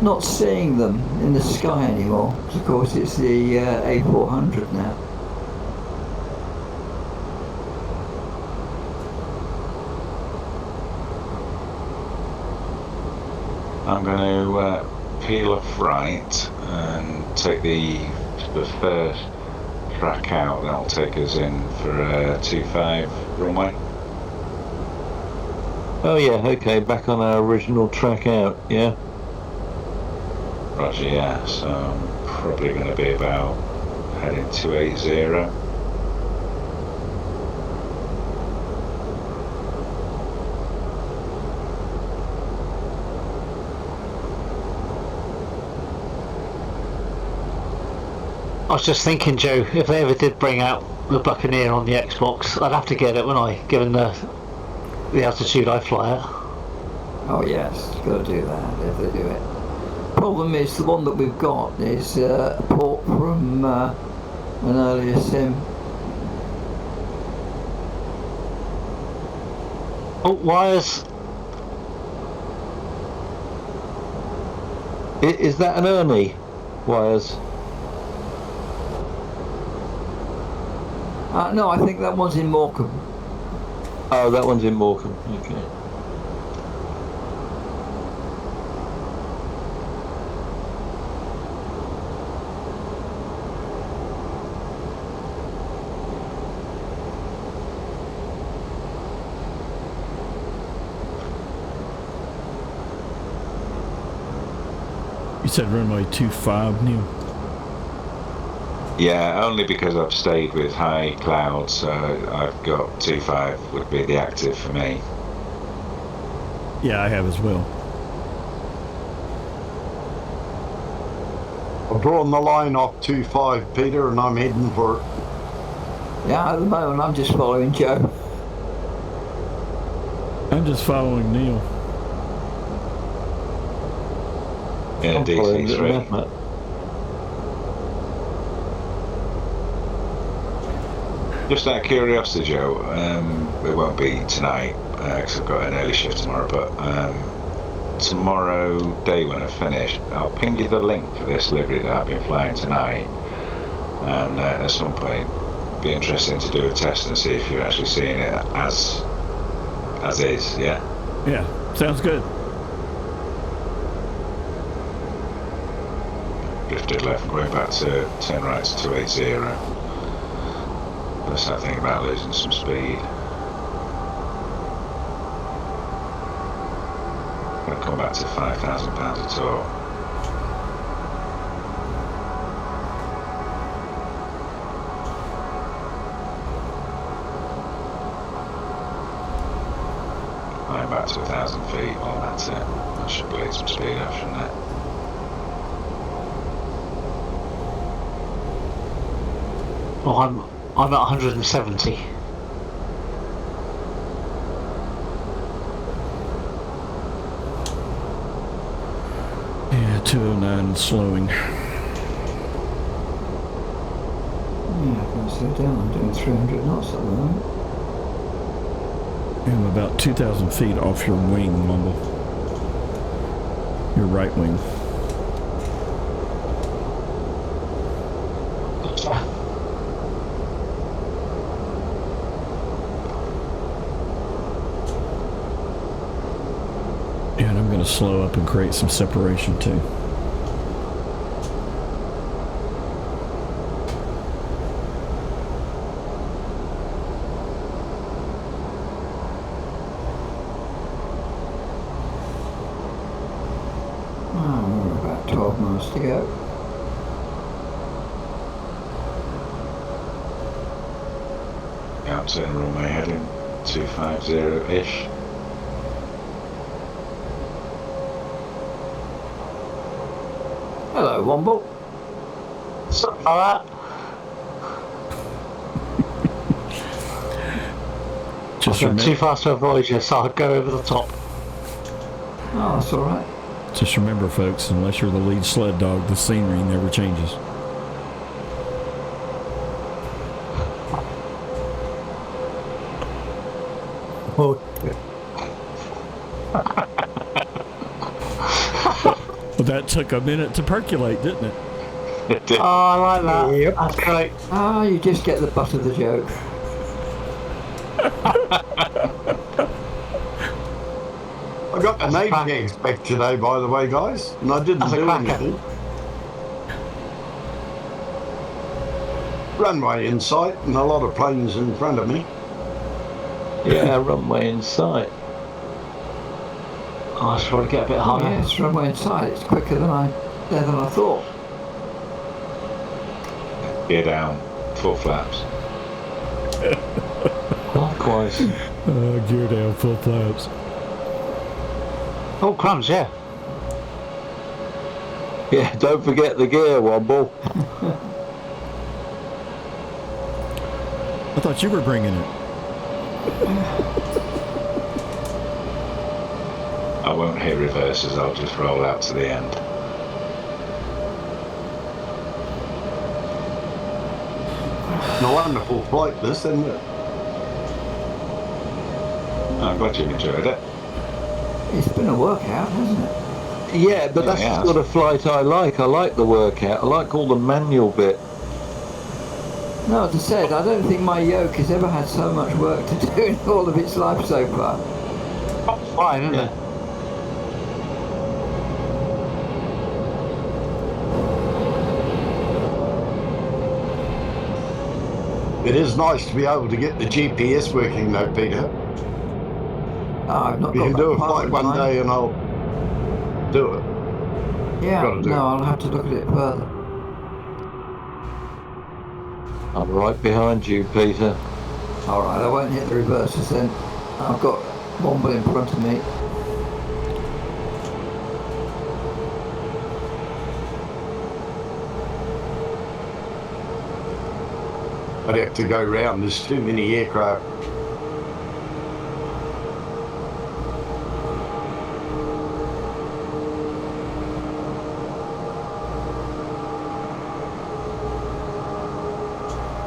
not seeing them in the sky anymore. Of course, it's the A400 now. I'm going to peel off right and take the first track out. That'll take us in for a 25 runway. Oh yeah, okay, back on our original track out, yeah? Roger, yeah, so I'm probably going to be about heading 280. I was just thinking, Joe, if they ever did bring out the Buccaneer on the Xbox, I'd have to get it, wouldn't I? Given the altitude I fly at. Oh yes, got to do that if they do it. Problem is, the one that we've got is a port from an earlier sim. Oh, wires. Is that an Ernie? Wires? No, I think that one's in Morecambe. Oh, that one's in Morecambe, okay. You said runway 25, Neil? Yeah, only because I've stayed with high clouds, so I've got 25 would be the active for me. Yeah, I have as well. I've drawn the line off 25, Peter, and I'm heading for it. Yeah, at the moment I'm just following Joe. I'm just following Neil. Yeah, DC3. Just out of curiosity, Joe, it won't be tonight because I've got an early shift tomorrow, but tomorrow day when I finish, I'll ping you the link for this livery that I've been flying tonight. And at some point, it'd be interesting to do a test and see if you're actually seeing it as is. Yeah. Yeah, sounds good. Drifted left, going back to turn right to 280. Let's start thinking about losing some speed. Gonna come back to £5,000 a tour. Flying back to 1,000 feet. Well, that's it. That should bleed some speed out, shouldn't it? Oh, I'm at 170. Yeah, 209 slowing. Yeah, I'm going to slow down. I'm doing 300 knots at the moment. I'm about 2,000 feet off your wing, Mumble. Your right wing. And I'm going to slow up and create some separation too. We're about 12 miles to go. Out turn runway heading 250-ish. Hello, Womble. Something like that. Just I'm too fast to avoid you, so I'll go over the top. Oh, that's all right. Just remember, folks, unless you're the lead sled dog, the scenery never changes. Oh, Well, that took a minute to percolate, didn't it? Oh, I like that. Yep. That's great. Ah, you just get the butt of the joke. I got the name tags back today, by the way, guys, and I didn't do anything. Runway in sight and a lot of planes in front of me. Yeah, runway in sight. Oh, I should probably get a bit higher. Yeah, it's runway inside. It's quicker than I thought. Gear down, full flaps. Likewise. Gear down, full flaps. Oh, crumbs, yeah. Yeah, don't forget the gear, Womble. I thought you were bringing it. I won't hit reverses, I'll just roll out to the end. A wonderful flight, this, isn't it? I'm glad you enjoyed it. It's been a workout, hasn't it? Yeah, but that's Yeah, the sort of flight I like. I like the workout. I like all the manual bit. No, as I said, I don't think my yoke has ever had so much work to do in all of its life so far. That's fine, isn't it? It is nice to be able to get the GPS working though, Peter. Oh, I've not You got can that do a far flight in one mind. day and I'll do it. Yeah, Gotta do no, it. I'll have to look at it further. I'm right behind you, Peter. Alright, I won't hit the reverses then. I've got Womble in front of me. I'd have to go round, there's too many aircraft.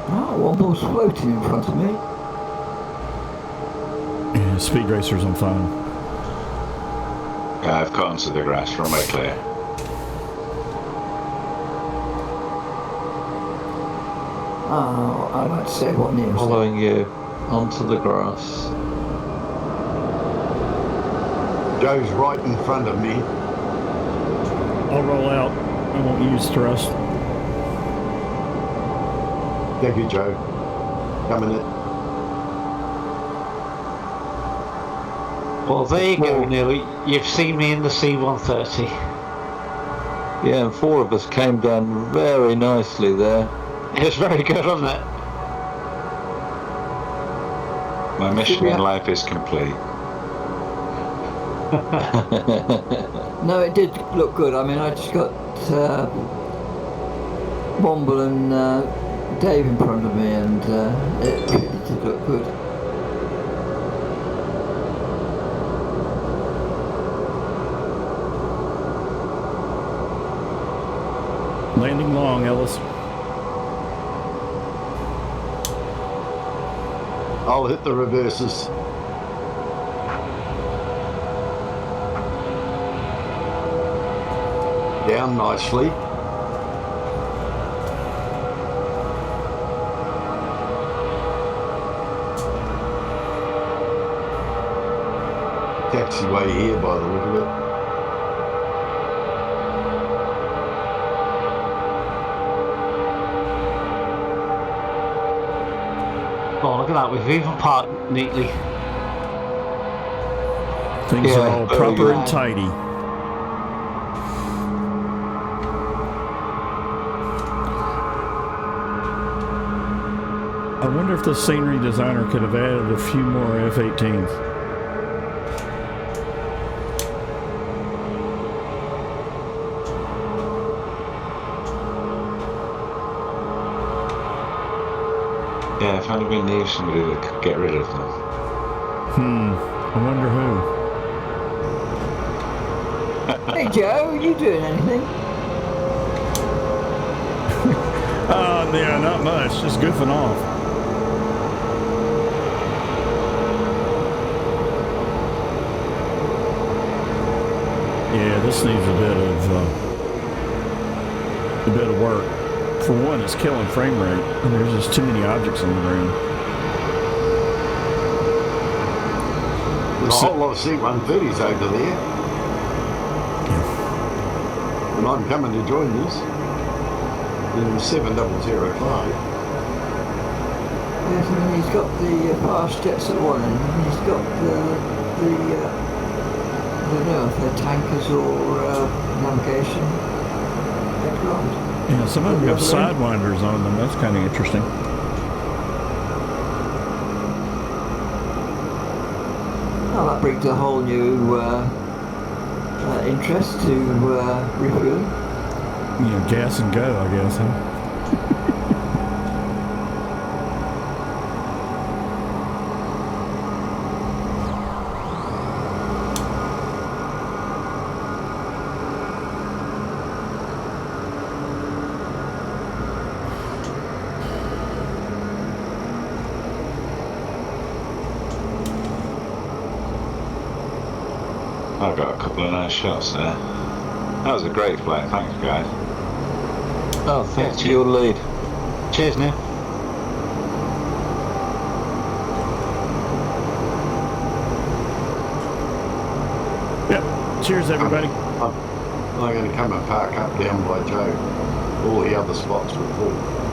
Oh, Womble's floating in front of me. Yeah, Speed Racer's on fire. I've got onto the grass, runway clear. Oh, I'd like to say what news. Following you onto the grass. Joe's right in front of me. I'll roll out. I won't use thrust. Thank you, Joe. Coming in. Well, there you go, Neil. You've seen me in the C-130. Yeah, and 4 of us came down very nicely there. It was very good, wasn't it? My mission in life is complete. No, it did look good. I mean, I just got Womble and Dave in front of me, and it really did look good. Landing long, Ellis. I'll hit the reverses. Down nicely. Taxiway here by the look of it. Oh, look at that. We've even parked neatly. Things are all proper and tidy. I wonder if the scenery designer could have added a few more F-18s. Yeah, if only we knew somebody that could get rid of them. I wonder who. Hey Joe, are you doing anything? Yeah, not much. Just goofing off. Yeah, this needs a bit of work. For one, it's killing frame rate, and there's just too many objects on the ground. There's a whole lot of C-130s over there. Yeah. And I'm coming to join this in 7005. Yes, I mean, he's got the fast jets at one end, and he's got the I don't know if they're tankers or navigation aircraft. Yeah, some of them have sidewinders on them. That's kind of interesting. Well, that brings a whole new interest to refueling. Yeah, gas and go, I guess, huh? I got a couple of nice shots there. That was a great flight, thanks guys. Oh, thanks for your lead. Cheers, Neil. Yep. Cheers, everybody. I'm going to come and park up down by Joe. All the other spots were full.